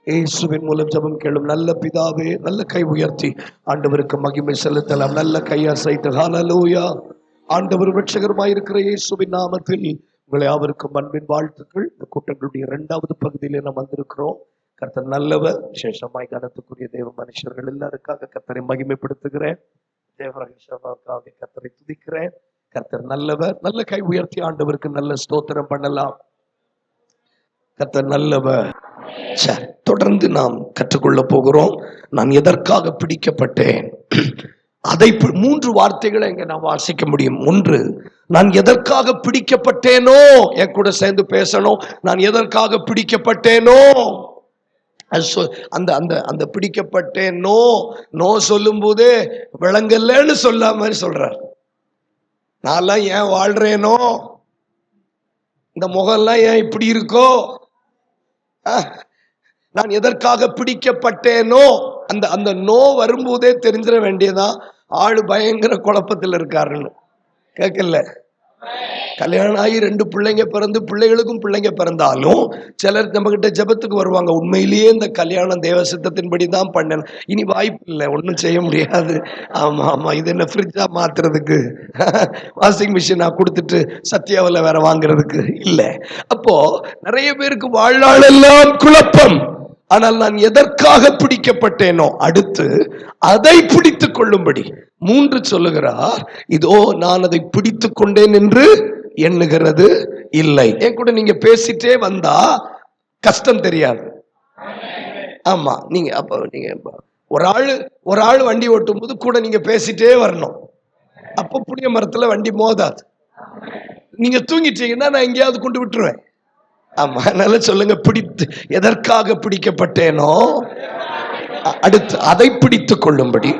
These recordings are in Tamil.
இயேசுவின் மூலம் ஜெபம் கேளும் நல்ல பிதாவே. நல்ல கை உயர்த்தி ஆண்டவருக்கு மகிமை செலுத்தலாம். நல்ல கையை அசைத்து ஹல்லேலூயா. ஆண்டவர் இரட்சகருமாய் இருக்கிற இயேசுவின் நாமத்தில் உங்களை அவருக்கு அன்பின் வாழ்த்துக்கள். இந்த கூட்டங்களுடைய 2வது பகுதியிலே நாம் வந்திருக்கிறோம். கர்த்தர் நல்லவர். விசேஷமாய் கனத்துக்குரிய தேவ மனுஷர்கள் எல்லாருக்காக கர்த்தரை மகிமைப்படுத்துகிறேன். தேவராக கர்த்தரை துதிக்கிறேன். கர்த்தர் நல்லவர். நல்ல கை உயர்த்தி ஆண்டவருக்கு நல்ல ஸ்தோத்திரம் பண்ணலாம். கர்த்தர் நல்லவர். தொடர்ந்து நாம் கற்றுக்கொள்ள போகிறோம். நான் எதற்காக பிடிக்கப்பட்டேன், அதை 3 வார்த்தைகளை இங்க நான் வாசிக்க முடியும். 1, நான் எதற்காக பிடிக்கப்பட்டேனோ. என் கூட சேர்ந்து பேசணும். நான் எதற்காக பிடிக்கப்பட்டேனோ. அந்த அந்த அந்த பிடிக்கப்பட்டேனோ நோ சொல்லும் போதே விளங்கலன்னு சொல்லாம சொல்றார். நான்லாம் ஏன் வாழ்றேனோ, இந்த முகம்லாம் ஏன் இப்படி இருக்கோ, நான் எதற்காக பிடிக்கப்பட்டேனோ, அந்த அந்த நோ வரும்போதே தெரிஞ்சிட வேண்டியதான் ஆளு பயங்கர குழப்பத்தில் இருக்காருன்னு. கேட்கல, கல்யாணம் ஆகி 2 பிள்ளைங்க பிறந்து பிள்ளைகளுக்கும் பிள்ளைங்க பிறந்தாலும் சிலர் நம்ம கிட்ட ஜெபத்துக்கு வருவாங்க. உண்மையிலேயே இந்த கல்யாணம் தேவ சித்தத்தின்படி தான் பண்ணேன், இனி வாய்ப்பு இல்லை, ஒன்றும் செய்ய முடியாது. ஆமா ஆமா, இது என்ன ஃப்ரிட்ஜா மாத்துறதுக்கு, வாஷிங் மிஷினா கொடுத்துட்டு சத்யாவில் வேற வாங்குறதுக்கு இல்லை. அப்போ நிறைய பேருக்கு வாழ்நாளெல்லாம் குழப்பம். ஆனால் நான் எதற்காக பிடிக்கப்பட்டேனோ, அடுத்து அதை பிடித்துக் கொள்ளும்படி 3 சொல்லுகிறார். இதோ நான் அதை பிடித்துக் கொண்டேன் என்று எண்ணுகிறது இல்லை. என் கூட நீங்க பேசிட்டே வந்தா கஷ்டம் தெரியாது. ஆமா, நீங்க அப்ப நீங்க ஒரு ஆள் வண்டி ஓட்டும் போது கூட நீங்க பேசிட்டே வரணும். அப்ப புளிய மரத்துல வண்டி மோதாது. நீங்க தூங்கிட்டீங்கன்னா நான் எங்கேயாவது கொண்டு விட்டுருவேன். ஆமா, அதனால சொல்லுங்க, பிடித்து எதற்காக பிடிக்கப்பட்டேனோ, அடுத்து அதை பிடித்துக் கொள்ளும்படி.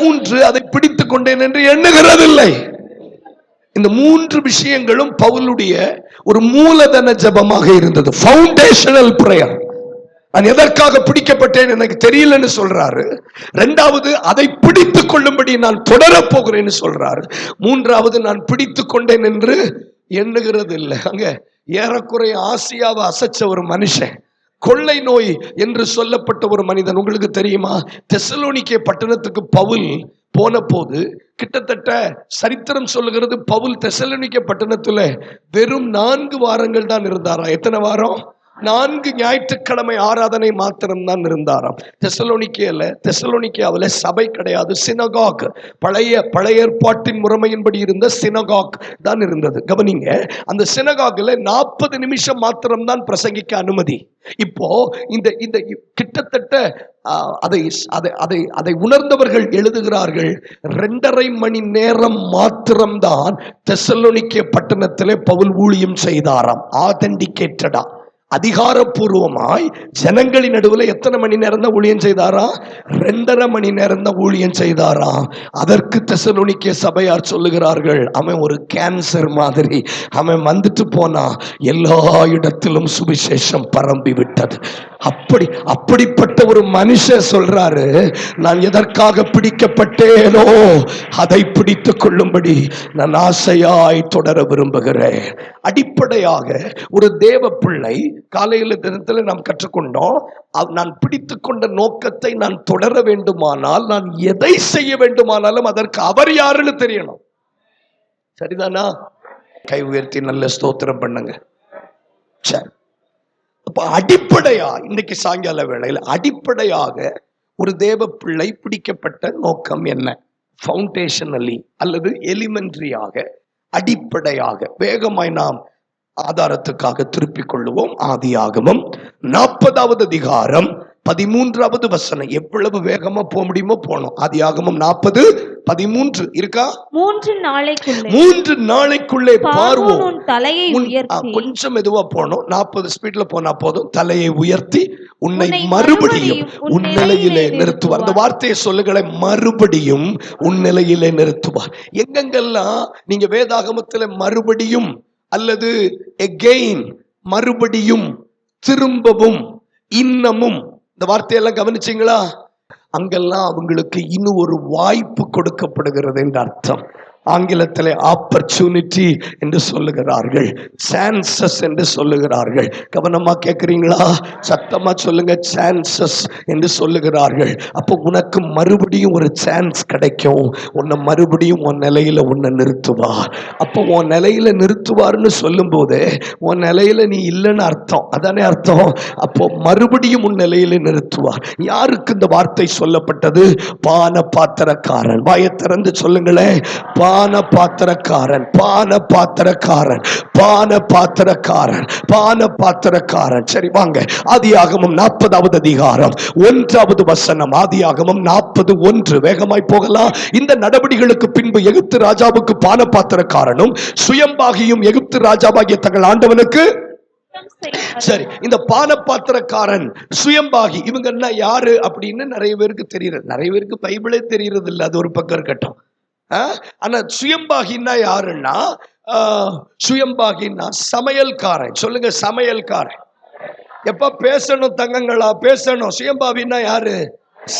3, அதை பிடித்துக் கொண்டேன் என்று எண்ணுகிறதில்லை. இந்த 3 விஷயங்களும் பவுலுடைய ஒரு மூலதன ஜெபமாக இருந்தது. Foundational prayer. நான் எதற்காக பிடிக்கப்பட்டேன் எனக்கு தெரியலன்னு சொல்றாரு. 2வது, அதை பிடித்துக் கொள்ளும்படி நான் தொடரப் போகிறேன்னு சொல்றாரு. 3வது, நான் பிடித்துக் கொண்டேன் என்று எண்ணுகிறது இல்லை. அங்க ஏறக்குறைய ஆசியாவை அசைச்ச ஒரு மனுஷன், கொள்ளை நோய் என்று சொல்லப்பட்ட ஒரு மனிதன். உங்களுக்கு தெரியுமா, தெசலோனிக்கே பட்டணத்துக்கு பவுல் போன போது கிட்டத்தட்ட சரித்திரம் சொல்லுகிறது, பவுல் தெசலோனிக்கே பட்டணத்துல வெறும் 4 வாரங்கள் தான் இருந்தாராம். எத்தனை வாரம்? 4 ஞாயிற்றுக்கிழமை ஆராதனை மாத்திரம் தான் இருந்தாராம். தெசலோனிக்கேவில் சபை கிடையாது, சினகாக். பழைய ஏற்பாட்டின் முறைமையின்படி இருந்த சினகாக் தான் இருந்தது. கவனிங்க, அந்த சினகாக்ல 40 நிமிஷம் மாத்திரம் தான் பிரசங்கிக்க அனுமதி. இப்போ இந்த இந்த கிட்டத்தட்ட அதை உணர்ந்தவர்கள் எழுதுகிறார்கள், 2.5 மணி நேரம் மாத்திரம்தான் தெசலோனிக்கே பட்டணத்திலே பவுல் ஊழியம் செய்தாராம். ஆதென்டிகேட்டடா, அதிகாரப்பூர்வமாய் ஜனங்களின் நடுவில் எத்தனை மணி நேரம் தான் ஊழியம் செய்தாரா? 2.5 மணி நேரம் தான் ஊழியம் செய்தாரா. அதற்கு தெசலோனிக்கே சபையார் சொல்லுகிறார்கள், அவன் ஒரு கேன்சர் மாதிரி, அவன் வந்துட்டு போனா எல்லா இடத்திலும் சுவிசேஷம் பரம்பி விட்டது. அப்படிப்பட்ட ஒரு மனுஷன் சொல்றாரு, நான் எதற்காக பிடிக்கப்பட்டேனோ அதை பிடித்துக் கொள்ளும்படி நான் ஆசையாய் தொடர விரும்புகிறேன். அடிப்படையாக ஒரு தேவ பிள்ளை, காலையில தினத்துல நாம் கற்றுக்கொண்டோம், நான் பிடித்துக் கொண்ட நோக்கத்தை நான் தொடர வேண்டுமானால், நான் எதை செய்ய வேண்டுமானாலும் அதற்கு அவர் யாருன்னு தெரியணும். சரிதானா? கை உயர்த்தி நல்ல ஸ்தோத்திரம் பண்ணுங்க. சரி, அப்ப அடிப்படையா இன்னைக்கு சாயங்கால வேளையில் அடிப்படையாக ஒரு தேவ பிள்ளை பிடிக்கப்பட்ட நோக்கம் என்ன? ஃபவுண்டேஷனலி அல்லது எலிமெண்ட்ரியாக, அடிப்படையாக வேகமாய் நாம் ஆதாரத்துக்காக திருப்பிக் கொள்ளுவோம். ஆதியாகமம் 40வது அதிகாரம் 13வது வசனம். எவ்வளவு வேகமா போக முடியுமோ போனோம். ஆதியாகமம் 40:13 இருக்கா? 3 நாளைக்குள்ளே பார்வோன் தலையை உயர்த்தி, கொஞ்சம் மெதுவா போனோம், 40 ஸ்பீட்ல போனா போதும். தலையை உயர்த்தி உன்னை மறுபடியும் உன் நிலையிலே நிறுத்துவார். அந்த வார்த்தையை சொல்லுங்களேன், மறுபடியும் உன் நிலையிலே நிறுத்துவார். எங்கெங்கெல்லாம் நீங்க வேதாகமத்தில் மறுபடியும் அல்லது எகெயின், மறுபடியும், திரும்பவும், இன்னமும், இந்த வார்த்தையெல்லாம் கவனிச்சீங்களா? அங்கெல்லாம் அவங்களுக்கு இன்னும் ஒரு வாய்ப்பு கொடுக்கப்படுகிறது என்று அர்த்தம். ஆங்கிலத்திலே ஆப்பர்ச்சுனிட்டி என்று சொல்லுகிறார்கள், சான்சஸ் என்று சொல்லுகிறார்கள். கவனமா கேட்கிறீங்களா? சத்தமா சொல்லுங்க, சான்சஸ் என்று சொல்லுகிறார்கள். அப்போ உனக்கு மறுபடியும் ஒரு சான்ஸ் கிடைக்கும். உன்னை மறுபடியும் உன் நிலையில உன்னை நிறுத்துவார். அப்போ உன் நிலையில நிறுத்துவார்னு சொல்லும் போது உன் நிலையில நீ இல்லைன்னு அர்த்தம், அதானே அர்த்தம். அப்போ மறுபடியும் உன் நிலையில நிறுத்துவார். யாருக்கு இந்த வார்த்தை சொல்லப்பட்டது? பான பாத்திரக்காரன். வாயை திறந்து சொல்லுங்களேன், பான பாத்திரக்காரன், பான பாத்திரக்காரன், பான பாத்திரக்காரன், பான பாத்திரக்காரன். சரி வாங்க, ஆதியாகமம் 40வது அதிகாரம் 1வது வசனம். ஆதியாகமம் 40:1. வேகமாய் போகலாம். இந்த நடவடிக்கைகளுக்கு பின்பு எகிப்து ராஜாவுக்கு பான பாத்திரக்காரனும் சுயம்பாகியும் எகிப்து ராஜாவாகிய தங்கள் ஆண்டவனுக்கு. சரி, இந்த பானபாத்திரக்காரன் சுயம்பாகி இவங்க என்ன யாரு அப்படின்னு நிறைய பேருக்கு தெரியுது. நிறைய பேருக்கு பைபிளே தெரியுறது இல்லை, அது ஒரு பக்கம் இருக்கட்டும். ஆனா சுயம்பாகின்னா யாருன்னா, சுயம்பாகின்னா சமையல்காரன். சொல்லுங்க, சமையல்காரன். எப்ப பேசணும் தங்கங்களா, பேசணும். சுயம்பாவின்னா யாரு?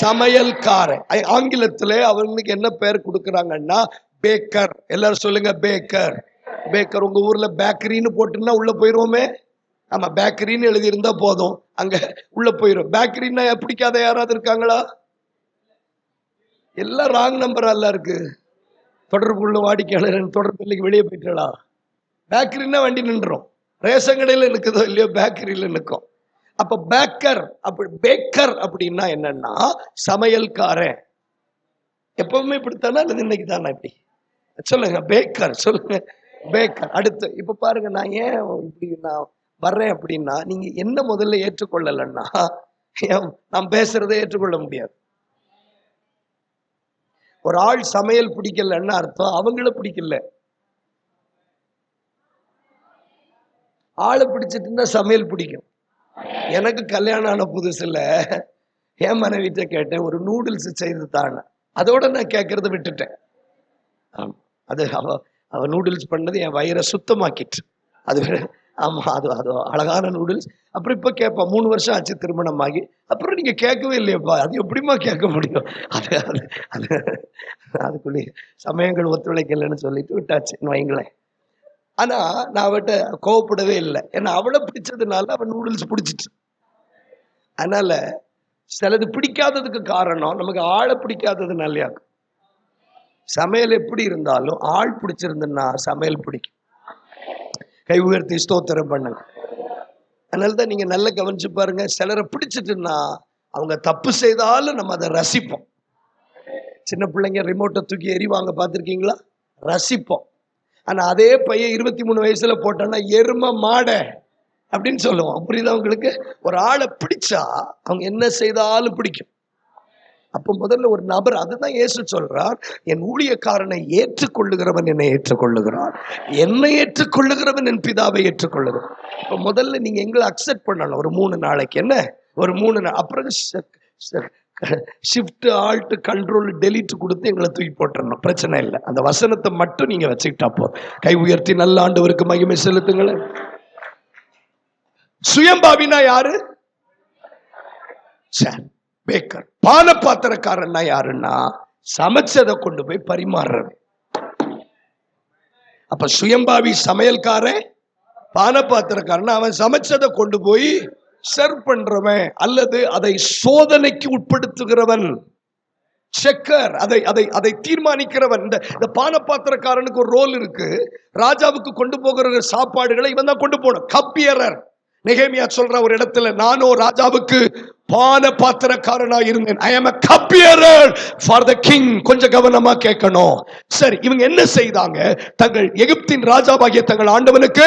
சமையல்காரன். ஆங்கிலத்திலே அவங்களுக்கு என்ன பேர் கொடுக்கறாங்கன்னா பேக்கர். எல்லாரும் சொல்லுங்க, பேக்கர். பேக்கர். உங்க ஊர்ல பேக்கரின்னு போட்டுன்னா உள்ள போயிருவோமே. ஆமா, பேக்கரின்னு எழுதி இருந்தா போதும், அங்க உள்ள போயிரும். பேக்கரின்னா பிடிக்காத யாராவது இருக்காங்களா? எல்லாம் ராங் நம்பரா எல்லாம் இருக்கு. தொடர்புள்ள வாடிக்கையாளர் தொடர்பு வெளியே போயிட்டா. பேக்கரின்னா வண்டி நின்றோம். ரேஷன் கடையில நிற்குதோ இல்லையோ, பேக்கரியில நிற்கும். அப்ப பேக்கர் அப்படி, பேக்கர் அப்படின்னா என்னன்னா சமையல்காரன். எப்பவுமே இப்படித்தானா அல்லது இன்னைக்கு தானே இப்படி? சொல்லுங்க, பேக்கர். சொல்லுங்க, பேக்கர். அடுத்து இப்ப பாருங்க, நான் ஏன் இப்படி நான் வர்றேன் அப்படின்னா, நீங்க என்ன முதல்ல ஏற்றுக்கொள்ளலன்னா நான் பேசுறதை ஏற்றுக்கொள்ள முடியாது. ஒரு ஆள் சமையல் பிடிக்கலன்னு அர்த்தம் அவங்கள பிடிக்கல. ஆளை பிடிச்சிட்டு சமையல் பிடிக்கும். எனக்கு கல்யாணம் ஆன புதுசுல என் மனைவிட்ட கேட்டேன், ஒரு நூடுல்ஸ் செய்து தானே. அதோட நான் கேட்கறத விட்டுட்டேன். அது அவ நூடுல்ஸ் பண்ணது என் வயிறை சுத்தமாக்கிட்டு. அது ஆமா, அது அழகான நூடுல்ஸ். அப்புறம் இப்ப கேட்பேன், 3 வருஷம் ஆச்சு திருமணம் ஆகி. அப்புறம் நீங்க கேட்கவே இல்லையப்பா, அது எப்படிமா கேட்க முடியும்? அதுக்குள்ளே சமயங்கள் ஒத்துழைக்கலன்னு சொல்லிட்டு விட்டாச்சு வைங்களேன். ஆனா நான் அவட்ட கோவப்படவே இல்லை. ஏன்னா அவளை பிடிச்சதுனால அவன் நூடுல்ஸ் பிடிச்சிட்டு. அதனால சிலது பிடிக்காததுக்கு காரணம் நமக்கு ஆளை பிடிக்காததுனாலயா. சமையல் எப்படி இருந்தாலும் ஆள் பிடிச்சிருந்துன்னா சமையல் பிடிக்கும். கை உயர்த்தி ஸ்தோத்திரம் பண்ணுங்க. அதனாலதான் நீங்க நல்லா கவனிச்சு பாருங்க, சிலரை பிடிச்சிட்டுன்னா அவங்க தப்பு செய்தாலும் நம்ம அதை ரசிப்போம். சின்ன பிள்ளைங்க ரிமோட்டை தூக்கி எறிவாங்க, பார்த்துருக்கீங்களா? ரசிப்போம். ஆனா அதே பையன் 23 வயசுல போட்டான்னா எரும மாட அப்படின்னு சொல்லுவோம். புரியுதா உங்களுக்கு? ஒரு ஆளை பிடிச்சா அவங்க என்ன செய்தாலும் பிடிக்கும். அப்ப முதல்ல ஒரு நபர், அதுதான் இயேசு சொல்றார், என் ஊழியக்காரனை ஏற்றுக்கொள்ளுகிறவன் என்னை ஏற்றுக்கொள்ளுகிறான், என்னை ஏற்றுக்கொள்ளுகிறவன் என் பிதாவை ஏற்றுக்கொள்ளுகிறான். இப்ப முதல்ல நீங்க எங்களை அக்செப்ட் பண்ணணும். ஒரு 3 நாளைக்கு என்ன, ஒரு 3 நாள் அப்புறம் ஷிஃப்ட் ஆல்ட் கண்ட்ரோல் டெலிட் கொடுத்து எங்களை தூக்கி போட்டுறணும். பிரச்சனை இல்லை. அந்த வசனத்தை மட்டும் நீங்க வச்சுக்கிட்டா போ. கை உயர்த்தி நல்ல ஆண்டவருக்கு மகிமை செலுத்துங்களேன். சுயம்பாவினா யாரு? பேக்கர். பான பாத்திரக்காரன்னா யாருன்னா சமைச்சதை கொண்டு போய் பரிமாறுறவன். அப்ப சுயம்பாவி சமையல்காரன், பான பாத்திரக்காரன் அவன் சமைச்சதை கொண்டு போய் சர்வ் பண்றவன் அல்லது அதை சோதனைக்கு உட்படுத்துகிறவன், செக்கர், அதை அதை அதை தீர்மானிக்கிறவன். இந்த பான பாத்திரக்காரனுக்கு ஒரு ரோல் இருக்கு. ராஜாவுக்கு கொண்டு போகிற சாப்பாடுகளை இவன் தான் கொண்டு போகணும். கப்பியரர். நெகேமியா சொல்ற ஒரு இடத்துல, நானோ ராஜாவுக்கு பான பாத்திரக்காரனா இருந்தேன். I am a cupbearer for the king. கொஞ்சம் கவனமா கேட்கணும். சரி, இவங்க என்ன செய்தாங்க? தங்கள் எகிப்தின் ராஜாவாகிய தங்கள் ஆண்டவனுக்கு,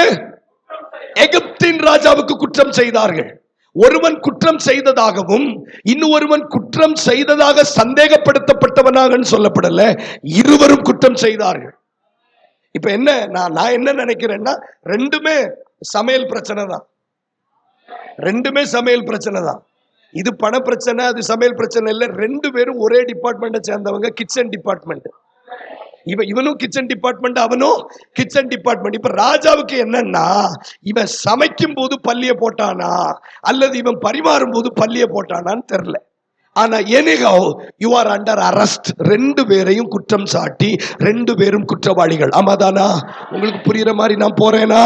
எகிப்தின் ராஜாவுக்கு குற்றம் செய்தார்கள். ஒருவன் குற்றம் செய்ததாகவும் இன்னொருவன் குற்றம் செய்ததாக சந்தேகப்படுத்தப்பட்டவனாக சொல்லப்படல, இருவரும் குற்றம் செய்தார்கள். இப்ப என்ன, நான் என்ன நினைக்கிறேன்னா, ரெண்டுமே சமையல் பிரச்சனை தான். ரெண்டுமே சமையல் பிரச்சனை தான். இது பண பிரச்சனை, அது சமையல் பிரச்சனை இல்லை. 2 பேரும் ஒரே டிபார்ட்மெண்ட்டை சேர்ந்தவங்க, கிச்சன் டிபார்ட்மெண்ட். இவனும் கிச்சன் டிபார்ட்மெண்ட், அவனும் கிச்சன் டிபார்ட்மெண்ட். இப்ப ராஜாவுக்கு என்னன்னா, இவன் சமைக்கும் போது பல்லிய போட்டானா அல்லது இவன் பரிமாறும் போது பல்லிய போட்டானான்னு தெரியல. ஆனா anyhow you are under arrest. ரெண்டு பேரையும் குற்றம் சாட்டி ரெண்டு பேரும் குற்றவாளிகள். ஆமாதானா? உங்களுக்கு புரியுற மாதிரி நான் போறேனா?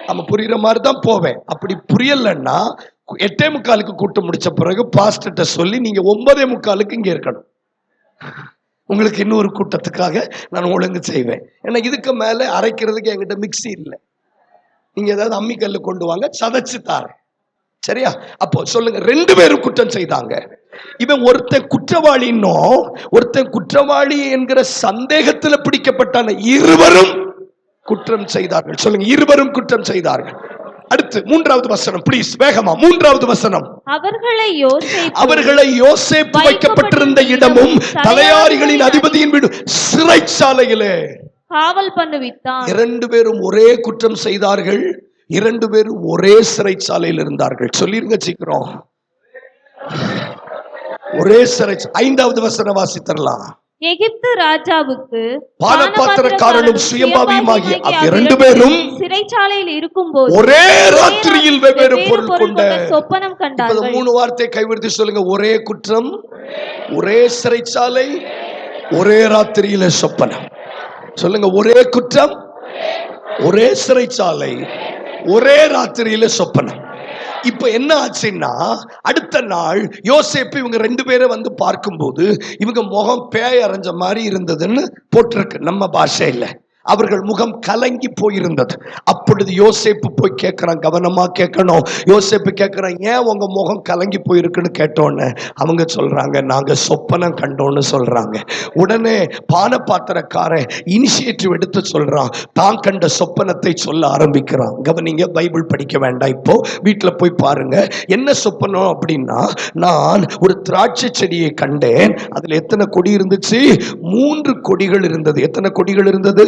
நம்ம புரியுற மாதிரி தான் போவேன். அப்படி புரியலன்னா 8:45 கூட்டம் முடிச்ச பிறகு பாஸ்டர்ட்ட சொல்லி நீங்க 9:45 இங்க இருக்கணும். உங்களுக்கு இன்னொரு கூட்டத்துக்காக நான் ஒழுங்கு செய்வேன். ஏன்னா இதுக்கு மேல அரைக்கிறதுக்கு என்கிட்ட மிக்ஸி இல்லை. நீங்க ஏதாவது அம்மிக்கல்ல கொண்டு வாங்க, சதைச்சு தாரேன். சரியா? அப்போ சொல்லுங்க, ரெண்டு பேரும் குற்றம் செய்தாங்க. இவன் ஒருத்தன் குற்றவாளின்னும் ஒருத்தன் குற்றவாளி என்கிற சந்தேகத்தில் பிடிக்கப்பட்டான. இருவரும் குற்றம் செய்தார்கள். சொல்லுங்க, இருவரும் குற்றம் செய்தார்கள். அடுத்து 3வது வசனம் ப்ளீஸ், வேகமா. 3வது வசனம். அவர்களை யோசேப்பு வைக்கப்பட்டிருந்த இடமும் தலையாரிகளின் அதிபதியின் வீடு சிறைச்சாலையிலே காவல் பண்ணுவித்தான். இரண்டு பேரும் ஒரே குற்றம் செய்தார்கள். இரண்டு பேரும் ஒரே சிறைச்சாலையில் இருந்தார்கள். சொல்லிருங்க சீக்கிரம். ஒரே சிறை. 5வது வசனம் வாசித்தரலாம். எகிப்து ராஜாவுக்கு பானபாத்திரக்காரனும் சுயம்பாவியுமாகிய இரண்டு பேரும் சிறைச்சாலையில் இருக்கும்போது ஒரே ராத்திரியில் வெவ்வேறு பொருள் கொண்ட சொப்பனம் கண்டார்கள். 3 வார்த்தை கைவிடுத்து சொல்லுங்க. ஒரே குற்றம், ஒரே சிறைச்சாலை, ஒரே ராத்திரியில சொப்பனம். சொல்லுங்க, ஒரே குற்றம், ஒரே சிறைச்சாலை, ஒரே ராத்திரியில சொப்பனம். இப்ப என்ன ஆச்சுன்னா, அடுத்த நாள் யோசேப்பு இவங்க ரெண்டு பேரை வந்து பார்க்கும்போது இவங்க முகம் பேய் அரைஞ்ச மாதிரி இருந்ததுன்னு போட்டிருக்கு நம்ம பாஷையில. அவர்கள் முகம் கலங்கி போயிருந்தது. அப்பொழுது யோசேப்பு போய் கேட்கிறான், கவனமா கேட்கணும். யோசேப்பு கேட்கிறான், ஏன் உங்க முகம் கலங்கி போயிருக்குன்னு கேட்டோன்னு அவங்க சொல்றாங்க, நாங்க சொப்பனம் கண்டோன்னு சொல்றாங்க. உடனே பானபாத்திரக்காரன் இனிஷியேட்டிவ் எடுத்து சொல்றான், தான் கண்ட சொப்பனத்தை சொல்ல ஆரம்பிக்கிறான். கவனிங்க, பைபிள் படிக்க வேண்டாம், இப்போ வீட்டுல போய் பாருங்க. என்ன சொப்பனம் அப்படின்னா, நான் ஒரு திராட்சை செடியை கண்டேன். அதுல எத்தனை கொடி இருந்துச்சு? 3 கொடிகள் இருந்தது. எத்தனை கொடிகள் இருந்தது?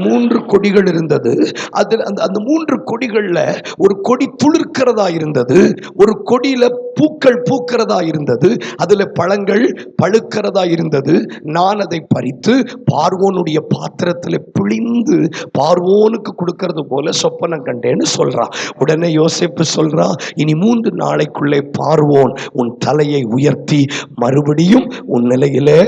3 கொடிகள் இருந்தது. அதில் அந்த 3 கொடிகள்ல ஒரு கொடி துளிர்க்கிறதா இருந்தது, ஒரு கொடியில பூக்கள் பூக்கிறதா இருந்தது, அதுல பழங்கள் பழுக்கிறதா இருந்தது. நான் அதை பறித்து பார்வோனுடைய பாத்திரத்தில் பிழிந்து பார்வோனுக்கு கொடுக்கிறது போல சொப்பனம் கண்டேன்னு சொல்றான். உடனே யோசேப்பு சொல்றான், இனி 3 நாளைக்குள்ளே பார்வோன் உன் தலையை உயர்த்தி மறுபடியும் உன் நிலையிலே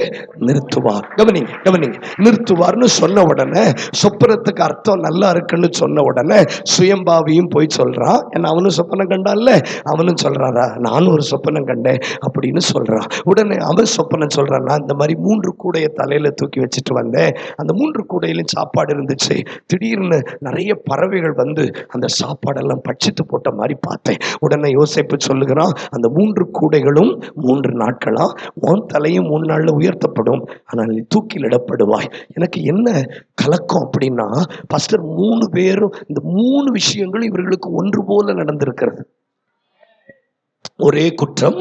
நிறுத்துவார். கவனிங்க கவனிங்க, நிறுத்துவார்னு சொன்ன உடனே சொப்பனத்துக்கு அர்த்தம் நல்லா இருக்குன்னு சொன்ன உடனே சுயம்பாவியும் போய் சொல்றான். ஏன்னா அவனும் சொப்பனம் கண்டான்ல, அவனும் சொல்றாரா, நானும் ஒரு சொப்பனம் கண்டேன் அப்படின்னு சொல்றான். உடனே அவன் சொப்பனம் சொல்றான், நான் இந்த மாதிரி 3 கூடையை தலையில தூக்கி வச்சுட்டு வந்தேன். அந்த 3 கூடையிலும் சாப்பாடு இருந்துச்சு. திடீர்னு நிறைய பறவைகள் வந்து அந்த சாப்பாடெல்லாம் பட்சித்து போட்ட மாதிரி பார்த்தேன். உடனே யோசேப்பு சொல்லுகிறான், அந்த 3 கூடைகளும் 3 நாட்களா உன் தலையும் 3 நாள்ல உயர்த்தப்படும், ஆனால் நீ தூக்கிலிடப்படுவாய். எனக்கு என்ன கலக்கம் அப்படின்னா, பாஸ்டர் 3 பேரும் இந்த 3 விஷயங்கள் இவர்களுக்கு ஒன்று போல நடந்திருக்கிறது. ஒரே குற்றம்,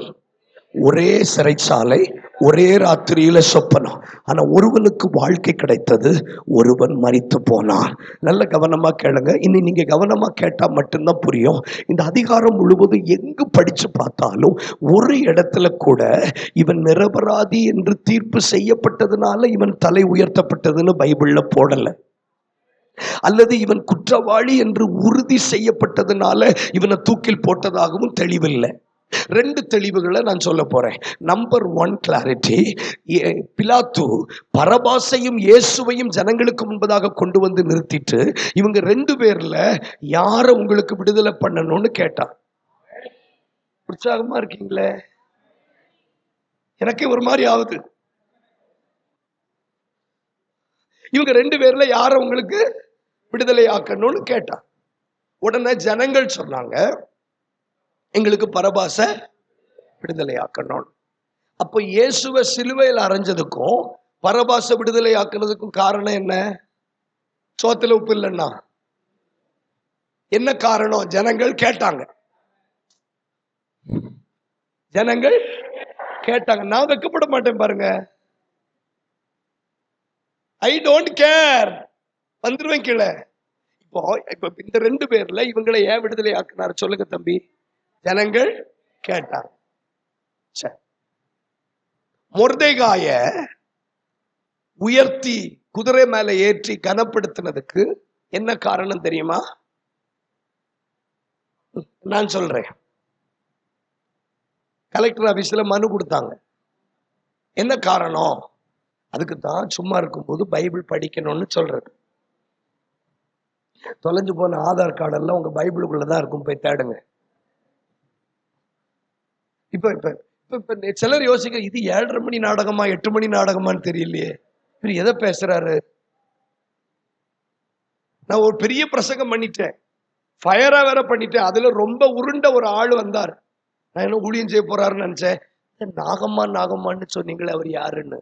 ஒரே சிறைச்சாலை, ஒரே ராத்திரியில சொப்பனம். ஆனா ஒருவனுக்கு வாழ்க்கை கிடைத்தது, ஒருவன் மரித்து போனான். நல்ல கவனமா கேளுங்க. இனி நீங்க கவனமா கேட்டா மட்டும்தான் புரியும். இந்த அதிகாரம் முழுவதும் எங்கு படிச்சு பார்த்தாலும் ஒரு இடத்துல கூட இவன் நிரபராதி என்று தீர்ப்பு செய்யப்பட்டதுனால இவன் தலை உயர்த்தப்பட்டதுன்னு பைபிள்ல போடல, அல்லது இவன் குற்றவாளி என்று உறுதி செய்யப்பட்டதுனால இவனை தூக்கில் போட்டதாகவும் தெளிவில்லை. 2 தெளிவுகளை நான் சொல்ல போறேன். Number 1 clarity. பிலாத்து பரபாசையும் இயேசுவையும் ஜனங்களுக்கு முன்பதாக கொண்டு வந்து நிறுத்திட்டு இவங்க 2 பேர்ல யார உங்களுக்கு விடுதலை பண்ணணும்னு கேட்டான். உற்சாகமா இருக்கீங்களே? எனக்கே ஒரு மாதிரி ஆகுது. இவங்க 2 பேர்ல யார உங்களுக்கு விடுதலை ஆக்கணும்னு கேட்டான். உடனே ஜனங்கள் சொன்னாங்க, எங்களுக்கு பரபாச விடுதலை ஆக்கணும். அப்போ இயேசுவை சிலுவையில் அரைஞ்சதுக்கும் பரபாச விடுதலை ஆக்குனதுக்கும் காரணம் என்ன? சோத்துல உப்பு இல்லைன்னா என்ன காரணம்? ஜனங்கள் கேட்டாங்க. ஜனங்கள் கேட்டாங்க. நான் வெக்கப்பட மாட்டேன் பாருங்க. ஐ டோன்ட் கேர், வந்துருவேன் கீழே. இப்போ இந்த 2 பேர்ல இவங்களை ஏன் விடுதலை ஆக்குனாரு சொல்லுங்க தம்பி? ஜனங்கள் கேட்டாங்க. மொர்தெகாய உயர்த்தி குதிரை மேல ஏற்றி கனப்படுத்தினதுக்கு என்ன காரணம் தெரியுமா? நான் சொல்றேன். கலெக்டர் ஆபீஸ்ல மனு கொடுத்தாங்க. என்ன காரணம்? அதுக்கு தான் சும்மா இருக்கும்போது பைபிள் படிக்கணும்னு சொல்றது. தொலைஞ்சு போன ஆதார் கார்டு எல்லாம் உங்க பைபிளுக்குள்ளதான் இருக்கும், போய் தேடுங்க. இப்ப இப்ப இப்ப சிலர் யோசிக்க, இது 7:30 மணி நாடகமா 8 மணி நாடகமான்னு தெரியலையே, இவர் எதை பேசுறாரு? நான் ஒரு பெரிய பிரசங்கம் பண்ணிட்டேன், ஃபயரா வேற பண்ணிட்டேன். அதுல ரொம்ப உருண்ட ஒரு ஆள் வந்தார். நான் என்ன ஊழியம் செய்ய போறாருன்னு நினைச்சேன். நாகம்மான்னு சொன்னீங்களே, அவர் யாருன்னு.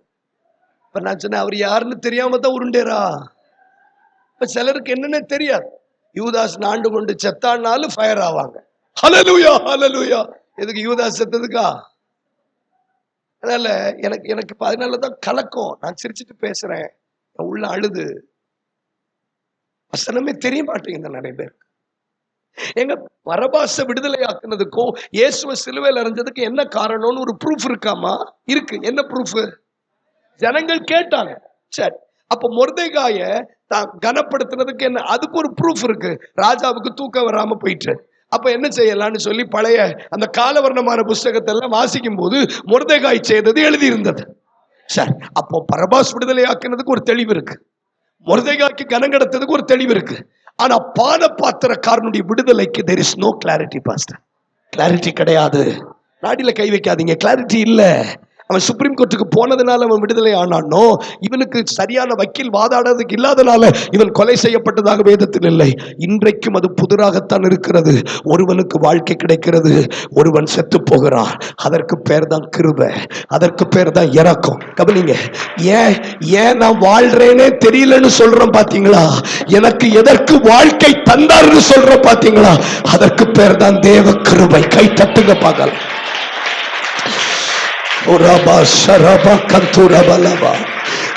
இப்ப நான் சொன்னேன், அவர் யாருன்னு தெரியாம தான் உருண்டேரா. இப்ப சிலருக்கு என்னன்னு தெரியாது. யூதாஸ் நாண்டு கொண்டு செத்தானாலும் ஃபயர் ஆவாங்க. ஹல்லேலூயா, ஹல்லேலூயா. எதுக்கு யூதாஸ் செத்ததுக்கா? அதனால எனக்கு அதனாலதான் கலக்கம். நான் சிரிச்சுட்டு பேசுறேன், உள்ள அழுது. வசனமே தெரிய மாட்டேங்குது நிறைய பேருக்கு. எங்க பரபாச விடுதலை ஆக்குனதுக்கும் இயேசுவை சிலுவையில் அறைஞ்சதுக்கு என்ன காரணம்னு ஒரு ப்ரூஃப் இருக்காமா? இருக்கு. என்ன ப்ரூஃப்? ஜனங்கள் கேட்டாங்க. சரி, அப்ப மொர்தெகாய தான் கனப்படுத்தினதுக்கு என்ன? அதுக்கு ஒரு ப்ரூஃப் இருக்கு. ராஜாவுக்கு தூக்கம் வராம போயிட்டு, அப்ப என்ன செய்யலாம்னு சொல்லி பழைய அந்த காலவர்ணமான புஸ்தகத்தை எல்லாம் வாசிக்கும் போது மொர்தெகாய் செய்தது எழுதி இருந்தது. சரி, அப்போ பரபாஸ் விடுதலை ஆக்குனதுக்கு ஒரு தெளிவு இருக்கு, மொர்தெகாய்க்கு கனங்கடத்ததுக்கு ஒரு தெளிவு இருக்கு. ஆனா பான பாத்திரக்காரனுடைய விடுதலைக்கு there is no clarity pastor. Clarity கிடையாது. நாடில கை வைக்காதீங்க, கிளாரிட்டி இல்ல. அவன் சுப்ரீம் கோர்ட்டுக்கு போனதுனால அவன் விடுதலை ஆனானோ, இவனுக்கு சரியான வக்கீல் வாதாடுறதுக்கு இல்லாதனால இவன் கொலை செய்யப்பட்டதாக வேதத்தில் இல்லை. இன்றைக்கும் அது புதிராகத்தான் இருக்கிறது. ஒருவனுக்கு வாழ்க்கை கிடைக்கிறது, ஒருவன் செத்து போகிறான். அதற்கு பேர் தான் கிருபை, அதற்கு பேர் தான் இரக்கம். கவனிங்க, ஏன் நான் வாழ்றேனே தெரியலன்னு சொல்றேன் பாத்தீங்களா? எனக்கு எதற்கு வாழ்க்கை தந்தார்னு சொல்றேன் பாத்தீங்களா? அதற்கு பேர் தான் தேவ கிருபை. கை தட்டுங்க பார்க்கலாம்.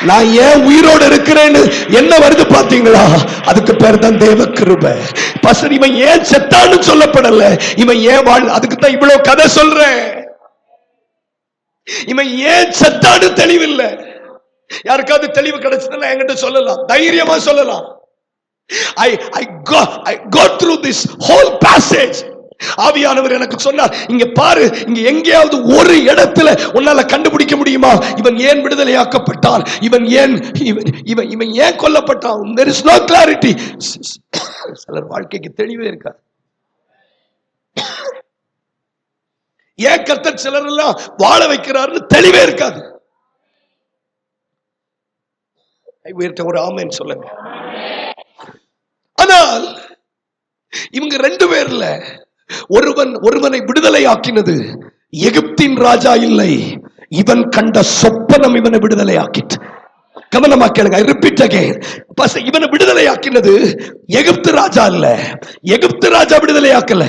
நான் ஏன் உயிரோடு இருக்கிறேன்னு என்ன வருது பாத்தீங்களா? அதுக்கு பேர் தான் தேவ கிருபை. பசங்க, இவன் ஏன் செத்தான்னு சொல்லப்படல, இவன் ஏன் வாழ். அதுக்கு தான் இவ்வளவு கதை சொல்றேன். இவன் ஏன் செத்தான்னு தெளிவில்லை. யாருக்காவது தெளிவு கிடைச்சதுன்னா என்கிட்ட சொல்லலாம், தைரியமா சொல்லலாம். I go through this whole passage. ஆவியானவர் எனக்கு சொன்னார், இங்க பாரு, இங்க எங்கேயாவது ஒரு இடத்துல உன்னால கண்டுபிடிக்க முடியுமா இவன் ஏன் விடுதலையாக்கப்பட்டான், இவன் ஏன் கொல்லப்பட்டான்? There is no clarity. சிலர் வாழ்க்கைக்கு தெளிவே இருக்காது. ஏன் கர்த்தர் சிலர் எல்லாம் வாழ வைக்கிறாருன்னு தெளிவே இருக்காது. ஒரு ஆமென் சொல்லுங்க. ஆனால் இவங்க 2 பேர்ல ஒருவனை விடுதலை ஆக்கினது எகிப்தின் ராஜா இல்லை, இவன் கண்ட சொப்பனம் இவனை விடுதலை ஆக்கிட்டு. கவனமா கேளுங்க, I repeat again. இவனை விடுதலை ஆக்கினது எகிப்து ராஜா இல்ல. எகிப்து ராஜா விடுதலை ஆக்கல.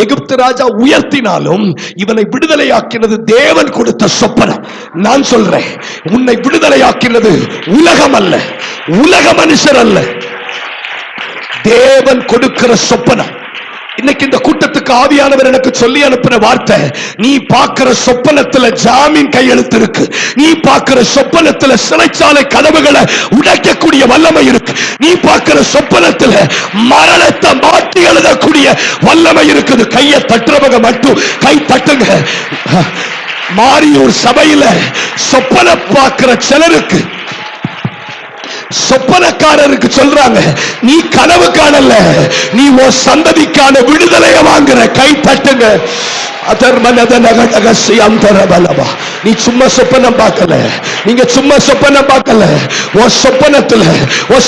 எகிப்து ராஜா உயர்த்தினாலும் இவனை விடுதலை ஆக்கினது தேவன் கொடுத்த சொப்பனம். நான் சொல்றேன், உன்னை விடுதலை ஆக்கினது உலகம் அல்ல, உலக மனுஷர் அல்ல, தேவன் கொடுக்கிற சொப்பனம். இன்னைக்கு இந்த கூட்டத்துக்கு ஆவியானவர் எனக்கு சொல்லி அனுப்பின வார்த்தை, நீ பார்க்கிற சொப்பனத்துல ஜாமீன் கையெழுத்து இருக்கு, நீ பார்க்கிற சொப்பனத்துல சிறைச்சாலை கதவுகளை உடைக்கக்கூடிய வல்லமை இருக்கு, நீ பார்க்கிற சொப்பனத்துல மரணத்தை மாற்றி எழுதக்கூடிய வல்லமை இருக்குது. கையை தட்டுறவங்க மட்டும் கை தட்டுங்க. மாரியூர் சபையில சொப்பன பார்க்கிற சிலருக்கு, சொப்பனக்காரருக்கு சொல்றாங்க, நீ கனவு காணல, நீ உன் சந்ததிக்கான விடுதலையை வாங்குற. கை தட்டுங்க. நீ சும்மா சொப்பனம் பார்க்கல, நீங்க சும்மா சொப்பனம் பார்க்கல.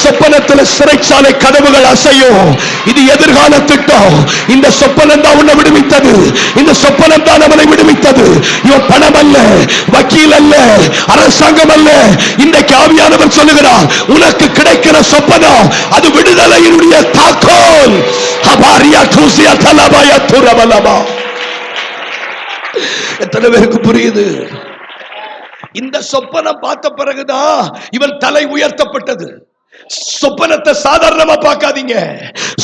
சொப்பனத்துல சிறைச்சாலை கதவுகள் அசையும். இது எதிர்கால திட்டம். இந்த சொப்பனம் தான் உன்னை விடுவித்தது, இந்த சொப்பனம் தான் அவனை விடுவித்தது. இவன் பணம் அல்ல, வக்கீல் அல்ல, அரசாங்கம் அல்ல. இன்றைக்கு ஆவியானவர் சொல்லுகிறார், உனக்கு கிடைக்கிற சொப்பனம் அது விடுதலையினுடைய தாக்கோல். எத்தனை பேருக்கு புரியுது? இந்த சொப்பனம் பார்த்த பிறகுதான் இவன் தலை உயர்த்தப்பட்டது. சொப்பனத்தை சாதாரணமா பார்க்காதீங்க,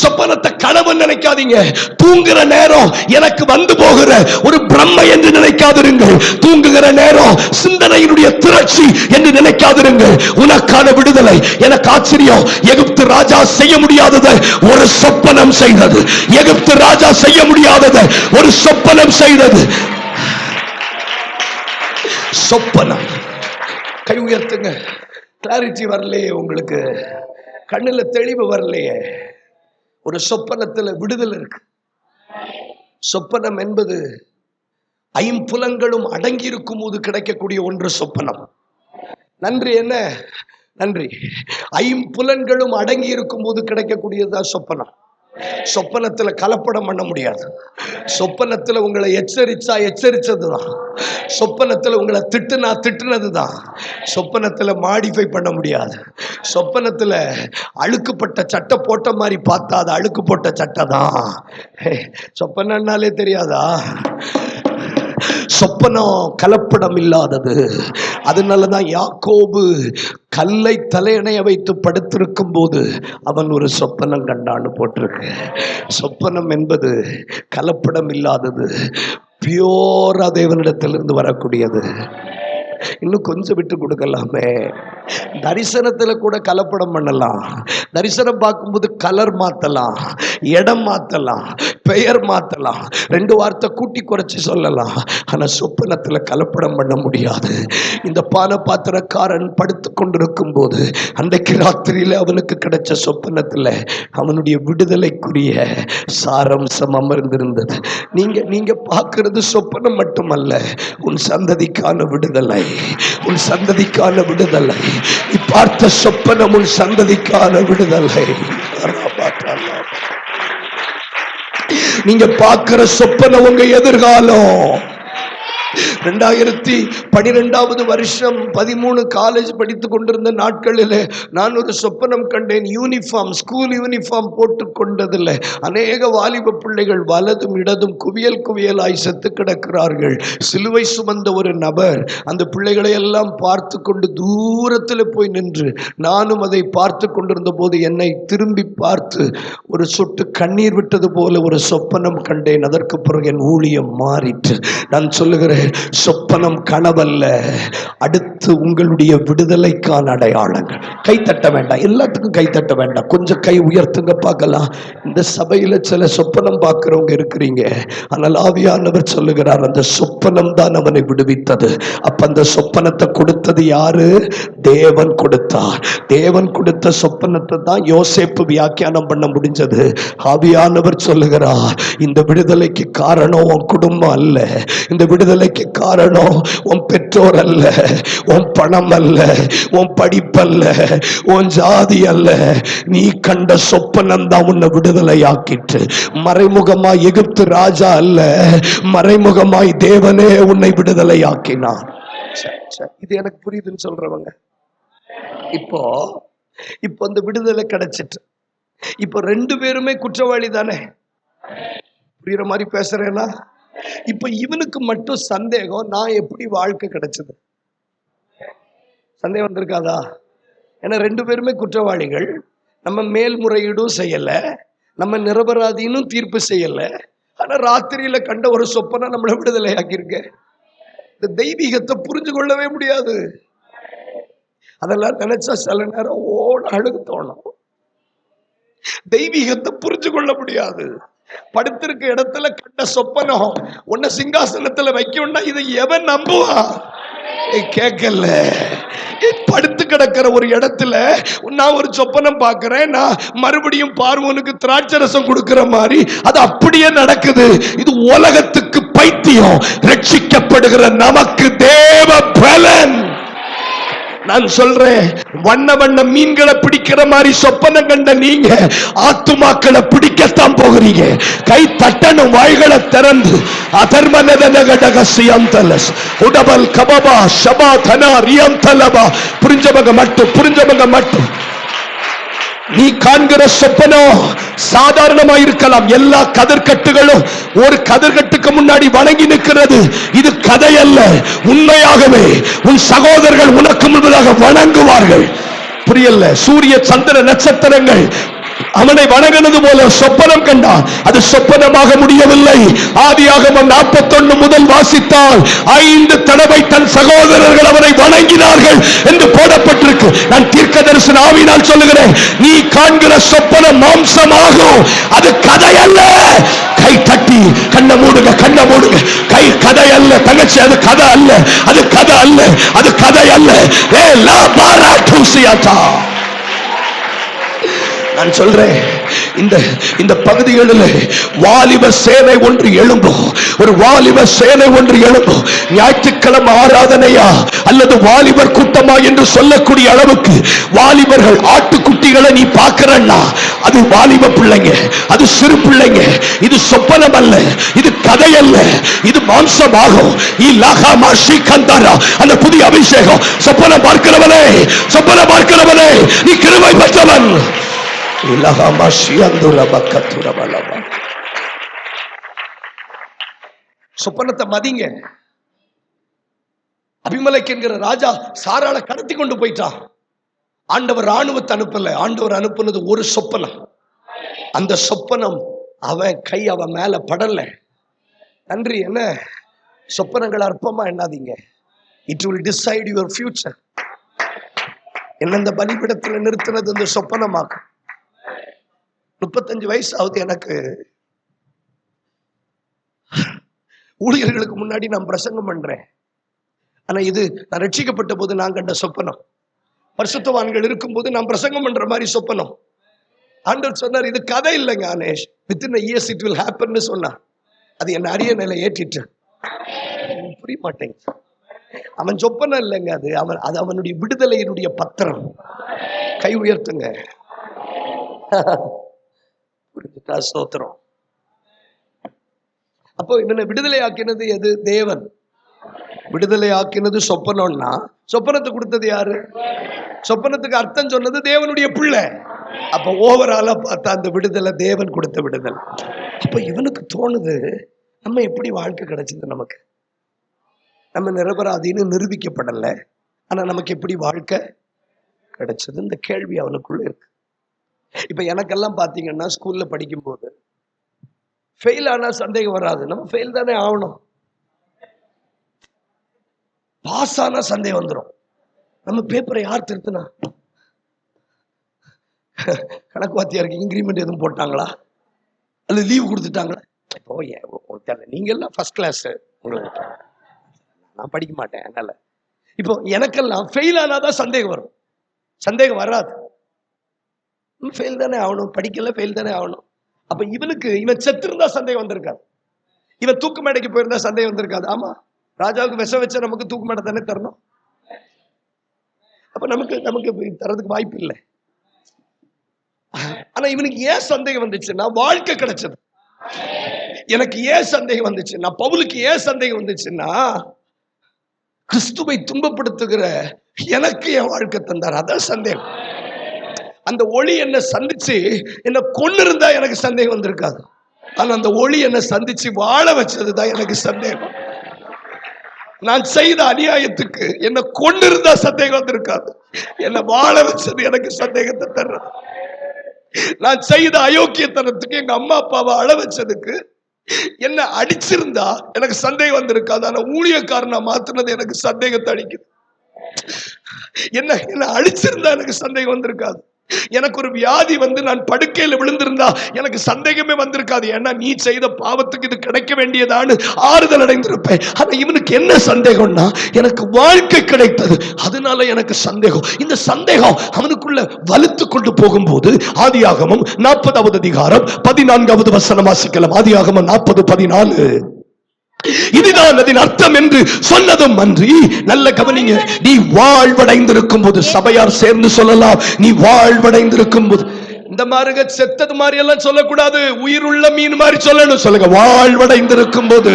சொப்பனத்தை கனவு நினைக்காதீங்க. தூங்குற நேரம் எனக்கு வந்து போகிற ஒரு பிரம்மை என்று நினைக்காதிருங்கள். தூங்குகிற நேரம் சிந்தனையினுடைய திரட்சி என்று நினைக்காதிருங்கள். உனக்கான விடுதலை. எனக்கு ஆச்சரியம், எகிப்து ராஜா செய்ய முடியாததை ஒரு சொப்பனம் செய்தது. எகிப்து ராஜா செய்ய முடியாததை ஒரு சொப்பனம் செய்தது. சொப்பனம். கை உயர்த்துங்க. கிளாரிட்டி வரலையே உங்களுக்கு, கண்ணுல தெளிவு வரலையே. ஒரு சொப்பனத்துல விடுதலை இருக்கு. சொப்பனம் என்பது ஐம்புலங்களும் அடங்கி இருக்கும் போது கிடைக்கக்கூடிய ஒன்று சொப்பனம். நன்றி, என்ன நன்றி? ஐம்புலன்களும் அடங்கி இருக்கும் போது கிடைக்கக்கூடியதுதான் சொப்பனம். சொப்பனத்துல கலப்படம் பண்ண முடியாது. சொப்பனத்துல உங்களை எச்சரிச்சா எச்சரிச்சதுதான். சொப்பனத்துல உங்களை திட்டுனா திட்டுனதுதான். சொப்பனத்துல மாடிஃபை பண்ண முடியாது. சொப்பனத்துல அழுக்குப்பட்ட சட்டை போட்ட மாதிரி பார்த்தா அது அழுக்கு போட்ட சட்டை தான். சொப்பனம்னாலே தெரியாதா? சொப்பனம் கலப்படம் இல்லாதது. அதனாலதான் யாக்கோபு கல்லை தலையணைய வைத்து படுத்திருக்கும் போது அவன் ஒரு சொப்பனம் கண்டான்னு போட்டிருக்கு. சொப்பனம் என்பது கலப்படம் இல்லாதது, பியோரா தேவனிடத்திலிருந்து வரக்கூடியது. இன்னும் கொஞ்சம் விட்டு கொடுக்கலாமே. தரிசனத்துல கூட கலப்படம் பண்ணலாம். தரிசனம் பார்க்கும்போது கலர் மாத்தலாம், இடம் மாத்தலாம், பெயர் மாத்தலாம், 2 வார்த்தை கூட்டி குறைச்சி சொல்லலாம். ஆனா சொப்பனத்துல கலப்படம் பண்ண முடியாது. இந்த பான பாத்திரக்காரன் படுத்து கொண்டிருக்கும் போது அன்றைக்கு ராத்திரியில அவனுக்கு கிடைச்ச சொப்பனத்துல அவனுடைய விடுதலைக்குரிய சாரம்சம் அமர்ந்திருந்தது. நீங்க பார்க்கிறது சொப்பனம் மட்டுமல்ல, உன் சந்ததிக்கான விடுதலை, உன் சந்ததிக்கான விடுதலை. நீ பார்த்த சொப்பனம் உன் சந்ததிக்கான விடுதலை. நீங்க பார்க்கிற சொப்பனம் உங்க எதிர்காலம். 2012 வருஷம் 13 காலேஜ் படித்து கொண்டிருந்த நாட்களில் நான் ஒரு சொப்பனம் கண்டேன். யூனிஃபார்ம், ஸ்கூல் யூனிஃபார்ம் போட்டு கொண்டதில்லை அநேக வாலிப பிள்ளைகள் வலதும் இடதும் குவியல் குவியலாய் செத்து கிடக்கிறார்கள். சிலுவை சுமந்த ஒரு நபர் அந்த பிள்ளைகளை எல்லாம் பார்த்து கொண்டு தூரத்தில் போய் நின்று, நானும் அதை பார்த்து கொண்டிருந்த போது என்னை திரும்பி பார்த்து ஒரு சொட்டு கண்ணீர் விட்டது போல ஒரு சொப்பனம் கண்டேன். அதற்கு பிறகு என் ஊழியம் மாறிற்று. நான் சொல்லுகிறேன், சொப்பனம் கனவல்ல, அடுத்து உங்களுடைய விடுதலைக்கான அடையாளங்கள். கை தட்ட வேண்டாம், எல்லாத்துக்கும் கை தட்ட வேண்டாம், கொஞ்சம் கை உயர்த்துங்க பார்க்கலாம். இந்த சபையில சில சொப்பனம் பார்க்கிறவங்க இருக்கிறீங்க. ஆனால் ஆவியானவர் சொல்லுகிறார், அந்த சொப்பனம் தான் அவனை விடுவித்தது. அப்ப அந்த சொப்பனத்தை கொடுத்தது யாரு? தேவன் கொடுத்தார். தேவன் கொடுத்த சொப்பனத்தை தான் யோசேப்பு வியாக்கியானம் பண்ண முடிஞ்சது. ஆவியானவர் சொல்லுகிறார், இந்த விடுதலைக்கு காரணம் உன் குடும்பம் அல்ல, இந்த விடுதலைக்கு காரணம் உன் பெற்றோர் அல்ல, உன் பணம் அல்ல, உன் படிப்பல்ல, உன் ஜாதி அல்ல. நீ கண்ட சொப்பனம் தான் உன்னை விடுதலையாக்கிட்டு. மறைமுகமாய் எகிப்து ராஜா அல்ல, மறைமுகமாய் தேவனே உன்னை விடுதலையாக்கினார். இது எனக்கு புரியுதுன்னு சொல்றவங்க, இப்போ அந்த விடுதலை கிடைச்சிட்டு இப்போ 2 பேருமே குற்றவாளி தானே? புரியுற மாதிரி பேசுறேன்னா, இப்ப இவனுக்கு மட்டும் சந்தேகம், நான் எப்படி வாழ்க்கை கிடைச்சது? சந்தேகம் வந்திருக்காதா? ஏன்னா 2 பேருமே குற்றவாளிகள். நம்ம மேல்முறையீடும் செய்யல, நம்ம நிரபராதினும் தீர்ப்பு செய்யல. ஆனா ராத்திரியில கண்ட ஒரு சொப்பனை நம்மளை விடுதலை ஆக்கியிருக்க. இந்த தெய்வீகத்தை புரிஞ்சு கொள்ளவே முடியாது. அதெல்லாம் நினைச்சா சில நேரம் ஓட அழுகு தோணும். தெய்வீகத்தை புரிஞ்சு கொள்ள முடியாது. படுத்திருக்க இடத்துல கண்ட சொப்பனம் உன்னை சிங்காசனத்துல வைக்கணும்னா இதை எவன் நம்புவான்? கேட்கல. படுத்து கிடக்கிற ஒரு இடத்துல நான் ஒரு சொப்பனம் பார்க்கிறேன், நான் மறுபடியும் பார்வோனுக்கு திராட்சரசம் கொடுக்கிற மாதிரி அது அப்படியே நடக்குது. இது உலகத்துக்கு பைத்தியம், ரட்சிக்கப்படுகிற நமக்கு தேவ பலன். நான் சொல்றேன், வண்ண வண்ண மீன்களை பிடிக்கிற மாதிரி சொப்பனம் கண்ட நீங்க ஆத்துமாக்களை பிடிக்கத்தான் போகிறீங்க. கை தட்டணும், வாய்களை திறந்து. உடபல் கபபா ஷபா தனா ரியம் தலபா. புரிஞ்சவங்க மட்டும் நீ காண்கிற சொப்பனம் சாதாரணமா இருக்கலாம். எல்லா கதிர்கட்டுகளும் ஒரு கதிர்கட்டுக்கு முன்னாடி வணங்கி நிற்கிறது. இது கதை அல்ல, உண்மையாகவே உன் சகோதரர்கள் உனக்கு முன்பதாக வணங்குவார்கள். புரியல? சூரிய சந்திர நட்சத்திரங்கள் அவனை வணங்கினது போல சொப்பனம் கண்டான். அது சொப்பனமாக முடியவில்லை. ஆதியாகமம் 41 முதல் வாசித்தால் 5 தடவை தன் சகோதரர்கள் அவனை வணங்கினார்கள் என்று போடப்பட்டிருக்கு. நான் தீர்க்கதரிசன ஆவியினால் சொல்லுகிறேன், நீ காண்கிற சொப்பனம் மாம்சமாகும், அது கதை அல்ல. கை தட்டி கண்ண மூடுங்க. கை கதை அல்ல, அல்ல தங்கச்சி, அது கதை அல்ல, அது கதை அல்ல, அது கதை அல்ல. ஏ லா பாரா தூசியாச்சா. நான் சொல்றேன், இந்த இந்த பகுதிகளில் வாலிப சேனை ஒன்று எழும்பும். ஒரு வாலிப சேனை ஒன்று எழும்பும். ஞாயிற்றுக்கிழமை ஆராதனையா அல்லது வாலிபர் கூட்டமா என்று சொல்லக்கூடிய அளவுக்கு வாலிபர்கள் ஆட்டுக்குட்டிகளை நீ பார்க்கிறன்னா அது வாலிப பிள்ளைங்க, அது சிறு பிள்ளைங்க. இது சொப்பனம் அல்ல, இது கதை அல்ல, இது மாம்சமாகும். அந்த புதிய அபிஷேகம். சொப்பனம் பார்க்கிறவனே, சொப்பனம் பார்க்கிறவனே, நீ கிருபை பெற்றவன். சொப்பனத்தை மதிங்க. அபிமெலேக் என்கிற ராஜா சாராளை கடத்தி கொண்டு போயிட்டான். ஆண்டவர் ராணுவத்தை அனுப்பல, ஆண்டவர் அனுப்புனது ஒரு சொப்பனம். அந்த சொப்பனம் அவன் கை அவன் மேல படல. நன்றி. என்ன சொப்பனங்கள் அற்பமா எண்ணாதீங்க. It will decide your future. என்ன இந்த பலிபீடத்தில் நிறுத்தினது இந்த சொப்பனமாகும். 35 வயசு ஆகுது எனக்கு. ஊழியர்களுக்கு முன்னாடி நான் பிரசங்கம் பண்றேன். ஆனா இது நான் ரட்சிக்கப்பட்ட போது நான் கண்ட சொப்பனம். பரிசுத்தவான்கள் இருக்கும் போது நான் பிரசங்கம் பண்ற மாதிரி சொப்பனம். ஆண்டவர் சொன்னார், இது கதை இல்லைங்க ஆனேஷ், within a years it will happen ன்னு சொன்னார். அது என்ன அரிய நிலை ஏற்றிட்டு புரிய மாட்டேங்க. அவன் சொப்பனம் இல்லைங்க, அது அவனுடைய விடுதலையினுடைய பத்திரம். கை உயர்த்துங்க. புரிஞ்சுட்டா? ஸ்தோத்திரம். அப்போ இவனை விடுதலை ஆக்கினது எது? தேவன். விடுதலை ஆக்கினது சொப்பனம்னா சொப்பனத்தை கொடுத்தது யாரு? சொப்பனத்துக்கு அர்த்தம் சொன்னது தேவனுடைய பிள்ளை. அப்ப ஓவராலா பார்த்தா அந்த விடுதலை தேவன் கொடுத்த விடுதலை. அப்ப இவனுக்கு தோணுது, நம்ம எப்படி வாழ்க்கை கிடைச்சது? நமக்கு நம்ம நிரபராதின்னு நிரூபிக்கப்படல, ஆனா நமக்கு எப்படி வாழ்க்கை கிடைச்சது? இந்த கேள்வி அவனுக்குள்ள இருக்கு. இப்ப எனக்கெல்லாம் பாத்தீங்கன்னா ஸ்கூல்ல படிக்கும் போது ஃபெயில் ஆனா சந்தேகம் வராது. நம்ம ஃபெயில் தானே ஆகணும். பாஸ் ஆனா சந்தேகம் வந்துடும். நம்ம பேப்பரை யார் திருத்தினா? கணக்கு வாத்தியாருக்கு இன்கிரிமெண்ட் எதுவும் போட்டாங்களா அல்லது லீவ் கொடுத்துட்டாங்களா? இப்போ நீங்க எல்லாம் ஃபர்ஸ்ட் கிளாஸ், உங்களுக்கு நான் படிக்க மாட்டேன். அதனால இப்போ எனக்கெல்லாம் ஃபெயில் ஆனாதான் சந்தேகம் வரும். சந்தேகம் வராது. ஃபெயில் தானே ஆகணும், படிக்கல ஃபெயில் தானே ஆகணும். அப்ப இவனுக்கு இவன் செத்திருந்தா சந்தேகம் வந்திருக்காது, இவன் தூக்கு மேடைக்கு போயிருந்தா சந்தேகம் வந்திருக்காது. ஆமா, ராஜாவுக்கு விஷம் வச்சா நமக்கு தூக்கு மேடை தானே தரணும். அப்ப நமக்கு தரதுக்கு வாய்ப்பு இல்லை. ஆனா இவனுக்கு ஏன் சந்தேகம் வந்துச்சுன்னா வாழ்க்கை கிடைச்சது. எனக்கு ஏன் சந்தேகம் வந்துச்சுன்னா, பவுலுக்கு ஏன் சந்தேகம் வந்துச்சுன்னா, கிறிஸ்துவை துன்பப்படுத்துகிற எனக்கு என் வாழ்க்கை தந்தார், அதான் சந்தேகம். அந்த ஒளி என்ன சந்திச்சு என்ன கொண்டு இருந்தா எனக்கு சந்தேகம் வந்திருக்காது. ஆனா அந்த ஒளி என்ன சந்திச்சு வாழ வச்சதுதான் எனக்கு சந்தேகம். நான் செய்த அநியாயத்துக்கு என்ன கொண்டு இருந்தா சந்தேகம் வந்திருக்காது, என்ன வாழ வச்சது எனக்கு சந்தேகத்தை தர்றது. நான் செய்த அயோக்கியத்தனத்துக்கு எங்க அம்மா அப்பாவை அழ வச்சதுக்கு என்ன அடிச்சிருந்தா எனக்கு சந்தேகம் வந்திருக்காது. ஆனா ஊழியக்காரனா மாத்தினது எனக்கு சந்தேகத்தை அடிக்குது. என்ன அடிச்சிருந்தா எனக்கு சந்தேகம் வந்திருக்காது. எனக்கு ஒரு வியாதி வந்து நான் படுக்கையில விழுந்திருந்தா எனக்கு சந்தேகமே வந்திருக்காது. ஏன்னா நீ செய்த பாவத்துக்கு இது கிடைக்க வேண்டியதான்னு ஆறுதல் அடைந்திருப்பேன். ஆனா இவனுக்கு என்ன சந்தேகம்னா, எனக்கு வாழ்க்கை கிடைத்தது, அதனால எனக்கு சந்தேகம். இந்த சந்தேகம் அவனுக்குள்ள வலுத்து கொண்டு போகும்போது ஆதியாகமம் 40வது அதிகாரம் 14வது வசனம் வாசிக்கலாம். ஆதியாகமம் 40:14. இதுதான் அதன் அர்த்தம் என்று சொன்னதும் அன்றி, நல்ல கவனிங்க, நீ வாழ்வடைந்திருக்கும் போது, சபையார் சேர்ந்து சொல்லலாம், நீ வாழ்வடைந்திருக்கும் போது. இந்த மாதிரி செத்தது மாதிரி எல்லாம் சொல்லக்கூடாது, உயிருள்ள மீன் மாதிரி சொல்லணும். சொல்லுங்க, வாழ்வடைந்திருக்கும் போது,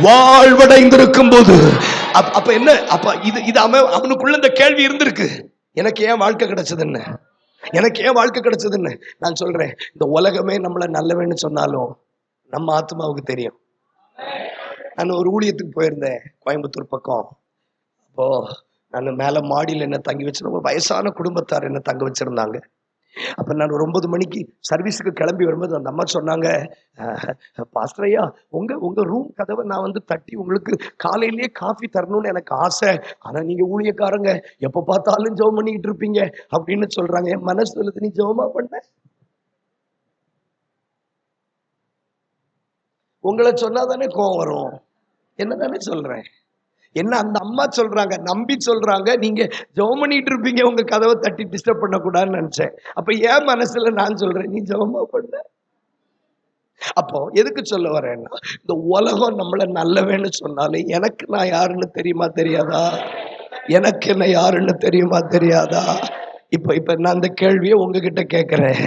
வாழ்வடைந்திருக்கும் போது. அப்ப என்ன? அப்ப இது அவனுக்குள்ள இந்த கேள்வி இருந்திருக்கு, எனக்கு ஏன் வாழ்க்கை கிடைச்சதுன்னு, எனக்கு ஏன் வாழ்க்கை கிடைச்சதுன்னு. நான் சொல்றேன், இந்த உலகமே நம்மள நல்லவேன்னு சொன்னாலும் நம்ம ஆத்மாவுக்கு தெரியும். நான் ஒரு ஊழியத்துக்கு போயிருந்தேன் கோயம்புத்தூர் பக்கம். அப்போ நான் மேல மாடியில் என்ன தங்கி வச்சிருந்தேன். வயசான குடும்பத்தார் என்ன தங்க வச்சிருந்தாங்க. அப்ப நான் ஒரு 9 மணிக்கு சர்வீஸுக்கு கிளம்பி வரும்போது அந்த அம்மா சொன்னாங்க, பாஸ்டர் ஐயா, உங்க ரூம் கதவை நான் வந்து தட்டி உங்களுக்கு காலையிலேயே காஃபி தரணும்னு எனக்கு ஆசை, ஆனா நீங்க ஊழியக்காரங்க எப்ப பார்த்தாலும் ஜெபம் பண்ணிக்கிட்டு இருப்பீங்க அப்படின்னு சொல்றாங்க. என் மனசு சொல்லுது, நீ ஜெபமா பண்ண? உங்களை சொன்னாதானே கோவம் வரும். என்னதானே சொல்றேன். என்ன அந்த அம்மா சொல்றாங்க, நம்பி சொல்றாங்க. நீங்க ஜெபம் பண்ணிட்டு இருப்பீங்க, உங்க கதவை தட்டி டிஸ்டர்ப் பண்ணக்கூடாதுன்னு நினைச்சேன். அப்ப என் மனசுல நான் சொல்றேன், நீ ஜெபமா பண்ண. அப்போ எதுக்கு சொல்ல வரேன்னா, இந்த உலகம் நம்மள நல்லவேன்னு சொன்னாலே எனக்கு நான் யாருன்னு தெரியுமா தெரியாதா? எனக்கு என்ன யாருன்னு தெரியுமா தெரியாதா? இப்ப நான் அந்த கேள்வியை உங்ககிட்ட கேட்கிறேன்.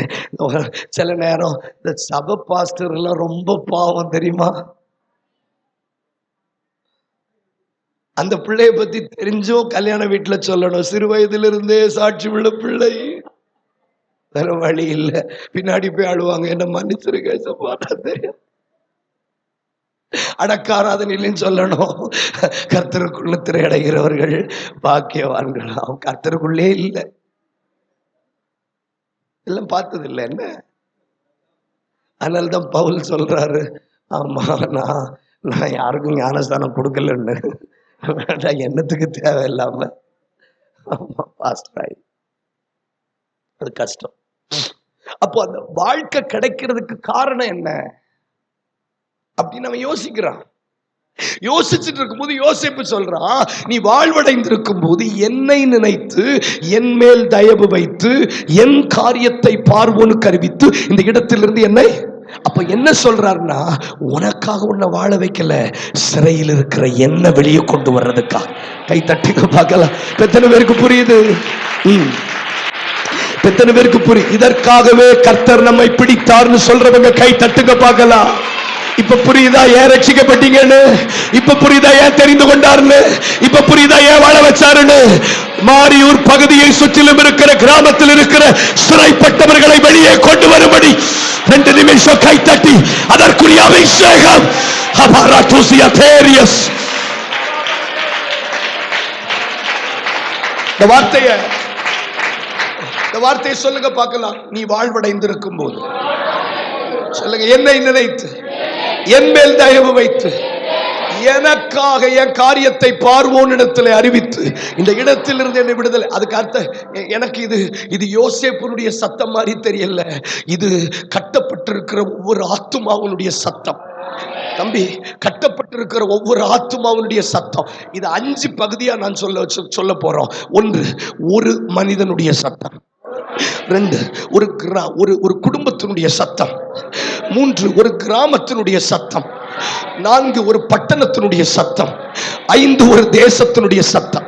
சில நேரம் இந்த சபை பாஸ்டர் எல்லாம் ரொம்ப பாவம் தெரியுமா? அந்த பிள்ளைய பத்தி தெரிஞ்சோ கல்யாண வீட்டுல சொல்லணும். சிறு வயதிலிருந்தே சாட்சி உள்ள பிள்ளை, வேற வழி இல்லை. பின்னாடி போய் அழுவாங்க, என்ன மன்னிச்சிருக்க சப்பா, தெரியும். அடக்காராதனிலும் சொல்லணும், கர்த்தருக்குள்ள திரையடைகிறவர்கள் பாக்கியவான்களாம். கர்த்தருக்குள்ளே இல்லை, எல்லாம் பார்த்தது இல்லை என்ன. அதனால்தான் பவுல் சொல்றாரு, ஆமா நான் யாருக்கும் ஞானஸ்தானம் கொடுக்கலன்னு. என்னத்துக்கு தேவையில்லாம அது கஷ்டம். அப்போ அந்த வாழ்க்கை கிடைக்கிறதுக்கு காரணம் என்ன அப்படின்னு நம்ம யோசிக்கிறான். யோசிச்சுட்டு இருக்கும் போது யோசிப்பு சொல்றான், நீ வாழ்வடைந்திருக்கும் போது என்னை நினைத்து என் மேல் தயவு வைத்து என் காரியத்தை பார்வோனுக்கு அறிவித்து இந்த இடத்திலிருந்து என்னை. அப்ப என்ன சொல்றாருன்னா, உனக்காக உன்னை வாழ வைக்கல, சிறையில் இருக்கிற என்ன வெளியே கொண்டு வர்றதுக்கா. கை தட்டுங்க பார்க்கலாம். எத்தனை பேருக்கு புரியுது? எத்தனை பேருக்கு புரியுது? இதற்காகவே கர்த்தர் நம்மை பிடித்தார்னு சொல்றவங்க கை தட்டுங்க பார்க்கலாம். இப்ப புரியுதா ஏன் ரட்சிக்கப்பட்டீங்கன்னு? இப்ப புரியுதா ஏன் தெரிந்து கொண்டாருன்னு? இப்ப புரியுதா ஏன் வாழ வச்சாருன்னு? மாரியூர் பகுதியை சுற்றிலும் இருக்கிற கிராமத்தில் இருக்கிற சிறைப்பட்டவர்களை வெளியே கொண்டு வரும்படி 2 நிமிஷம் கை தட்டி அதற்குரிய அபிஷேகம். இந்த வார்த்தையை சொல்லுங்க பார்க்கலாம். நீ வாழ்வடைந்திருக்கும் போது சொல்லுங்க, என்னை நினைத்து என் மேல் தயவு வைத்து எனக்காக என் காரியத்தை பார்வோனிடத்தில் அறிவித்து இந்த இடத்திலிருந்து என்னை விடுதலை. அதுக்கு அர்த்தம், எனக்கு இது யோசேப்புனுடைய சத்தம் மாதிரி தெரியல, இது கட்டப்பட்டிருக்கிற ஒவ்வொரு ஆத்துமாவுடைய சத்தம். தம்பி, கட்டப்பட்டிருக்கிற ஒவ்வொரு ஆத்துமாவுடைய சத்தம். இது 5 பகுதியா நான் சொல்ல போறோம். 1, ஒரு மனிதனுடைய சத்தம். 2, ஒரு குடும்பத்தினுடைய சத்தம். 3, ஒரு கிராமத்தினுடைய சத்தம். 4, ஒரு பட்டணத்தினுடைய சத்தம். 5, ஒரு தேசத்தினுடைய சத்தம்.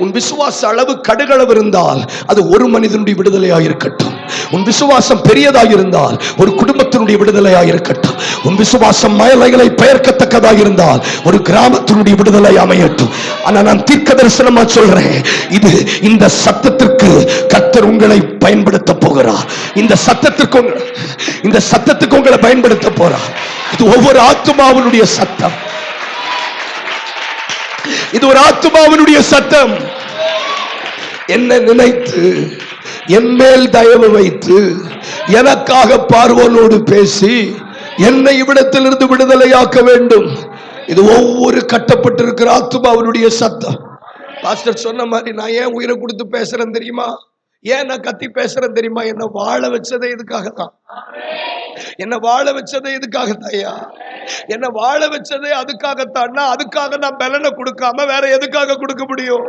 உன் விசுவாச அளவு கடுகளவு இருந்தால் அது ஒரு மனிதனுடைய விடுதலையாக இருக்கட்டும். உன் விசுவாசம் பெரியதாக இருந்தால் ஒரு குடும்பத்தினுடைய விடுதலையாக இருக்கட்டும். உன் விசுவாசம் மலைகளை பெயர்க்கத்தக்கதாக இருந்தால் ஒரு கிராமத்தினுடைய விடுதலை அமையட்டும். ஆனா நான் தீர்க்க தரிசனமா சொல்றேன், இந்த சத்தத்திற்கு கர்த்தர் உங்களை பயன்படுத்த போகிறார். இந்த சத்தத்துக்கு உங்களை பயன்படுத்த போறார். இது ஒவ்வொரு ஆத்துமாவினுடைய சத்தம். இது ஒரு ஆத்துமாவினுடைய சத்தம். என்ன நினைத்து என் மேல் தயவு வைத்து எனக்காக பார்வோனோடு பேசி என்னை இவ்விடத்திலிருந்து விடுதலையாக்க வேண்டும். இது ஒவ்வொரு கட்டப்பட்டிருக்கிற ஆத்துமாவினுடைய சத்தம். பாஸ்டர் சொன்ன மாதிரி நான் ஏன் உயிரை கொடுத்து பேசுறேன் தெரியுமா? ஏன் நான் கத்தி பேசுறேன் தெரியுமா? என்ன வாழ வச்சதே இதுக்காகத்தான். என்ன வாழ வச்சதே இதுக்காகத்தாயா? என்ன வாழ வச்சதே அதுக்காகத்தான். அதுக்காக நான் பலனை கொடுக்காம வேற எதுக்காக கொடுக்க முடியும்?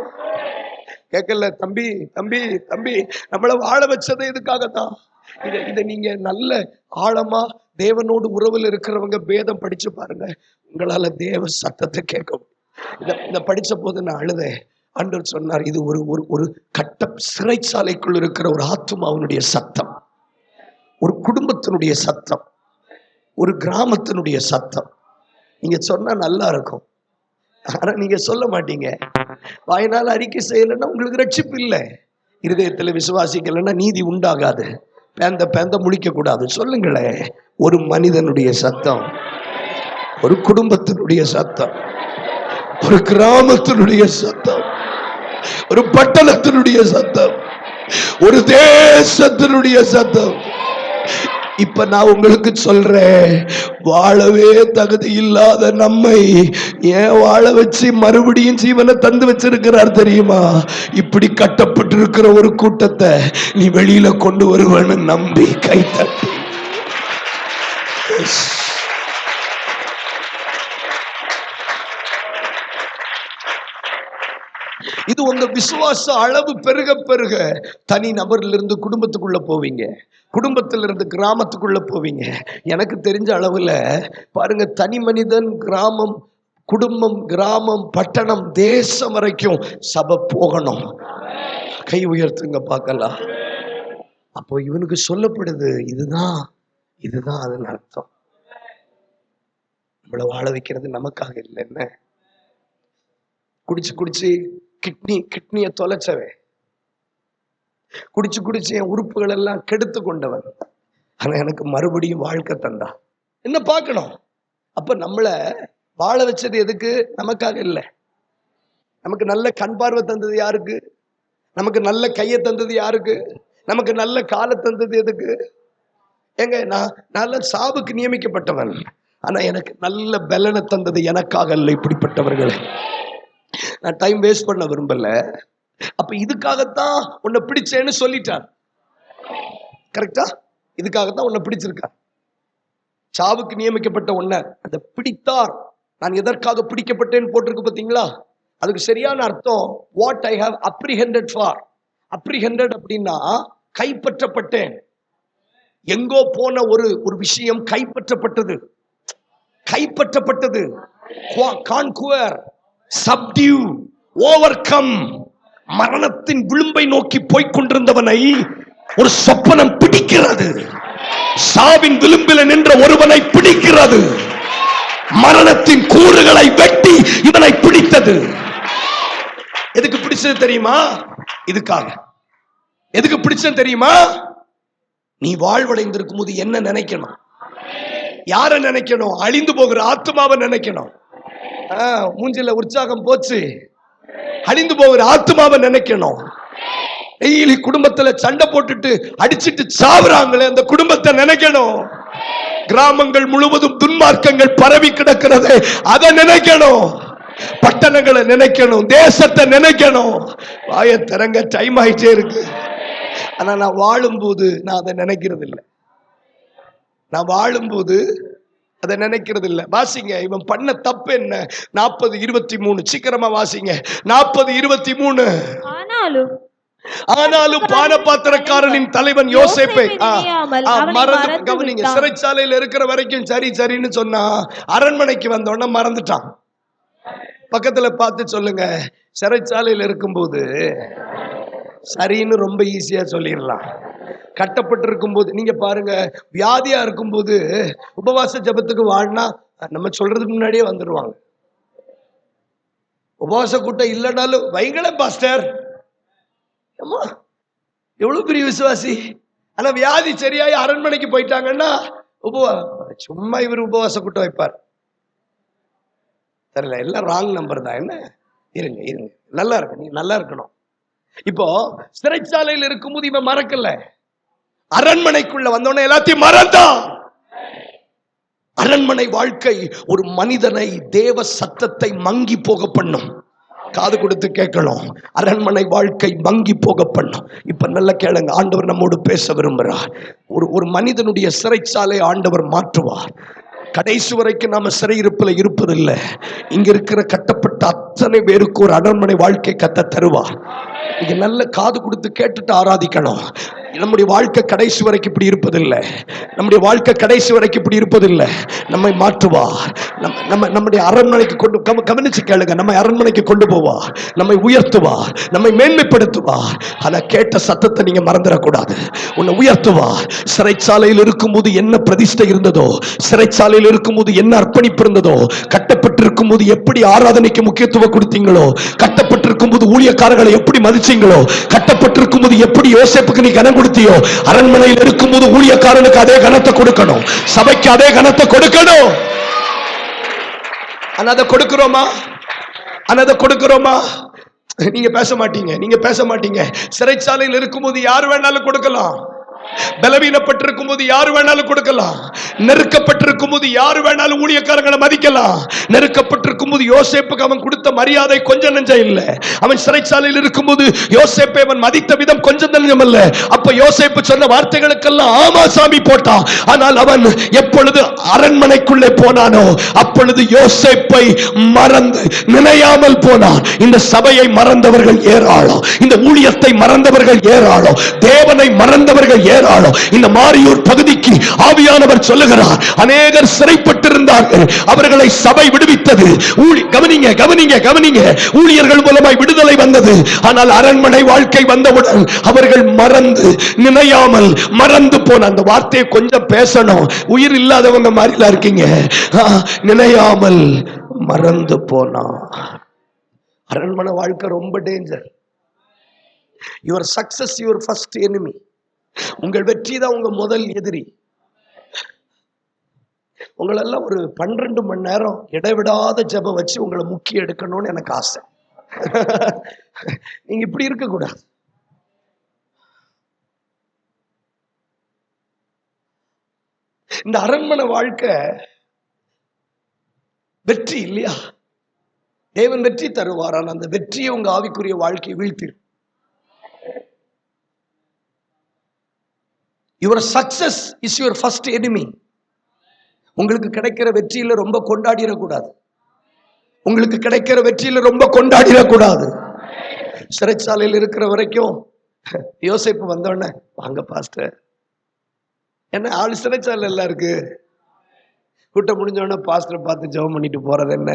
கேட்கல தம்பி, தம்பி, தம்பி, நம்மள வாழ வச்சதே இதுக்காகத்தான். இதை நீங்க நல்ல ஆழமா தேவனோடு உறவில் இருக்கிறவங்க வேதம் படிச்சு பாருங்க, உங்களால தேவ சத்தத்தை கேட்க முடியும். இதை படிச்ச போது நான் அழுதேன். ஆண்டவர் சொன்னார், இது ஒரு கட்ட சிறைச்சாலைக்குள் இருக்கிற ஒரு ஆத்துமாவினுடைய சத்தம், ஒரு குடும்பத்தினுடைய சத்தம், ஒரு கிராமத்தினுடைய சத்தம். நீங்க சொன்னா நல்லா இருக்கும், ஆனா நீங்க சொல்ல மாட்டீங்க. வாயினால் அறிக்கை செய்யலைன்னா உங்களுக்கு ரட்சிப்பு இல்லை. இருதயத்தில் விசுவாசிக்கலைன்னா நீதி உண்டாகாது. பேந்த முழிக்க கூடாது. சொல்லுங்களேன், ஒரு மனிதனுடைய சத்தம், ஒரு குடும்பத்தினுடைய சத்தம், ஒரு கிராமத்தினுடைய சத்தம், ஒரு பட்டணத்தினுடைய சத்தம், ஒரு தேசத்தினுடைய சத்தம். இப்ப நான் உங்களுக்கு சொல்றேன், வாழவே தகுதி இல்லாத நம்மை ஏன் வாழ வச்சு மறுபடியும் ஜீவனை தந்து வச்சிருக்கிறார் தெரியுமா? இப்படி கட்டப்பட்டிருக்கிற ஒரு கூட்டத்தை நீ வெளியில கொண்டு வருவன்னு நம்பி கைத்தட்டி. உங்க விசுவாச அளவு பெருக பெருக தனி நபரிலிருந்து குடும்பத்துக்குள்ள போவீங்க, குடும்பத்திலிருந்து கிராமத்துக்குள்ள போவீங்க. எனக்கு தெரிஞ்ச அளவுல பாருங்க, தனி மனிதன், கிராமம், குடும்பம், கிராமம், பட்டணம், தேசம் வரைக்கும் சபை போகணும். கை உயர்த்துங்க பார்க்கலாம். அப்போ இவனுக்கு சொல்லப்படுது, இதுதான் அதன் அர்த்தம். நம்மளை வாழ வைக்கிறது நமக்காக இல்லை. என்ன குடிச்சு குடிச்சு கிட்னிய தொலைச்சவன், குடிச்சு குடிச்சு என் உறுப்புகள் எல்லாம் கெடுத்து கொண்டவன், ஆனா எனக்கு மறுபடியும் வாழ்க்கை தந்தா. என்ன பார்க்கணும்? அப்ப நம்மளை வாழ வச்சது எதுக்கு? நமக்காக இல்லை. நமக்கு நல்ல கண் பார்வை தந்தது யாருக்கு? நமக்கு நல்ல கையை தந்தது யாருக்கு? நமக்கு நல்ல காலை தந்தது எதுக்கு? ஏங்க, நான் நல்ல சாவுக்கு நியமிக்கப்பட்டவன், ஆனா எனக்கு நல்ல பலனை தந்தது எனக்காக இல்லை. இப்படிப்பட்டவர்களை நான் டைம் வேஸ்ட் பண்ண விரும்பல. அப்ப இதுக்காகத்தான் உன்னை பிடிச்சேன்னு சொல்லிட்டார். கரெக்டா? இதுக்காகத்தான் உன்னை பிடிச்சிருக்கார். சாவுக்கு நியமிக்கப்பட்ட உன்னை அதை பிடித்தார். நான் எதற்காக பிடிக்கப்பட்டேன்னு போட்டிருக்கு பாத்தீங்களா? அதுக்கு சரியான அர்த்தம் வாட் ஐ ஹவ் அப்ரிஹெண்டட் ஃபார். அப்ரிஹெண்டட் அப்படின்னா கைப்பற்றப்பட்டேன். எங்கோ போன ஒரு விஷயம் கைப்பற்றப்பட்டது. Conquer, சப்டியூ, overcome. மரணத்தின் விளிம்பை நோக்கி போய்கொண்டிருந்தவனை ஒரு சொப்பனம் பிடிக்கிறது. சாவின் விளிம்பில் நின்ற ஒருவனை பிடிக்கிறது. மரணத்தின் கூறுகளை வெட்டி இவனை பிடித்தது. எதுக்கு பிடிச்சது தெரியுமா? இதுக்காக. எதுக்கு பிடிச்சது தெரியுமா? நீ வாழ்வடைந்திருக்கும் போது என்ன நினைக்கணும்? யார நினைக்கணும்? அழிந்து போகிற ஆத்மாவை நினைக்கணும். மூஞ்சில உற்சாகம் போச்சு, அழிந்து போகிற ஆத்மாவை நினைக்கணும். டெய்லி குடும்பத்துல சண்டை போட்டுட்டு அடிச்சிட்டு சாவுறாங்களே, அந்த குடும்பத்தை நினைக்கணும். கிராமங்கள் முழுவதும் துன்மார்க்கங்கள் பரவி கிடக்கிறது, அதை நினைக்கணும். பட்டணங்களை நினைக்கணும், தேசத்தை நினைக்கணும். வாயை திறங்க, டைம் ஆயிட்டே இருக்கு. ஆனா நான் வாழும்போது நான் அதை நினைக்கிறது இல்லை. நான் வாழும்போது அதை நினைக்கிறது இல்லை. வாசிங்க, இவன் பண்ண தப்பு என்ன? 40:23 சீக்கிரமா வாசிங்க. 40:23. ஆனாலும் பானபாத்திரக்காரனின் தலைவன் யோசேப்பை மறந்து, கவனிங்க, சிறைச்சாலையில் இருக்கிற வரைக்கும் சரின்னு சொன்னா, அரண்மனைக்கு வந்தோன்னா மறந்துட்டான். பக்கத்துல பார்த்து சொல்லுங்க, சிறைச்சாலையில் இருக்கும்போது சரின்னு ரொம்ப ஈஸியா சொல்லிடலாம். கட்டப்பட்டிருக்கும் போது, நீங்க பாருங்க, வியாதியா இருக்கும் போது உபவாச ஜபத்துக்கு வாழ்னா நம்ம சொல்றதுக்கு முன்னாடியே வந்துடுவாங்க. உபவாச கூட்டம் இல்லைனாலும் வைங்களேன் பாஸ்டர், எவ்வளவு பெரிய விசுவாசி. ஆனா வியாதி சரியாயி அரண்மனைக்கு போயிட்டாங்கன்னா சும்மா இவர் உபவாச கூட்டம் வைப்பார். தெரியல, எல்லாம் ராங் நம்பர் தான். என்ன, இருங்க, நல்லா இருக்கு, நீங்க நல்லா இருக்கணும். இப்போ சிறைச்சாலையில் இருக்கும்போது இவன் மறக்கல, அரண்மனைக்குள்ள வந்தோடனே எல்லாத்தையும் மறந்தான். அரண்மனை வாழ்க்கை ஒரு மனிதனை தேவ சத்தத்தை மங்கி போக பண்ணும். காது கொடுத்து கேட்கணும். அரண்மனை வாழ்க்கை மங்கி போக பண்ணும். இப்ப நல்ல கேளுங்க, ஆண்டவர் நம்மோடு பேச விரும்புகிறார். ஒரு மனிதனுடைய சிறைச்சாலை ஆண்டவர் மாற்றுவார். கடைசி வரைக்கும் நாம சிறையிருப்பில் இருப்பதில்லை. இங்க இருக்கிற கட்டப்பட்ட அத்தனை பேருக்கு ஒரு அரண்மனை வாழ்க்கை கத்த தருவார். நீங்க நல்ல காது கொடுத்து கேட்டுட்டு ஆராதிக்கணும். நம்முடைய வாழ்க்கை கடைசி வரைக்கும் இப்படி இருப்பதில்லை. நம்முடைய வாழ்க்கை கடைசி வரைக்கும் இப்படி இருப்பதில்லை. நம்மை மாற்றுவார். நம்முடைய அரண்மனைக்கு கொண்டு, கவனிச்சு கேளுங்க, நம்ம அரண்மனைக்கு கொண்டு போவார், நம்மை உயர்த்துவார், நம்மை மேன்மைப்படுத்துவார். ஆனா கேட்ட சத்தத்தை நீங்க மறந்துடக்கூடாது. உன்னை உயர்த்துவார். சிறைச்சாலையில் இருக்கும்போது என்ன பிரதிஷ்டை இருந்ததோ, சிறைச்சாலையில் இருக்கும்போது என்ன அர்ப்பணிப்பு இருந்ததோ, கட்டப்பட்டிருக்கும் போது எப்படி ஆராதனைக்கு முக்கியத்துவம் கொடுத்தீங்களோ, கட்டப்பட்டிருக்கும் போது ஊழியக்காரர்களை எப்படி மதிச்சீங்களோ, கட்டப்பட்டிருக்கும் போது எப்படி யோசேப்புக்கு நீ கனம் கொடுத்தியோ, அரண்மனையில் இருக்கும்போது ஊழியக்காரனுக்கு அதே கனத்தை கொடுக்கணும், சபைக்கு அதே கனத்தை கொடுக்கணும். அதை கொடுக்கிறோமா? நீங்க பேச மாட்டீங்க. சிறைச்சாலையில் இருக்கும்போது யாரு வேணாலும் கொடுக்கலாம். பலவீனப்பட்டிருக்கும் போது யாரு வேணாலும் கொடுக்கலாம். நெருக்கப்பட்டிருக்கும் போது யாரு வேணாலும் ஊழியக்காரங்களை மதிக்கலாம். நெருக்கப்பட்டிருக்கும் போது யோசேப்புக்கு அவன் கொடுத்த மரியாதை கொஞ்சம் நெஞ்சம் இல்ல. அவன் சிறைச்சாலையில் இருக்கும் போது யோசேப்பை அவன் மதித்த விதம் கொஞ்சம் நெஞ்சம் அல்ல. அப்ப யோசேப்பு சொன்ன வார்த்தைகளுக்கெல்லாம் ஆமா சாமி போட்டான். ஆனால் அவன் எப்பொழுது அரண்மனைக்குள்ளே போனானோ அப்பொழுது யோசேப்பை மறந்து நினையாமல் போனான். இந்த சபையை மறந்தவர்கள் ஏராளம், இந்த ஊழியத்தை மறந்தவர்கள் ஏராளம், தேவனை மறந்தவர்கள் ஏராளம். இந்த மாரியூர் பகுதிக்கு ஆவியானவர் சொல்லுகிறார், அநேகர் சிறைப்பட்டிருந்தார்கள், அவர்களை சபை விடுவித்தது. கவனிங்க கவனிங்க கவனிங்க, ஊழியர்கள் மூலமாய் விடுதலை வந்தது. ஆனால் அரண்மனை வாழ்க்கை வந்தவுடன் அவர்கள் மறந்து நினையாமல் மறந்து போன அந்த வார்த்தையை கொஞ்சம் பேசணும். உயிர் இல்லாதவங்க மாதிரிலாம் இருக்கீங்க. நினையாமல் மறந்து போனா. அரண்மனை வாழ்க்கை ரொம்ப danger. Your success your first enemy. உங்கள் வெற்றி தான் உங்க முதல் எதிரி. உங்களெல்லாம் ஒரு 12 மணி நேரம் இடைவிடாத ஜெபம் வச்சு உங்களை முக்கி எடுக்கணும்னு எனக்கு ஆசை. நீங்க இப்படி இருக்க கூடாது. இந்த அரண்மனை வாழ்க்கை வெற்றி இல்லையா? தேவன் வெற்றி தருவாரான். அந்த வெற்றியை உங்க ஆவிக்குரிய வாழ்க்கையை வீழ்த்திடும். Your success is your first enemy. உங்களுக்கு கிடைக்கிற வெற்றியில ரொம்ப கொண்டாடிடக்கூடாது. உங்களுக்கு கிடைக்கிற வெற்றியில ரொம்ப கொண்டாடிடக்கூடாது. சிறைச்சாலையில் இருக்கிற வரைக்கும் யோசேப்பு வந்தோடனே வாங்க பாஸ்டர், என்ன ஆளு சிறைச்சாலை எல்லாம் இருக்கு. கூட்டம் முடிஞ்சோடனே பாஸ்டரை பார்த்து ஜெபம் பண்ணிட்டு போறது என்ன,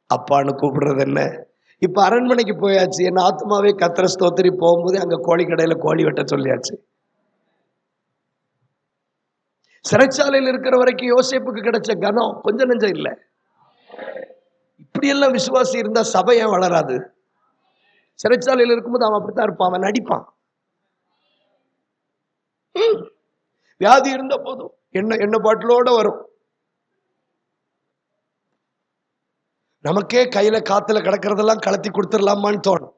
அப்பான்னு கூப்பிடுறது என்ன. இப்ப அரண்மனைக்கு போயாச்சு. என் ஆத்மாவே கத்திர ஸ்தோத்திரி போகும்போது அங்க கோழி கடையில கோழி வெட்ட சொல்லியாச்சு. சிறைச்சாலையில் இருக்கிற வரைக்கும் யோசேப்புக்கு கிடைச்ச கனம் கொஞ்சம் நெஞ்சம் இல்லை. இப்படியெல்லாம் விசுவாசி இருந்தா சபை ஏன் வளராது? சிறைச்சாலையில் இருக்கும்போது அவன் அப்படித்தான் இருப்பான், அவன் நடிப்பான். வியாதி இருந்த போதும் என்ன பாட்டிலோட வரும். நமக்கே கையில காத்துல கிடக்கிறதெல்லாம் கலத்தி கொடுத்துடலாமான்னு தோணும்.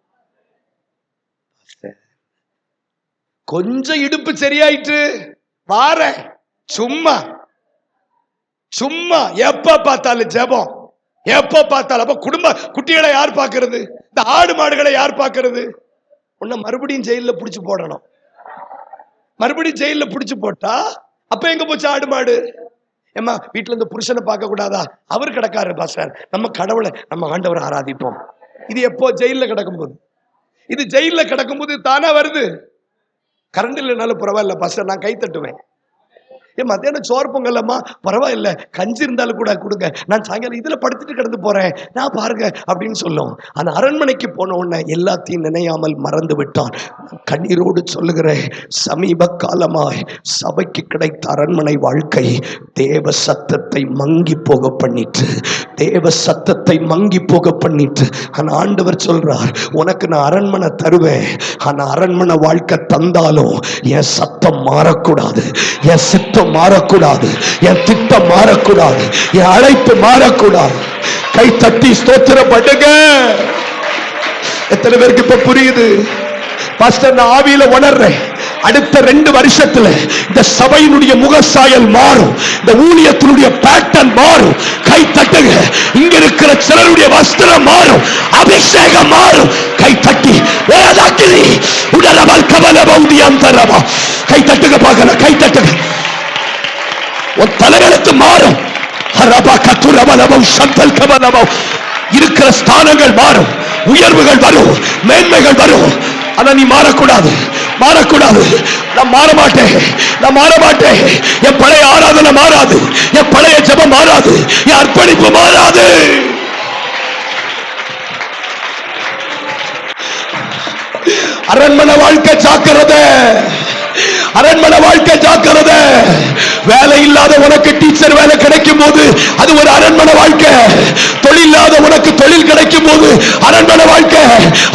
கொஞ்சம் இடுப்பு சரியாயிட்டு வார சும்மா சும்மா எப்ப பார்த்தாலும் ஜெபம், எப்ப பார்த்தாலும். அப்ப குடும்ப குட்டிகளை யார் பார்க்கிறது? இந்த ஆடு மாடுகளை யார் பார்க்கிறது? உன்னை மறுபடியும் ஜெயில புடிச்சு போடணும். மறுபடியும் ஜெயில புடிச்சு போட்டா அப்ப எங்க போச்சு ஆடு மாடு? ஏமா வீட்டுல இருந்து புருஷனை பார்க்க கூடாதா? அவர் கிடக்காரு பாஸ்டர், நம்ம கடவுளை நம்ம ஆண்டவரை ஆராதிப்போம். இது எப்போ? ஜெயில கிடக்கும் போது. இது ஜெயில கிடக்கும் போது தானா வருது. கரண்ட் இல்லைனாலும் பரவாயில்ல பாஸ்டர், நான் கை தட்டுவேன். ஏன் மத்தியானம் சோறு பொங்கலம்மா பரவாயில்ல, கஞ்சி இருந்தாலும் கூட கொடுங்க, நான் சாயங்காலம் இதுல படுத்துட்டு கிடந்து போறேன், நான் பாருங்க அப்படின்னு சொல்லும். ஆனா அரண்மனைக்கு போன உடனே எல்லாத்தையும் நினையாமல் மறந்து விட்டான். கண்ணீரோடு சொல்லுகிறேன், சமீப காலமாய் சபைக்கு கிடைத்த அரண்மனை வாழ்க்கை தேவ சத்தத்தை மங்கி போக பண்ணிட்டு, தேவ சத்தத்தை மங்கி போக பண்ணிட்டு. ஆனா ஆண்டவர் சொல்றார், உனக்கு நான் அரண்மனை தருவேன். ஆனா அரண்மனை வாழ்க்கை தந்தாலும் என் சத்தம் மாறக்கூடாது, என் சித்தம் மாறக்கூடாது, என் திட்டம் மாறக்கூடாது, என் அழைப்பு மாறக்கூடாது. கை தட்டி ஸ்தோத்திரப்படுங்க. எத்தனை பேருக்கு இப்ப புரியுது? பாஸ்டர், நான் ஆவியில உணர்றேன், அடுத்த 2 வருஷத்துல இந்த சபையினுடைய முகசாயல் மாறும், இந்த ஊழியத்தினுடைய பேட்டர்ன் மாறும். கை தட்டுங்க. இங்க இருக்கிற சிலருடைய வஸ்திரம் மாறும், அபிஷேகம் மாறும். கை தட்டி உடலவல் கவலபௌதி அந்தரவா. கை தட்டுங்க பார்க்கல, கை தட்டுங்க. உன் தலையெழுத்து மாறும். இருக்கிற ஸ்தானங்கள் மாறும், உயர்வுகள் வரும், மேன்மைகள் வரும். ஆனா நீ மாறக்கூடாது, மாறக்கூடாது. நான் மாற மாட்டேன், நான் மாற மாட்டேன். என் பழைய ஆராதனை மாறாது, என் பழைய ஜெபம் மாறாது, என் அர்ப்பணிப்பு மாறாது. அரண்மனை வாழ்க்கை ஜாக்கிரதை, அரண்மனை வாழ்க்கை ஜாக்கிரதை. வேலை இல்லாத உனக்கு டீச்சர் வேலை கிடைக்கும் போது அது ஒரு அரண்மனை வாழ்க்கை. தொழில் இல்லாத உனக்கு தொழில் கிடைக்கும் போது அரண்மனை வாழ்க்கை.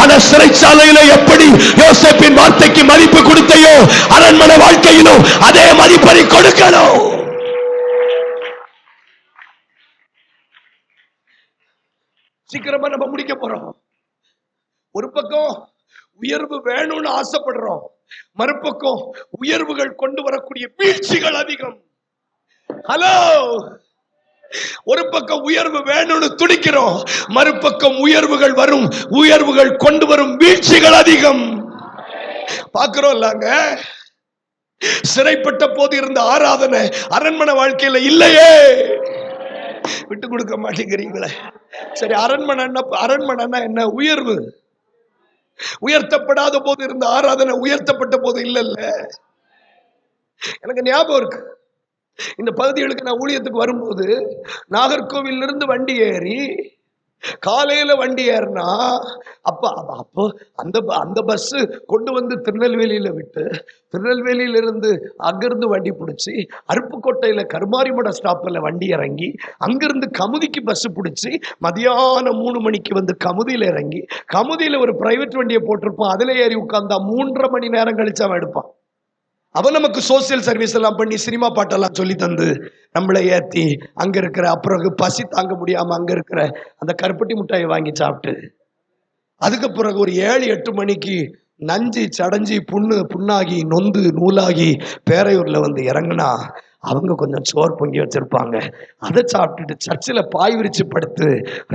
ஆனா சிறைச்சாலையில எப்படி யோசேப்பின் வார்த்தைக்கு மதிப்பு கொடுத்தையோ, அரண்மனை வாழ்க்கையிலும் அதே மதிப்பை கொடுக்கணும். சீக்கிரமா நம்ம முடிக்க போறோம். ஒரு பக்கம் உயர்வு வேணும்னு ஆசைப்படுறோம், மறுபக்கம் உயர்வுகள் கொண்டு வரக்கூடிய வீழ்ச்சிகள் அதிகம். ஹலோ, ஒரு பக்கம் உயர்வு வேணும்னு துடிக்கிறோம், மறுபக்கம் உயர்வுகள் வரும், உயர்வுகள் கொண்டு வரும் வீழ்ச்சிகள் அதிகம். பார்க்கிறோம் இல்லங்க, சிறைப்பட்ட போது இருந்த ஆராதனை அரண்மனை வாழ்க்கையில இல்லையே. விட்டு கொடுக்க மாட்டேங்கிறீங்களே. சரி, அரண்மனைன்னா என்ன? உயர்வு. உயர்த்தப்படாத போது இருந்த ஆராதனை உயர்த்தப்பட்ட போது இல்லல்ல. எனக்கு ஞாபகம் இருக்கு, இந்த பகுதிகளுக்கு நான் ஊழியத்துக்கு வரும்போது நாகர்கோவில் இருந்து வண்டி ஏறி காலையில வண்டி ஏறினா அப்போ அந்த பஸ் கொண்டு வந்து திருநெல்வேலியில விட்டு, திருநெல்வேலியில இருந்து அங்கிருந்து வண்டி பிடிச்சி அருப்புக்கோட்டையில கருமாரிமட ஸ்டாப்ல வண்டி இறங்கி, அங்கிருந்து கமுதிக்கு பஸ் பிடிச்சி மதியானம் 3 மணிக்கு வந்து கமுதியில இறங்கி, கமுதியில ஒரு பிரைவேட் வண்டியை போட்டிருப்பான், அதுல ஏறி உட்கார்ந்தா 3.5 மணி நேரம் கழிச்சு அவன் எடுப்பான். அவன் நமக்கு சோசியல் சர்வீஸ் எல்லாம் பண்ணி சினிமா பாட்டெல்லாம் சொல்லி தந்து நம்மளை ஏத்தி அங்க இருக்கிற, அப்புறம் பசி தாங்க முடியாம அங்க இருக்கிற அந்த கருப்பட்டி மிட்டாயை வாங்கி சாப்பிட்டு, அதுக்கு பிறகு ஒரு 7-8 மணிக்கு நஞ்சு சடைஞ்சி புண்ணாகி நொந்து நூலாகி பேரையூர்ல வந்து இறங்குனா அவங்க கொஞ்சம் சோறு பொங்கி வச்சிருப்பாங்க. அதை சாப்பிட்டுட்டு சர்ச்சில் பாய் விரிச்சு படுத்து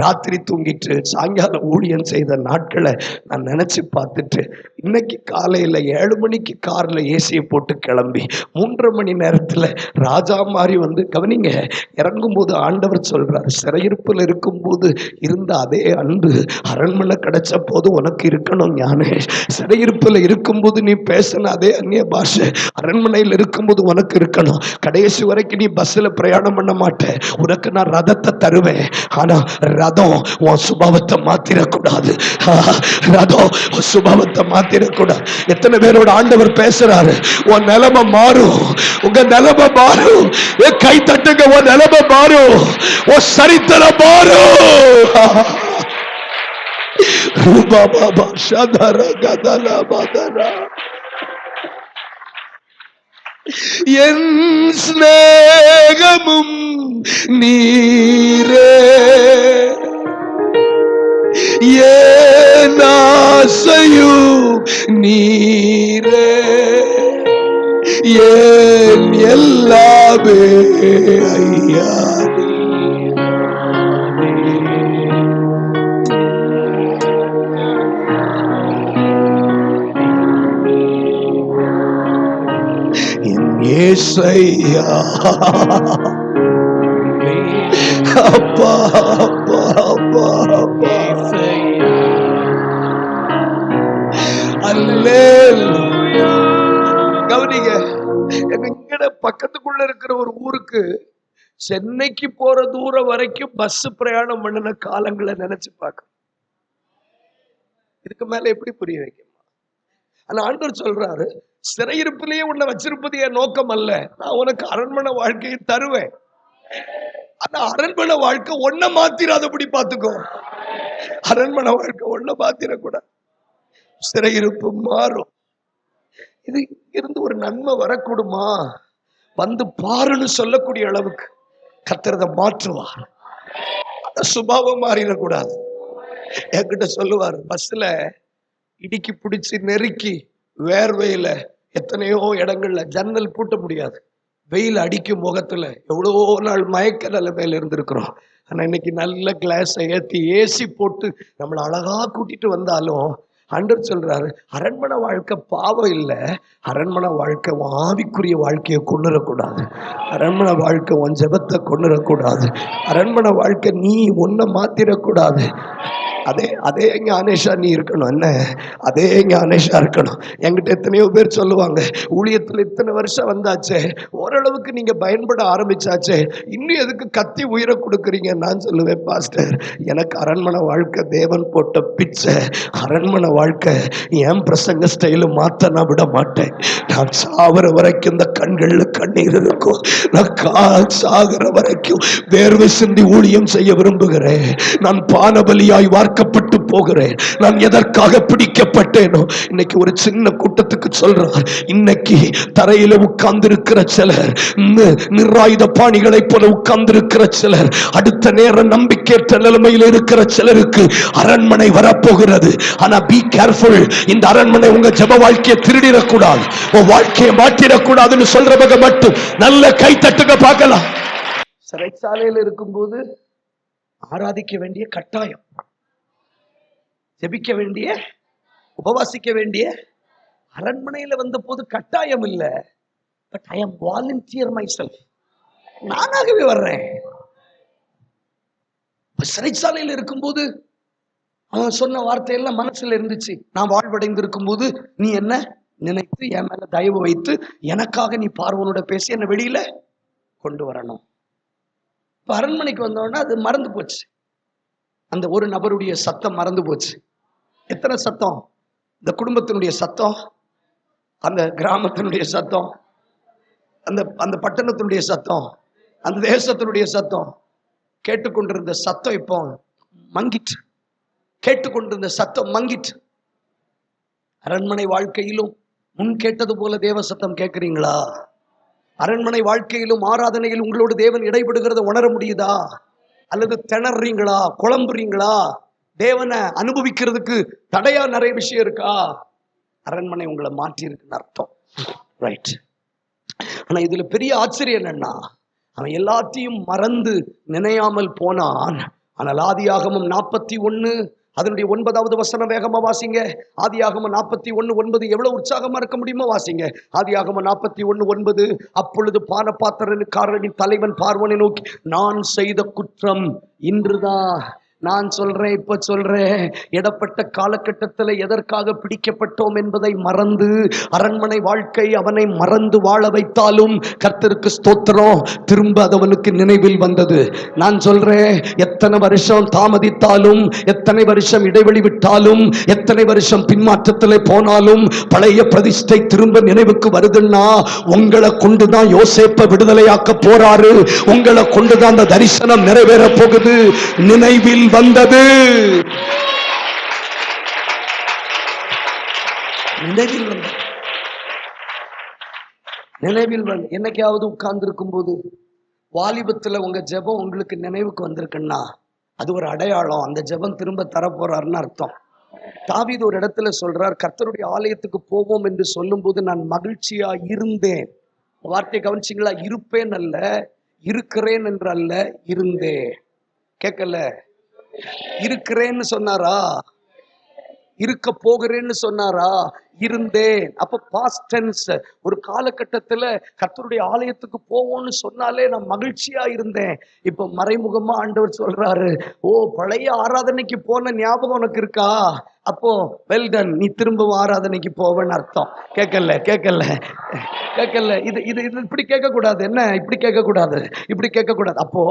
ராத்திரி தூங்கிட்டு சாயங்காலம் ஊழியம் செய்த நாட்களை நான் நினைச்சு பார்த்துட்டு, இன்னைக்கு காலையில 7 மணிக்கு கார்ல ஏசியை போட்டு கிளம்பி 3.5 மணி நேரத்துல ராஜா மாதிரி வந்து, கவனிங்க, இறங்கும் போது ஆண்டவர் சொல்றாரு, சிறையிருப்பில் இருக்கும் போது இருந்த அதே அன்பு அரண்மனை கிடைச்ச போது உனக்கு இருக்கணும் ஞானேஷ். சிறையிருப்பில் இருக்கும் போது நீ பேசின அதே அந்நிய பாஷை அரண்மனையில் இருக்கும்போது உனக்கு இருக்கணும். கடைசி வரைக்கும் நீ பஸ்ல பிரயாணம் பண்ண மாட்டேன், உனக்கு நான் ரதத்தை தருவேன். ஆனா ரதம் உன் சுபாவத்தை மாத்திரக்கூடாது. ரதம் உன் சுபாவத்தை மாத்திரக்கூடாது. எத்தனை பேரோட ஆண்டவர் பேசுறாரு, உன் நிலைமை மாறும், உங்க நிலைமை மாறும். கை தட்டுங்க, உன் நிலைமை மாறும், உன் சரித்திரம் மாறும். ரூபாபா ஷதர கதல பதரா. என் ஸ்நேகமும் நீரே, என் ஆசையும் நீரே, என் எல்லாமே ஐயா. ஏசையா அப்பா அப்பா அப்பா அப்பா, அல்லேலூயா. கவனிங்க, எங்க பக்கத்துக்குள்ள இருக்கிற ஒரு ஊருக்கு சென்னைக்கு போற தூரம் வரைக்கும் பஸ் பிரயாணம் பண்ணின காலங்களை நினைச்சு பார்க்க, இதுக்கு மேல எப்படி புரிய வைக்கணும்? ஆனா ஆண்டவர் சொல்றாரு, சிறையிருப்பிலேயே உன்னை வச்சிருப்பது என் நோக்கம் அல்ல, நான் உனக்கு அரண்மனை வாழ்க்கையை தருவேன். ஆனா அரண்மனை வாழ்க்கை ஒன்ன மாத்திராதபடி பார்த்துக்கோ. அரண்மனை வாழ்க்கை ஒன்ன மாத்திரக்கூடாது. சிறையிருப்பு மாறும். இது இருந்து ஒரு நன்மை வரக்கூடுமா, வந்து பாருன்னு சொல்லக்கூடிய அளவுக்கு கர்த்தர் மாற்றுவார். சுபாவம் மாறிடக்கூடாது. என்கிட்ட சொல்லுவார், பஸ்ல இடிக்கி பிடிச்சி நெருக்கி வேர்வையில எத்தனையோ இடங்கள்ல ஜன்னல் பூட்ட முடியாது, வெயில் அடிக்கும் முகத்துல எவ்வளோ நாள் மயக்க நிலைமையில இருந்திருக்கிறோம். ஆனா இன்னைக்கு நல்ல கிளாஸை ஏத்தி ஏசி போட்டு நம்மளை அழகா கூட்டிட்டு வந்தாலும் ஆண்டவர் சொல்றாரு, அரண்மனை வாழ்க்கை பாவம் இல்லை, அரண்மனை வாழ்க்கை ஆவிக்குரிய வாழ்க்கையை கொண்டுடக்கூடாது, அரண்மனை வாழ்க்கை உன் ஜெபத்தை கொண்டுடக்கூடாது, அரண்மனை வாழ்க்கை நீ ஒன்ன மாத்திரக்கூடாது. அதே ஞானேஷா நீ இருக்கணும். என்ன அதே ஞானேஷா இருக்கணும். என்கிட்ட எத்தனையோ பேர் சொல்லுவாங்க, ஊழியத்தில் இத்தனை வருஷம் வந்தாச்சே, ஓரளவுக்கு நீங்க பயன்பட ஆரம்பிச்சாச்சே, இன்னும் எதுக்கு கத்தி உயிரை கொடுக்குறீங்க? நான் சொல்லுவேன், பாஸ்டர், எனக்கு அரண்மனை வாழ்க்கை தேவன் போட்ட பிச்சை. அரண்மனை வாழ்க்கை என் பிரசங்க ஸ்டைலு மாத்த நான் விட மாட்டேன். நான் சாகிற வரைக்கும் இந்த கண்கள்ல கண்ணீர் இருக்கும். நான் சாகிற வரைக்கும் வேர்வை சிந்தி ஊழியம் செய்ய விரும்புகிறேன். நான் பானபலியாய் வார்த்தை மறக்கப்பட்டு போகிறேன். நான் எதற்காக பிடிக்கப்பட்டேனோ. இன்னைக்கு ஒரு சின்ன கூட்டத்துக்கு சொல்றார், இன்னைக்கு தரையில உட்கார்ந்து இருக்கிற சிலர், நிராயுத பாணிகளை போல உட்கார்ந்து இருக்கிற சிலர், அடுத்த நேரம் நம்பிக்கையற்ற நிலைமையில் இருக்கிற சிலருக்கு அரண்மனை வரப்போகிறது. ஆனா பி கேர்ஃபுல், இந்த அரண்மனை உங்க ஜெப வாழ்க்கையை திருடிடக்கூடாது, உன் வாழ்க்கையை மாற்றிடக்கூடாதுன்னு சொல்றவங்க மட்டும் நல்ல கை தட்டுங்க பார்க்கலாம். சிறைச்சாலையில் இருக்கும்போது ஆராதிக்க வேண்டிய கட்டாயம், ஜெபிக்க வேண்டிய, உபவாசிக்க வேண்டிய, அரண்மனையில வந்த போது கட்டாயம் இல்லை. But I am volunteer myself, நானாகவே வர்றேன். சிறைச்சாலையில் இருக்கும்போது அவன் சொன்ன வார்த்தையெல்லாம் மனசுல இருந்துச்சு. நான் வாழ்வடைந்து இருக்கும்போது நீ என்ன நினைத்து என் மேல தயவு வைத்து எனக்காக நீ பார்வனோட பேசி என்ன வெளியில கொண்டு வரணும். இப்ப அரண்மனைக்கு வந்தோன்னா அது மறந்து போச்சு. அந்த ஒரு நபருடைய சத்தம் மறந்து போச்சு. எத்தனை சத்தம்? இந்த குடும்பத்தினுடைய சத்தம், அந்த கிராமத்தினுடைய சத்தம், அந்த பட்டணத்தினுடைய சத்தம், அந்த தேசத்தினுடைய சத்தம், கேட்டுக்கொண்டிருந்த சத்தம் இப்போ மங்கிட்டு. கேட்டுக்கொண்டிருந்த சத்தம் மங்கிட்டு. அரண்மனை வாழ்க்கையிலும் முன் கேட்டது போல தேவ சத்தம் கேட்கிறீங்களா? அரண்மனை வாழ்க்கையிலும் ஆராதனையில் உங்களோட தேவன் இடைபடுகிறத உணர முடியுதா? அல்லது திணறீங்களா, குழம்புறீங்களா? தேவனை அனுபவிக்கிறதுக்கு தடையா நிறைய விஷயம் இருக்கா? அரண்மனை உங்களை மாற்றி இருக்குன்னு அர்த்தம். ரைட். ஆனா இதுல பெரிய ஆச்சரியம் என்னன்னா, அவன் எல்லாத்தையும் மறந்து நினையாமல் போனான். ஆனால் ஆதியாகமம் 41 அதனுடைய 9வது வசனம் வேகமா வாசிங்க. ஆதியாகமம் 41:9 எவ்வளவு உற்சாகமா இருக்க முடியுமோ வாசிங்க. ஆதியாகமம் 41:9. அப்பொழுது பானபாத்திரக்காரரின் தலைவன் பார்வோனை நோக்கி, நான் செய்த குற்றம் இன்றுதான். நான் சொல்றேன், இப்ப சொல்றேன், இடப்பட்ட காலகட்டத்தில் எதற்காக பிடிக்கப்பட்டோம் என்பதை மறந்து அரண்மனை வாழ்க்கை அவனை மறந்து வாழ வைத்தாலும் கர்த்தருக்கு ஸ்தோத்திரம், திரும்ப அது அவனுக்கு நினைவில் வந்தது. நான் சொல்றேன், எத்தனை வருஷம் தாமதித்தாலும், எத்தனை வருஷம் இடைவெளி விட்டாலும், எத்தனை வருஷம் பின்மாற்றத்தில் போனாலும் பழைய பிரதிஷ்டை திரும்ப நினைவுக்கு வருதுன்னா உங்களை கொண்டுதான் யோசேப்பை விடுதலையாக்க போறாரு. உங்களை கொண்டுதான் அந்த தரிசனம் நிறைவேற போகுது. நினைவில் வந்தது. நினைவில் வந்து என்னைக்காவது உட்கார்ந்து இருக்கும் போது வாலிபத்துல உங்க ஜெபம் உங்களுக்கு நினைவுக்கு வந்திருக்குன்னா அது ஒரு அடையாளம். அந்த ஜெபம் திரும்ப தரப்போறாருன்னு அர்த்தம். தாவீது ஒரு இடத்துல சொல்றார், கர்த்தருடைய ஆலயத்துக்கு போவோம் என்று சொல்லும் போது நான் மகிழ்ச்சியா இருந்தேன். வார்த்தையை கவனிச்சிங்களா? இருப்பேன் அல்ல, இருக்கிறேன் என்று அல்ல, இருந்தேன். கேட்கல? இருக்கிறேன்னு சொன்னாரா? இருக்க போகிறேன்னு சொன்னாரா? இருந்தேன். அப்ப பாஸ்ட் டென்ஸ். ஒரு காலகட்டத்துல கர்த்தருடைய ஆலயத்துக்கு போவோம்னு சொன்னாலே நான் மகிழ்ச்சியா இருந்தேன். இப்ப மறைமுகமா ஆண்டவர் சொல்றாரு, ஓ பழைய ஆராதனைக்கு போன ஞாபகம் உனக்கு இருக்கா? அப்போ வெல் டன், நீ திரும்பவும் ஆராதனைக்கு போவேன்னு அர்த்தம். கேட்கல? கேட்கல? கேட்கல? இது இது இது இப்படி கேட்க கூடாது. என்ன இப்படி கேட்க கூடாது, இப்படி கேட்க கூடாது. அப்போ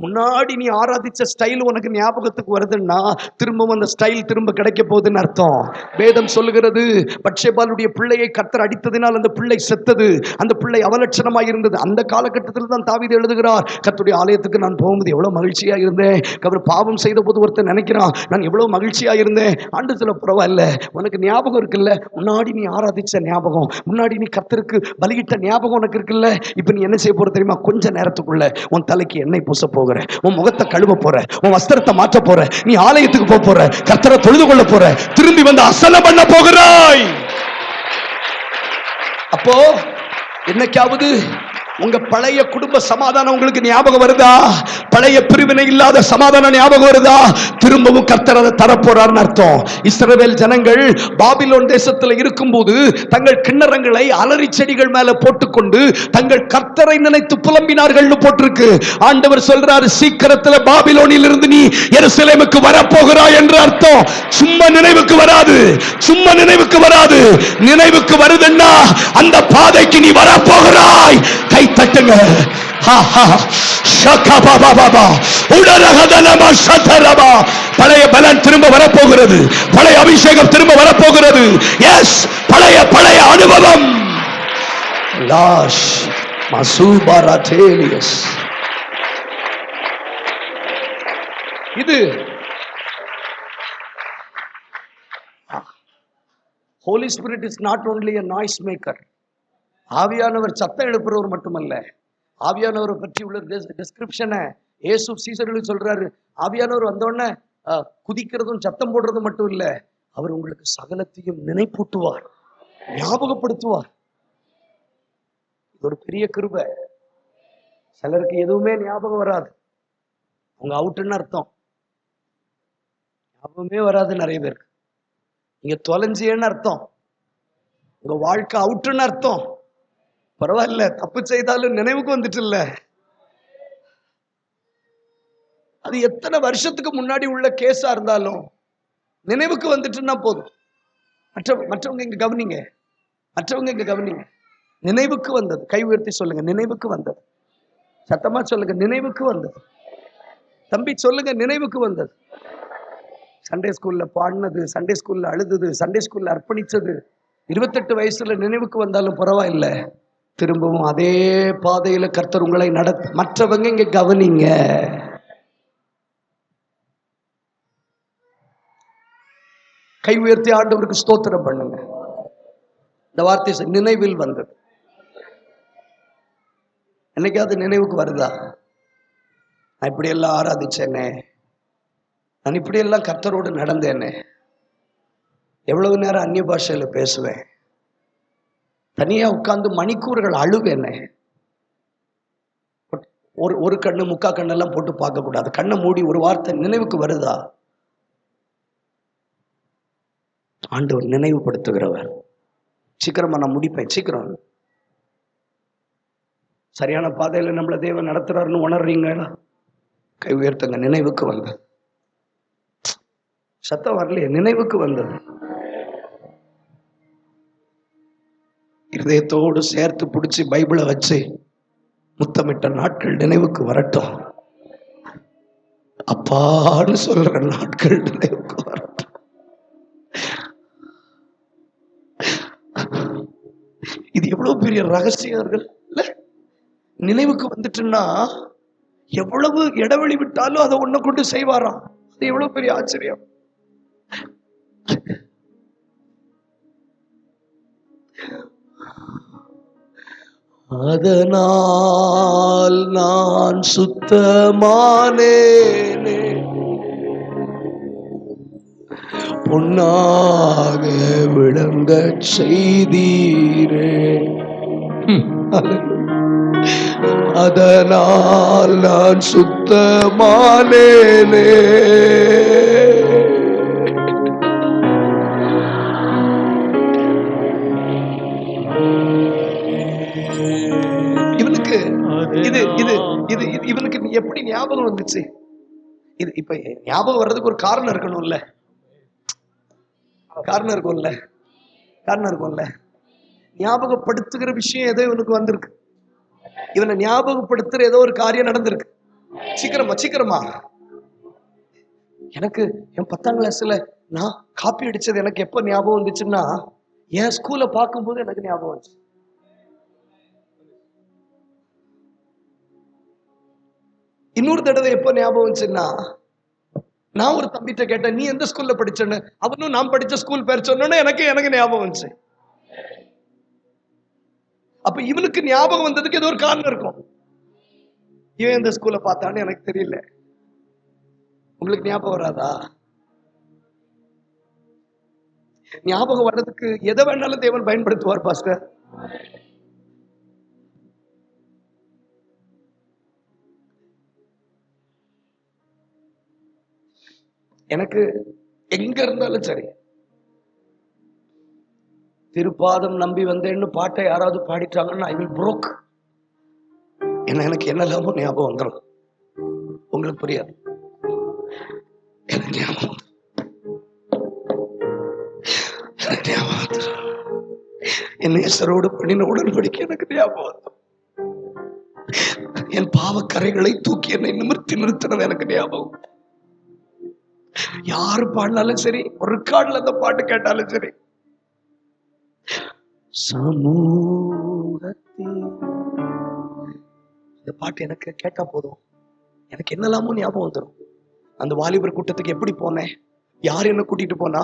முன்னாடி நீ ஆராதிச்ச ஸ்டைல் உனக்கு ஞாபகத்துக்கு வருதுன்னா திரும்பவும் அந்த ஸ்டைல் திரும்ப கிடைக்க போகுதுன்னு அர்த்தம். வேதம் சொல்லுகிறது, பத்சேபாளுடைய பிள்ளையை கர்த்தர் அடித்ததினால் அந்த பிள்ளை செத்தது. அந்த பிள்ளை அவலட்சணமாக இருந்தது. அந்த காலகட்டத்தில் தான் தாவீது எழுதுகிறார், கர்த்தருடைய ஆலயத்துக்கு நான் போகும்போது எவ்வளவு மகிழ்ச்சியா இருந்தேன். அவர் பாவம் செய்த போது ஒருத்தர் நினைக்கிறான், நான் எவ்வளவு மகிழ்ச்சியா இருந்தேன். ஆண்டு சொல்ல, பரவாயில்ல, உனக்கு ஞாபகம் இருக்குல்ல, முன்னாடி நீ ஆராதிச்ச ஞாபகம், முன்னாடி நீ கர்த்தருக்கு பலியிட்ட ஞாபகம் உனக்கு இருக்குல்ல. இப்ப நீ என்ன செய்ய போற தெரியுமா? கொஞ்ச நேரத்துக்குள்ள உன் தலைக்கு எண்ணெய் பூச போகிற, உன் முகத்தை கழுவ போற, உன் வஸ்திரத்தை மாற்ற போற, நீ ஆலயத்துக்கு போற, கர்த்தரை தொழுது கொள்ள போற, திரும்பி வந்து அசனம் பண்ண போகிறாய். அப்போ என்னைக்காவது உங்க பழைய குடும்ப சமாதானம் உங்களுக்கு ஞாபகம் வருதா? பழைய பிரிவினை இல்லாத சமாதானம் ஞாபகம் வருதா? திரும்பவும் கர்த்தர் அதை தரப்போறார்னு அர்த்தம். இஸ்ரவேல் ஜனங்கள் பாபிலோன் தேசத்தில் இருக்கும்போது தங்கள் கிண்ணறங்களை அலறி செடிகள் மேல போட்டுக்கொண்டு தங்கள் கர்த்தரை நினைத்து புலம்பினார்கள்னு போட்டிருக்கு. ஆண்டவர் சொல்றாரு, சீக்கிரத்தில் பாபிலோனில் இருந்து நீ எருசலேமுக்கு வரப்போகிறாய் என்று அர்த்தம். சும்மா நினைவுக்கு வராது, சும்மா நினைவுக்கு வராது. நினைவுக்கு வருதுன்னா அந்த பாதைக்கு நீ வரப்போகிறாய். கை தட்டுங்க. பழைய பலன் திரும்ப வரப்போகிறது, பழைய அபிஷேகம் திரும்ப வரப்போகிறது. எஸ், பழைய பழைய அனுபவம். இது holy spirit is not only a noise maker. ஆவியானவர் சத்தம் எழுப்புறவர் மட்டுமல்ல. ஆவியானவரை பற்றி உள்ள டிஸ்கிரிப்ஷனை இயேசு சீசர்களுக்கு சொல்றாரு. ஆவியானவர் வந்தோடனே குதிக்கிறதும் சத்தம் போடுறதும் மட்டும் இல்ல, அவர் உங்களுக்கு சகலத்தையும் நினைப்பூட்டுவார், ஞாபகப்படுத்துவார். இது ஒரு பெரிய கிருபை. சிலருக்கு எதுவுமே ஞாபகம் வராது, அவங்க அவுட்டுன்னு அர்த்தம். ஞாபகமே வராது நிறைய பேருக்கு. நீங்க தொலைஞ்சியன்னு அர்த்தம், உங்க வாழ்க்கை அவுட்டுன்னு அர்த்தம். பரவாயில்ல, தப்பு செய்தாலும் நினைவுக்கு வந்துட்டு இல்ல. அது எத்தனை வருஷத்துக்கு முன்னாடி உள்ள கேஸா இருந்தாலும் நினைவுக்கு வந்துட்டுன்னா போதும். மற்றவங்க இங்க கவனிங்க, மற்றவங்க இங்க கவனிங்க. நினைவுக்கு வந்தது. கை உயர்த்தி சொல்லுங்க, நினைவுக்கு வந்தது. சத்தமா சொல்லுங்க, நினைவுக்கு வந்தது. தம்பி சொல்லுங்க, நினைவுக்கு வந்தது. சண்டே ஸ்கூல்ல பாடினது, சண்டே ஸ்கூல்ல அழுதது, சண்டே ஸ்கூல்ல அர்ப்பணிச்சது 28 வயசுல நினைவுக்கு வந்தாலும் பரவாயில்ல, திரும்பவும் அதே பாதையில கர்த்தர் உங்களை நடத்த. மற்றவங்க இங்க கவனிங்க. கை உயர்த்தி ஆண்டவருக்கு ஸ்தோத்திரம் பண்ணுங்க. இந்த வார்த்தை நினைவில் வந்தது. என்னைக்காவது நினைவுக்கு வருதா? நான் இப்படி எல்லாம் ஆராதிச்சேனே, நான் இப்படி எல்லாம் கர்த்தரோடு நடந்தேனே, எவ்வளவு நேரம் அந்நிய பாஷையில பேசுவேன், தனியா உட்கார்ந்து மணிக்கூறுகள் அழுவேனே. ஒரு கண்ணு முக்கா கண்ணெல்லாம் போட்டு பார்க்க கூடாது. கண்ணை மூடி ஒரு வார்த்தை நினைவுக்கு வருதா? ஆண்டவர் நினைவுபடுத்துகிறவர். சீக்கிரமா நான் முடிப்பேன், சீக்கிரம். சரியான பாதையில நம்மள தேவன் நடத்துறாருன்னு உணர்றீங்களா? கை உயர்த்துங்க. நினைவுக்கு வந்தது. சத்தம் வரலையே, நினைவுக்கு வந்தது. இதயத்தோடு சேர்த்து பிடிச்சி பைபிளை வச்சு முத்தமிட்ட நாட்கள் நினைவுக்கு வரட்டும். அப்பான்னு சொல்ற நாட்கள் நினைவுக்கு வரட்டும். இது எவ்வளவு பெரிய ரகசியங்கள் இல்ல? நினைவுக்கு வந்துட்டுன்னா எவ்வளவு இடைவெளி விட்டாலும் அதை ஒண்ணு கொண்டு செய்வாராம். அது எவ்வளவு பெரிய ஆச்சரியம். அதனால் நான் சுத்தமானேனே, பொன்னாக விளங்க செய்தீரே. அதனால் நான் சுத்தமானேனே. இவனுக்கு இது இது இது இவனுக்கு எப்படி ஞாபகம் வந்துச்சு? இது இப்ப ஞாபகம் வர்றதுக்கு ஒரு காரணம் இருக்கணும்ல, காரணம் இருக்கும்ல. ஞாபகப்படுத்துகிற விஷயம் ஏதோ இவனுக்கு வந்திருக்கு. இவனை ஞாபகப்படுத்துற ஏதோ ஒரு காரியம் நடந்திருக்கு. சீக்கிரமா எனக்கு என் 10ஆம் கிளாஸ்ல நான் காப்பி அடிச்சது எனக்கு எப்ப ஞாபகம் வந்துச்சுன்னா, என் ஸ்கூலை பார்க்கும்போது எனக்கு ஞாபகம் வந்துச்சு. இன்னொரு தடவை எப்ப ஞாபகம் வந்துச்சுன்னா, நான் ஒரு தம்பிட்ட கேட்டேன், நீ எந்த ஸ்கூல்ல படிச்சேன்னு. அவனும் நான் படிச்ச ஸ்கூல் பேர் சொன்னோன்னு எனக்கு ஞாபகம் வந்துச்சு. அப்ப இவனுக்கு ஞாபகம் வந்ததுக்கு ஏதோ ஒரு காரணம் இருக்கும். இவன் எந்த ஸ்கூல்ல பார்த்தான்னு எனக்கு தெரியல. உங்களுக்கு ஞாபகம் வராதா? ஞாபகம் வர்றதுக்கு எதை வேணாலும் தேவன் பயன்படுத்துவார் பாஸ்டர். எனக்கு எங்க இருந்தாலும் சரி, திருப்பாதம் நம்பி வந்தேன்னு பாட்டை யாராவது பாடிட்டாங்கன்னா ஐ வில் புரோக். எனக்கு என்னெல்லாமோ ஞாபகம் வந்துடும். உங்களுக்கு புரியாது. எனக்கு ஞாபகம் என் நேசரோடு பண்ணின உடன்படிக்கை எனக்கு ஞாபகம் வந்துடும். என் பாவக்கரைகளை தூக்கி என்னை நிமிர்த்தி நிறுத்தினது எனக்கு ஞாபகம். யாரு பாடினாலும் சரி, ஒரு ரெக்கார்ட்ல அந்த பாட்டு கேட்டாலும் சரி, சமூகத்தில் இந்த பாட்டு எனக்கு கேட்டா போதும், எனக்கு என்னெல்லாமோ ஞாபகம் வந்துடும். அந்த வாலிபர் கூட்டத்துக்கு எப்படி போனேன், யார் என்ன கூட்டிட்டு போனா,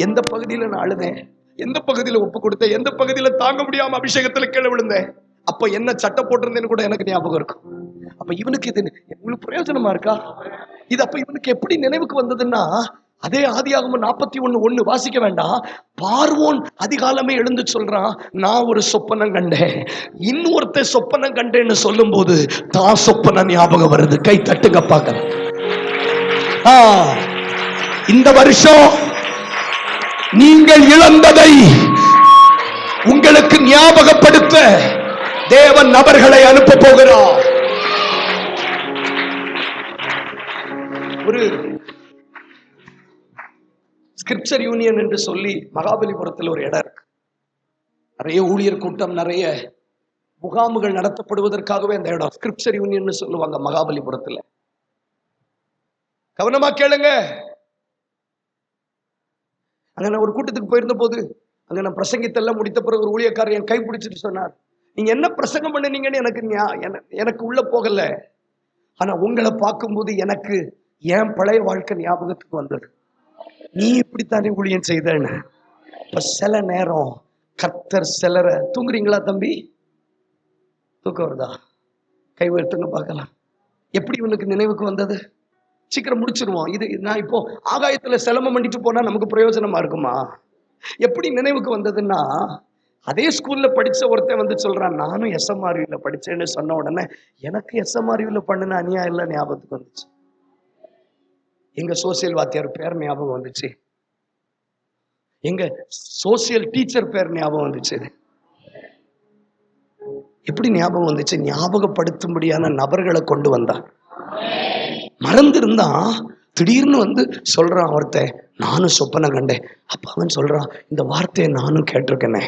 எந்த பகுதியில நான் அழுதேன், எந்த பகுதியில ஒப்பு கொடுத்தேன், எந்த பகுதியில தாங்க முடியாம அபிஷேகத்துல கீழே விழுந்தேன், அப்ப என்ன சட்டை போட்டிருந்தேன்னு கூட எனக்கு ஞாபகம் இருக்கும். அப்ப இவனுக்கு இது உங்களுக்கு பிரயோஜனமா இருக்கா? இது அப்ப இவனுக்கு எப்படி நினைவுக்கு வந்ததுன்னா, அதே ஆதியாகமம் 41:1 வாசிக்க வேண்டாம். பார்வோன் அதிகாலமே எழுந்து சொல்றான், நான் ஒரு சொப்பனம் கண்டேன். இன்னொருத்த சொப்பனம் கண்டேன்னு சொல்லும் போது தான் சொப்பனம் ஞாபகம் வருது. கை தட்டுங்க பார்க்க. இந்த வருஷம் நீங்கள் இழந்ததை உங்களுக்கு ஞாபகப்படுத்த தேவன் நபர்களை அனுப்ப போகிறார். ஒரு ஸ்கிரிப்சர் யூனியன் என்று சொல்லி மகாபலிபுரத்தில் ஒரு இடம் இருக்கு. நிறைய ஊழியர் கூட்டம், நிறைய முகாமுகள் நடத்தப்படுவதற்காகவே அந்த இடம் ஸ்கிரிப்சர் யூனியன் சொல்லுவாங்க மகாபலிபுரத்தில். கவனமா கேளுங்க. அங்க நான் ஒரு கூட்டத்துக்கு போயிருந்த போது, அங்க நான் பிரசங்கித்தெல்லாம் முடித்த பிறகு ஒரு ஊழியக்காரர் என் கை பிடிச்சிட்டு சொன்னார், நீங்க என்ன பிரசங்கம் பண்ணினீங்கன்னு எனக்கு உள்ள போகல, ஆனா உங்களை பார்க்கும்போது எனக்கு என் பழைய வாழ்க்கை ஞாபகத்துக்கு வந்தது. நீ இப்படித்தானே ஊழியம் செய்தேன்னு. இப்ப சில நேரம் கர்த்தர் சிலரை தூங்குறீங்களா தம்பி? தூக்கம் வருதா? கை உயர்த்துங்க பார்க்கலாம். எப்படி இவனுக்கு நினைவுக்கு வந்தது? சீக்கிரம் முடிச்சிருவோம். இது நான் இப்போ ஆகாயத்துல சிலம்பம் பண்ணிட்டு போனா நமக்கு பிரயோஜனமா இருக்குமா? எப்படி நினைவுக்கு வந்ததுன்னா, அதே ஸ்கூல்ல படிச்ச ஒருத்தன் வந்து சொல்றான், நானும் SMRUல படிச்சேன்னு சொன்ன உடனே எனக்கு SMRUல பண்ணின அநியாயம் எல்லாம் ஞாபகத்துக்கு வந்துச்சு. எங்க சோசியல் வாத்தியார் பேர் ஞாபகம் வந்துச்சு, எங்க சோசியல் டீச்சர் பேர் ஞாபகம் வந்துச்சு. எப்படி ஞாபகம் வந்துச்சு? ஞாபகப்படுத்தும்படியான நபர்களை கொண்டு வந்தான். மறந்திருந்தா திடீர்னு வந்து சொல்றான் ஒருத்தன், நானும் சொப்பனம் கண்டேன். அப்ப அவன் சொல்றான், இந்த வார்த்தையை நானும் கேட்டிருக்கேனே.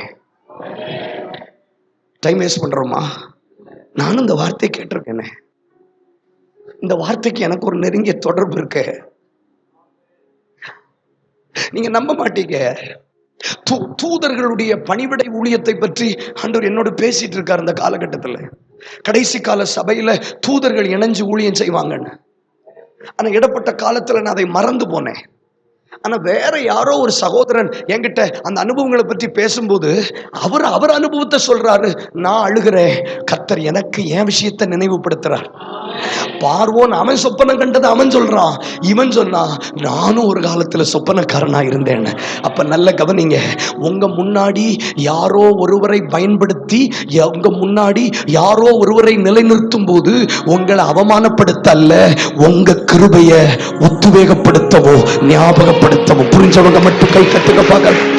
டைம் வேஸ்ட் பண்றோமா? நானும் இந்த வார்த்தையை கேட்டிருக்கேனே. இந்த வார்த்தைக்கு எனக்கு ஒரு நெருங்கிய தொடர்பு இருக்கு. நீங்க நம்ப மாட்டீங்க. தூதர்களுடைய பணிவிடை ஊழியத்தை பற்றி ஆண்டவர் என்னோட பேசிட்டு இருக்காரு. இந்த காலகட்டத்தில் கடைசி கால சபையில தூதர்கள் இணைஞ்சு ஊழியம் செய்வாங்கன்னு. ஆனா இடப்பட்ட காலத்துல நான் அதை மறந்து போனேன். ஆனா வேற யாரோ ஒரு சகோதரன் என்கிட்ட அந்த அனுபவங்களை பற்றி பேசும்போது அவர் அனுபவத்தை சொல்றாரு. நான் அழுகிறேன். கர்த்தர் எனக்கு என் விஷயத்தை நினைவுபடுத்துறார். பார்வோன் அவன் சொப்பனம் கண்டதை அவன் சொல்றான், இவன் சொன்னா நானும் ஒரு காலத்துல சொப்பனக்காரனா இருந்தேன்னு. அப்ப நல்ல கவனிங்க. உங்க முன்னாடி யாரோ ஒருவரை பயன்படுத்தி, உங்க முன்னாடி யாரோ ஒருவரை நிலைநிறுத்தும் போது உங்களை அவமானப்படுத்த அல்ல, உங்க கிருபைய உத்வேகப்படுத்தவோ ஞாபகப்படுத்தவோ. புரிஞ்சவங்க மட்டும் கை கட்டுங்க பார்க்க.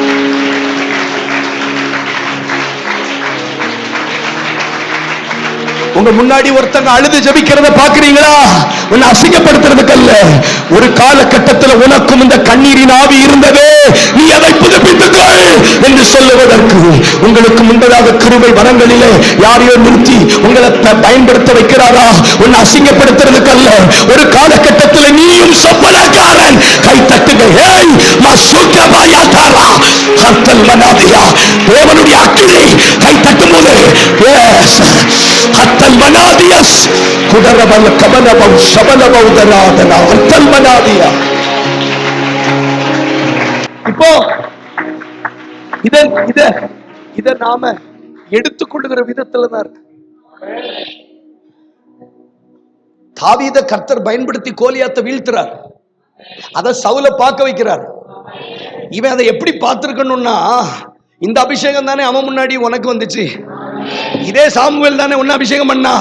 உங்க முன்னாடி ஒருத்தங்க அழுது ஜெபிக்கிறத பாக்குறீங்களா? உன்னை அசிங்கப்படுத்துறதுக்கு அல்ல. ஒரு காலகட்டத்தில் உனக்கும் இந்த கண்ணீரின் ஆவி இருந்ததே, நீ அதை புதுப்பித்துக்கொள் என்று சொல்லுவதற்கு. உங்களுக்கு முன்பதாக கிருபை வரங்களிலே யாரையோ நிறுத்தி உங்களை பயன்படுத்த வைக்கிறாரா? உன்னை அசிங்கப்படுத்துறதுக்கு அல்ல. ஒரு காலகட்டத்தில் நீயும் சொப்பனக்காரன். கை தட்டுங்க. ஏய் மசுக்கபாயா தாரா ஹர்தல் மனாதியா. தேவனுடைய அக்கினி கை தட்டும்போது எஸ் ஹர்தல் மனாதியஸ் குடரபல் கபலபௌ சபலபௌ தராதனா ஹர்தல் மனாதியா. இப்போ இத நாம எடுத்துக்கொள்ளுகிற விதத்துல தான் இருக்கு. தாவீதை கர்த்தர் பயன்படுத்தி கோலியாத்தை வீழ்த்துறார். அத சவுலை பார்க்க வைக்கிறார். இவன் அதை எப்படி பார்த்திருக்கணும்னா, இந்த அபிஷேகம் தானே அவன் முன்னாடி உனக்கு வந்துச்சு, இதே சாமுவேல் தானே உன்ன அபிஷேகம் பண்ணா,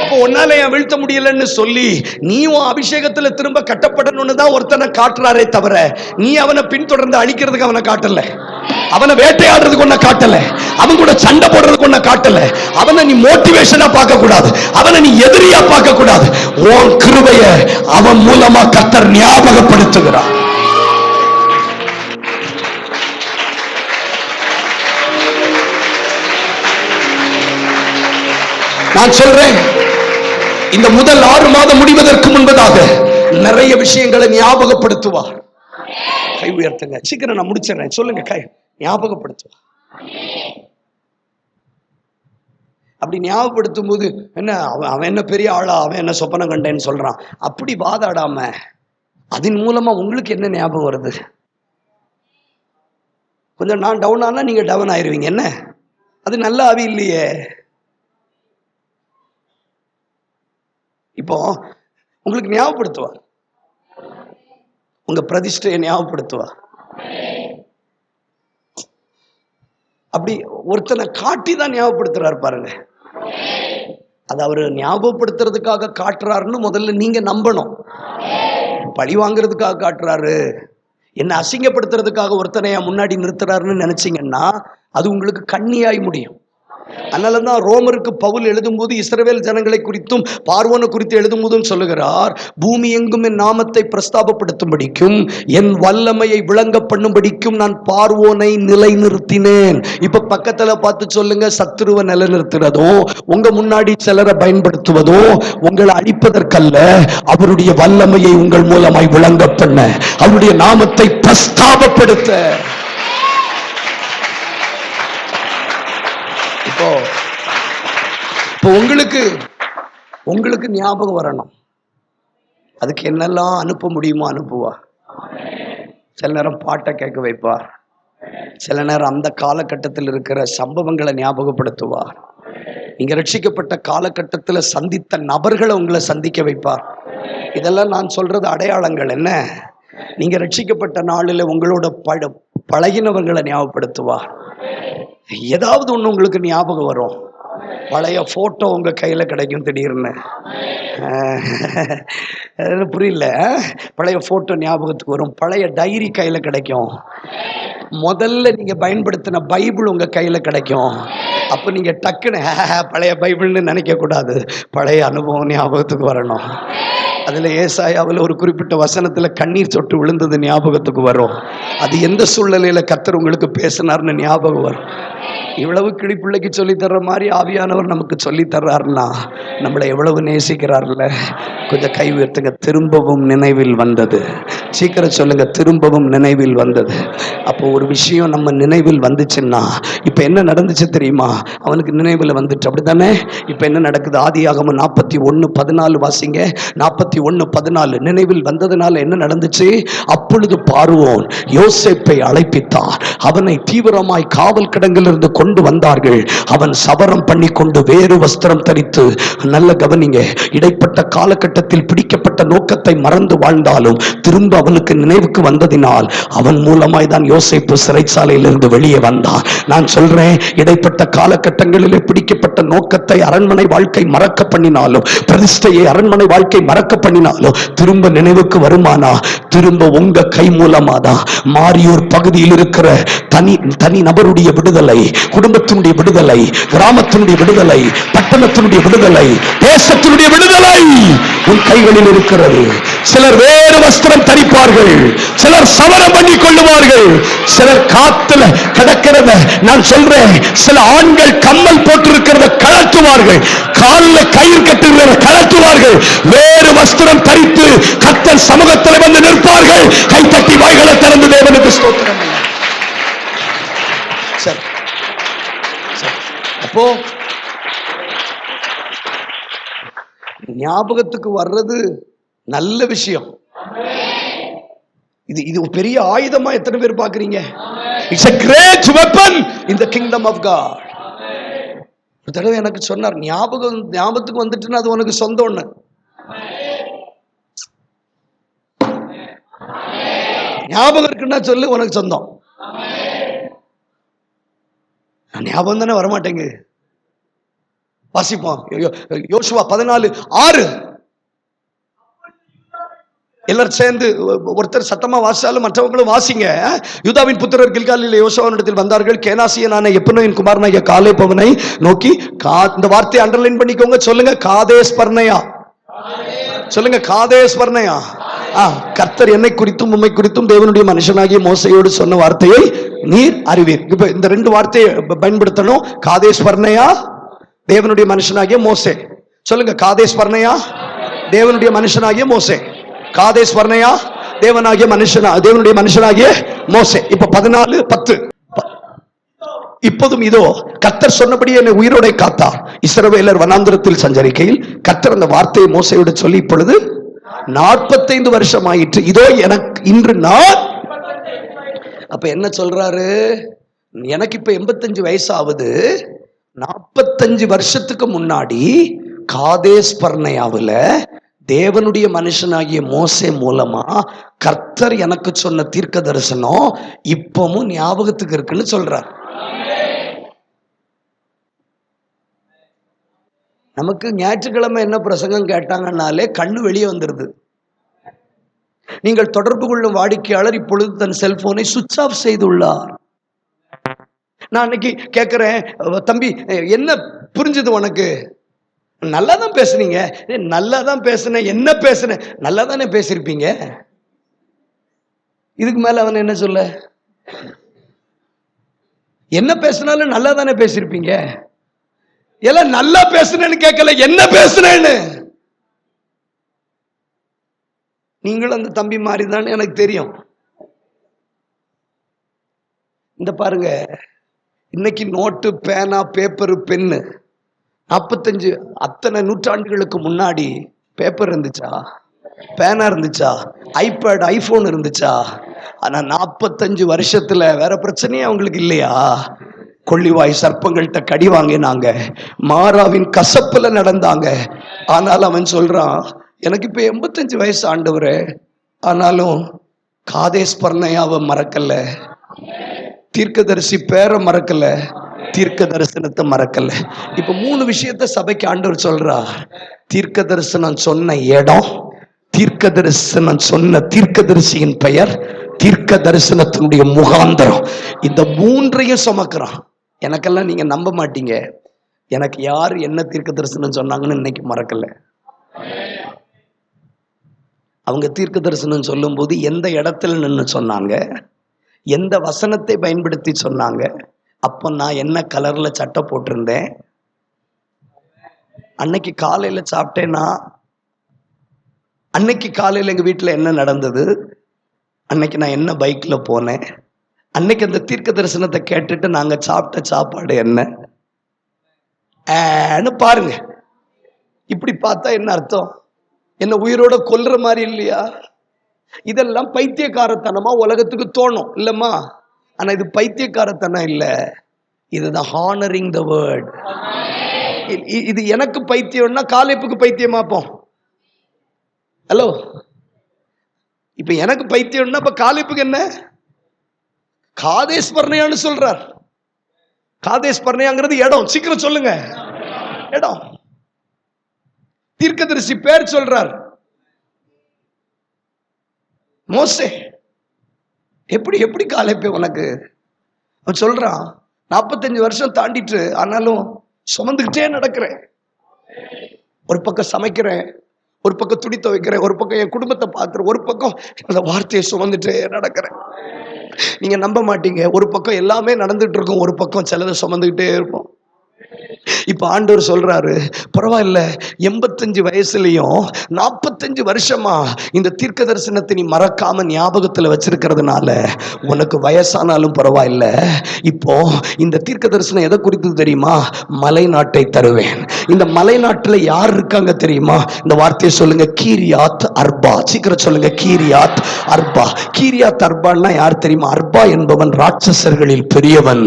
அப்போ உன்னால என் வீழ்த்த முடியலன்னு சொல்லி நீ உன் அபிஷேகத்துல திரும்ப கட்டப்படணும்னு தான் ஒருத்தனை காட்டுறாரே தவிர, நீ அவனை பின்தொடர்ந்து அழிக்கிறதுக்கு அவனை காட்டல, அவனை வேட்டையாடுறதுக்கு ஒன்ன காட்டல, அவன் கூட சண்டை போடுறதுக்கு ஒன்ன காட்டல. அவனை நீ மோட்டிவேஷனா பார்க்க கூடாது, அவனை நீ எதிரியா பார்க்க கூடாது. உன் கிருபைய அவன் மூலமா கர்த்தர் ஞாபகப்படுத்துகிறார். நான் சொல்றேன், இந்த முதல் 6 மாதம் முடிவதற்கு முன்பதாக நிறைய விஷயங்களை ஞாபகப்படுத்துவார். கை உயர்த்துங்க. சீக்கிரம் நான் முடிச்சிடறேன். சொல்லுங்க. கை ஞாபகப்படுத்துவார். அப்படி ஞாபகப்படுத்தும் போது என்ன, அவன் என்ன பெரிய ஆளா, அவன் என்ன சொப்பனம் கண்டேன்னு சொல்றான், அப்படி வாதாடாம அதன் மூலமா உங்களுக்கு என்ன ஞாபகம் வருது? கொஞ்சம் நான் டவுன் ஆனா நீங்க டவுன் ஆயிருவீங்க. என்ன அது நல்ல ஆவி இல்லையே. இப்போ உங்களுக்கு ஞாபகப்படுத்துவார், உங்க பிரதிஷ்டையை ஞாபகப்படுத்துவார். அப்படி ஒருத்தனை காட்டி தான் ஞாபகப்படுத்துறாரு பாருங்க. அது அவரு ஞாபகப்படுத்துறதுக்காக காட்டுறாருன்னு முதல்ல நீங்க நம்பணும். பழி வாங்குறதுக்காக காட்டுறாரு, என்ன அசிங்கப்படுத்துறதுக்காக ஒருத்தனை முன்னாடி நிறுத்துறாருன்னு நினைச்சீங்கன்னா அது உங்களுக்கு கண்ணியாய் முடியும். அதனாலதான் ரோமருக்கு பவுல் எழுதும்போது இஸ்ரவேல் ஜனங்களை குறித்தும் பார்வோனை குறித்து எழுதும் போதும் சொல்லுகிறார், பூமி எங்கும் என் நாமத்தை பிரஸ்தாபப்படுத்தும்படிக்கும் என் வல்லமையை விளங்க பண்ணும்படிக்கும் நான் பார்வோனை நிலைநிறுத்தினேன். இப்ப பக்கத்துல பார்த்து சொல்லுங்க, சத்துருவை நிலைநிறுத்துறதோ உங்க முன்னாடி சிலரை பயன்படுத்துவதோ உங்களை அழிப்பதற்கல்ல, அவருடைய வல்லமையை உங்கள் மூலமாய் விளங்க பண்ண, அவருடைய நாமத்தை பிரஸ்தாபப்படுத்த. இப்போ உங்களுக்கு ஞாபகம் வரணும், அதுக்கு என்னெல்லாம் அனுப்ப முடியுமோ அனுப்புவா. சில நேரம் பாட்டை கேட்க வைப்பார், சில நேரம் அந்த காலகட்டத்தில் இருக்கிற சம்பவங்களை ஞாபகப்படுத்துவார். நீங்க ரட்சிக்கப்பட்ட காலகட்டத்தில் சந்தித்த நபர்களை உங்களை சந்திக்க வைப்பார். இதெல்லாம் நான் சொல்றது அடையாளங்கள். என்ன, நீங்க ரட்சிக்கப்பட்ட நாளில் உங்களோட பழகினவர்களை ஞாபகப்படுத்துவார். ஏதாவது ஒண்ணு உங்களுக்கு ஞாபகம் வரும். பழைய போட்டோ உங்க கையில கிடைக்கும் திடீர்னு, புரியல, பழைய போட்டோ ஞாபகத்துக்கு வரும். பழைய டைரி கையில கிடைக்கும். முதல்ல நீங்க பயன்படுத்தின பைபிள் உங்க கையில கிடைக்கும். அப்ப நீங்க டக்குன்னு பழைய பைபிள்னு நினைக்க கூடாது, பழைய அனுபவம் ஞாபகத்துக்கு வரணும். அதுல ஏசாயாவில் ஒரு குறிப்பிட்ட வசனத்துல கண்ணீர் சொட்டு விழுந்தது ஞாபகத்துக்கு வரும். அது எந்த சூழ்நிலையில கர்த்தர் உங்களுக்கு பேசினார்னு ஞாபகம் வரும். இவ்வளவு கிளிப்பிள்ளைக்கு சொல்லி தர்ற மாதிரி ஆவியானவர் நமக்கு சொல்லி தர்றாருன்னா நம்மளை எவ்வளவு நேசிக்கிறார்ல. கொஞ்சம் கை உயர்த்துங்க. திரும்பவும் நினைவில் வந்தது. சீக்கிரம் சொல்லுங்க, திரும்பவும் நினைவில் வந்தது. அப்போ ஒரு விஷயம் நம்ம நினைவில் வந்துச்சுன்னா இப்ப என்ன நடந்துச்சு தெரியுமா? அவனுக்கு நினைவில் வந்துட்டு, அப்படித்தானே? இப்ப என்ன நடக்குது? ஆதியாகமம் 41:14 வாசிங்க. 41:14 நினைவில் வந்ததுனால என்ன நடந்துச்சு? அப்பொழுது பார்வோன் யோசேப்பை அழைப்பித்தார், அவனை தீவிரமாய் காவல் கிடங்கிலிருந்து கொண்டு வந்தார்கள். அவன் சவரம் பண்ணி கொண்டு வேறு வஸ்திரம் தரித்து, நல்ல கவனிங்க, இடைப்பட்ட காலகட்டத்தில் பிடிக்கப்பட்ட நோக்கத்தை மறந்து வாழ்ந்தாலும் திரும்ப அவனுக்கு நினைவுக்கு வந்ததினால் அவன் மூலமாய் தான் யோசேப்பு சிறைச்சாலையிலிருந்து வெளியே வந்தான். நான் சொல்றேன், இடைப்பட்ட காலகட்டங்களில் பிடிக்கப்பட்ட நோக்கத்தை அரண்மனை வாழ்க்கை மறக்க பண்ணினாலும், பிரதிஷ்டையை அரண்மனை வாழ்க்கை மறக்க பண்ணினாலும் திரும்ப நினைவுக்கு வருமானா திரும்ப உங்க கை மூலமாதான். மாரியூர் பகுதியில் இருக்கிற தனி நபருடைய விடுதலை, குடும்பத்தினுடைய விடுதலை, கிராமத்தினுடைய விடுதலை, பட்டணத்தினுடைய விடுதலை, தேசத்தினுடைய விடுதலை உன் கைகளில் இருக்கிறது. சிலர் வேறு வஸ்திரம் தரிப்பார்கள், சிலர் சவரம் பண்ணி கொள்ளுவார்கள், சிலர் காத்துல கிடக்கிறத நான் சொல்றேன், சில ஆண்கள் கம்மல் போட்டிருக்கிறத கழட்டுவார்கள், காலில் கயிறு கட்டுகிறத கழட்டுவார்கள், வேறு வஸ்திரம் தரித்து கர்த்தர் சமூகத்தில் வந்து நிற்பார்கள். கைத்தட்டி வாய்களை திறந்து தேவனுக்கு ஸ்தோத்திரம். சரி, அப்போ ஞாபகத்துக்கு வர்றது நல்ல விஷயம். இது பெரிய ஆயுதமா எத்தனை பேர் பாக்குறீங்க? It's a great weapon in the kingdom of God. ஒரு தடவை எனக்கு சொன்னார், ஞாபகத்துக்கு வந்துட்டுன்னா அது உனக்கு சொந்த ஒண்ணு. ஞாபகம் இருக்குன்னா சொல்லு, உனக்கு சொந்தம். ஞாபகம் தானே வரமாட்டேங்க. வாசிப்போம். யோசுவா 14:6 எல்லாரும் சேர்ந்து ஒருத்தர் சத்தமா வாசிச்சாலும் மற்றவங்களும் வாசிங்க. யூதாவின் புத்திரர் கில்காலில் யோசுவாவினிடத்தில் வந்தார்கள். கேனாசியனான எப்புன்னேயின் குமாரனாகிய காலேபவனை நோக்கி, இந்த வார்த்தையை அண்டர்லைன் பண்ணிக்கோங்க, சொல்லுங்க, காதேஸ் பர்னேயா. சொல்லுங்க, காதேஸ் பர்னேயா. கர்த்தர் என்னை குறித்தும் உம்மை குறித்தும் தேவனுடைய மனுஷனாகிய மோசையோடு சொன்ன வார்த்தையை நீர் அறிவீர். இப்ப இந்த ரெண்டு வார்த்தையை பயன்படுத்தணும். காதேஸ் பர்னேயா, தேவனுடைய மனுஷனாகிய மோசே. சொல்லுங்க, காதேஸ் பர்னேயா, தேவனுடைய மனுஷனாகிய மோசே. காதேஸ் பர்னேயா, தேவனுடைய மனுஷனாகிய மோசே. இப்ப 14:10 இப்போதும் இதோ கர்த்தர் சொன்னபடி என்னை உயிரோடை காத்தார். இஸ்ரவேலர் வனாந்திரத்தில் சஞ்சரிக்கையில் கர்த்தர் அந்த வார்த்தையை மோசையோடு சொல்லி, இப்பொழுது 45 வருஷம் ஆயிற்று. இதோ எனக்கு இன்று நான் அப்ப என்ன சொல்றாரு? எனக்கு இப்ப 85 வயசு ஆகுது. 45 வருஷத்துக்கு முன்னாடி காதேஸ் பர்னேயாவுல தேவனுடைய மனுஷனாகிய மோசே மூலமா கர்த்தர் எனக்கு சொன்ன தீர்க்க தரிசனம் இப்பவும் ஞாபகத்துக்கு இருக்குன்னு சொல்றார். நமக்கு ஞாயிற்றுக்கிழமை என்ன பிரசங்கம் கேட்டாங்கன்னாலே கண்ணு வெளியே வந்துருது. நீங்கள் தொடர்பு கொள்ளும் வாடிக்கையாளர் இப்பொழுது தன் செல்போனை சுவிட்ச் ஆஃப் செய்துள்ளார். நான் அன்னைக்கு கேட்கிறேன், தம்பி என்ன புரிஞ்சது உனக்கு? நல்லா தான் பேசுனீங்க. நல்லா தான் பேசுனேன். என்ன பேசுனேன்? நல்லா தானே பேசியிருப்பீங்க. இதுக்கு மேல அவன் என்ன சொல்ல? என்ன பேசினாலும் நல்லா தானே பேசியிருப்பீங்க. எல்லாம் நல்லா பேசுனேன்னு கேட்கல, என்ன பேசுனேன்னு. நீங்களும் அந்த தம்பி மாதிரி தான் எனக்கு தெரியும். இந்த பாருங்க, இன்னைக்கு நோட்டு, பேனா, பேப்பரு, பென்னு. 45 அத்தனை நூற்றாண்டுகளுக்கு முன்னாடி பேப்பர் இருந்துச்சா? பேனா இருந்துச்சா? ஐபேட், ஐபோன் இருந்துச்சா? ஆனா 45 வருஷத்துல வேற பிரச்சனையே அவங்களுக்கு இல்லையா? கொள்ளிவாய் சர்ப்பங்கள்ட்ட கடி வாங்கினாங்க, மாறாவின் கசப்புல நடந்தாங்க. ஆனால் அவன் சொல்றான், எனக்கு இப்ப 85 வயசு ஆண்டவரே, ஆனாலும் காதேஸ் பர்னேயாவை மறக்கல, தீர்க்கதரிசி பேரை மறக்கல, தீர்க்க தரிசனத்தை மறக்கல. இப்ப 3 விஷயத்தை சபைக்கு ஆண்டவர் சொல்றார். தீர்க்க தரிசனம் சொன்ன இடம், தீர்க்க தரிசனம் சொன்ன தீர்க்கதரிசியின் பெயர், தீர்க்க தரிசனத்தினுடைய முகாந்தரம். இந்த 3ஐயும் சுமக்கிறான். எனக்கெல்லாம் நீங்க நம்ப மாட்டீங்க, எனக்கு யார் என்ன தீர்க்க தரிசனம் சொன்னாங்கன்னு இன்னைக்கு மறக்கல. அவங்க தீர்க்க தரிசனம் சொல்லும் போது எந்த இடத்துல நின்று சொன்னாங்க, எந்த வசனத்தை பயன்படுத்தி சொன்னாங்க, அப்போ நான் என்ன கலர்ல சட்டை போட்டிருந்தேன், அன்னைக்கு காலையில சாப்பிட்டேன்னா, அன்னைக்கு காலையில எங்க வீட்டுல என்ன நடந்தது, அன்னைக்கு நான் என்ன பைக்ல போனேன், அன்னைக்கு அந்த தீர்க்க தரிசனத்தை கேட்டுட்டு நாங்க சாப்பிட்ட சாப்பாடு என்ன பாருங்க. இப்படி பார்த்தா என்ன அர்த்தம்? என்ன உயிரோட கொல்ற மாதிரி இல்லையா? இதெல்லாம் பைத்தியக்காரத்தனமா உலகத்துக்கு தோணும் இல்லம்மா. ஆனா இது பைத்தியக்காரத்தனம் இல்ல, இதுதான் ஹானரிங் த வேர்ட். இது எனக்கு பைத்தியம்னா காலேப்புக்கு பைத்தியமாப்போம். ஹலோ, இப்ப எனக்கு பைத்தியம்னா இப்ப காலேப்புக்கு என்ன? காதேஸ் பர்னேயான்னு சொல்றார். காதேஸ் பர்னேயாங்கிறது இடம். சீக்கிரம் சொல்லுங்க, இடம். தீர்க்கதரிசி பேர் சொல்றார், மோசே. எப்படி எப்படி காலேப்பே உனக்கு? அவன் சொல்றான், 45 வருஷம் தாண்டிட்டு ஆனாலும் சுமந்துக்கிட்டே நடக்கிறேன். ஒரு பக்கம் சமைக்கிறேன், ஒரு பக்கம் துணி துவைக்கிறேன், ஒரு பக்கம் என் குடும்பத்தை பார்க்கிறேன், ஒரு பக்கம் அந்த வார்த்தையை சுமந்துட்டே நடக்கிறேன். நீங்க நம்ப மாட்டீங்க, ஒரு பக்கம் எல்லாமே நடந்துட்டு இருக்கும், ஒரு பக்கம் சிலதை சுமந்துக்கிட்டே இருக்கும். இப்ப ஆண்டவர் சொல்றாரு, பரவாயில்ல, 85 வயசுலயும் 45 வருஷமா இந்த தீர்க்க தரிசனத்தை நீ மறக்காம ஞாபகத்துல வச்சிருக்கிறதுனால உனக்கு வயசானாலும் பரவாயில்ல. இப்போ இந்த தீர்க்க தரிசனம் எதை குறித்து தெரியுமா? மலை நாட்டை தருவேன். இந்த மலை நாட்டுல யார் இருக்காங்க தெரியுமா? இந்த வார்த்தையை சொல்லுங்க, கீரியாத் அர்பா. சீக்கிரம் சொல்லுங்க, கீரியாத் அர்பா. கீரியாத் அர்பான்னா யார் தெரியுமா? அர்பா என்பவன் ராட்சசர்களில் பெரியவன்,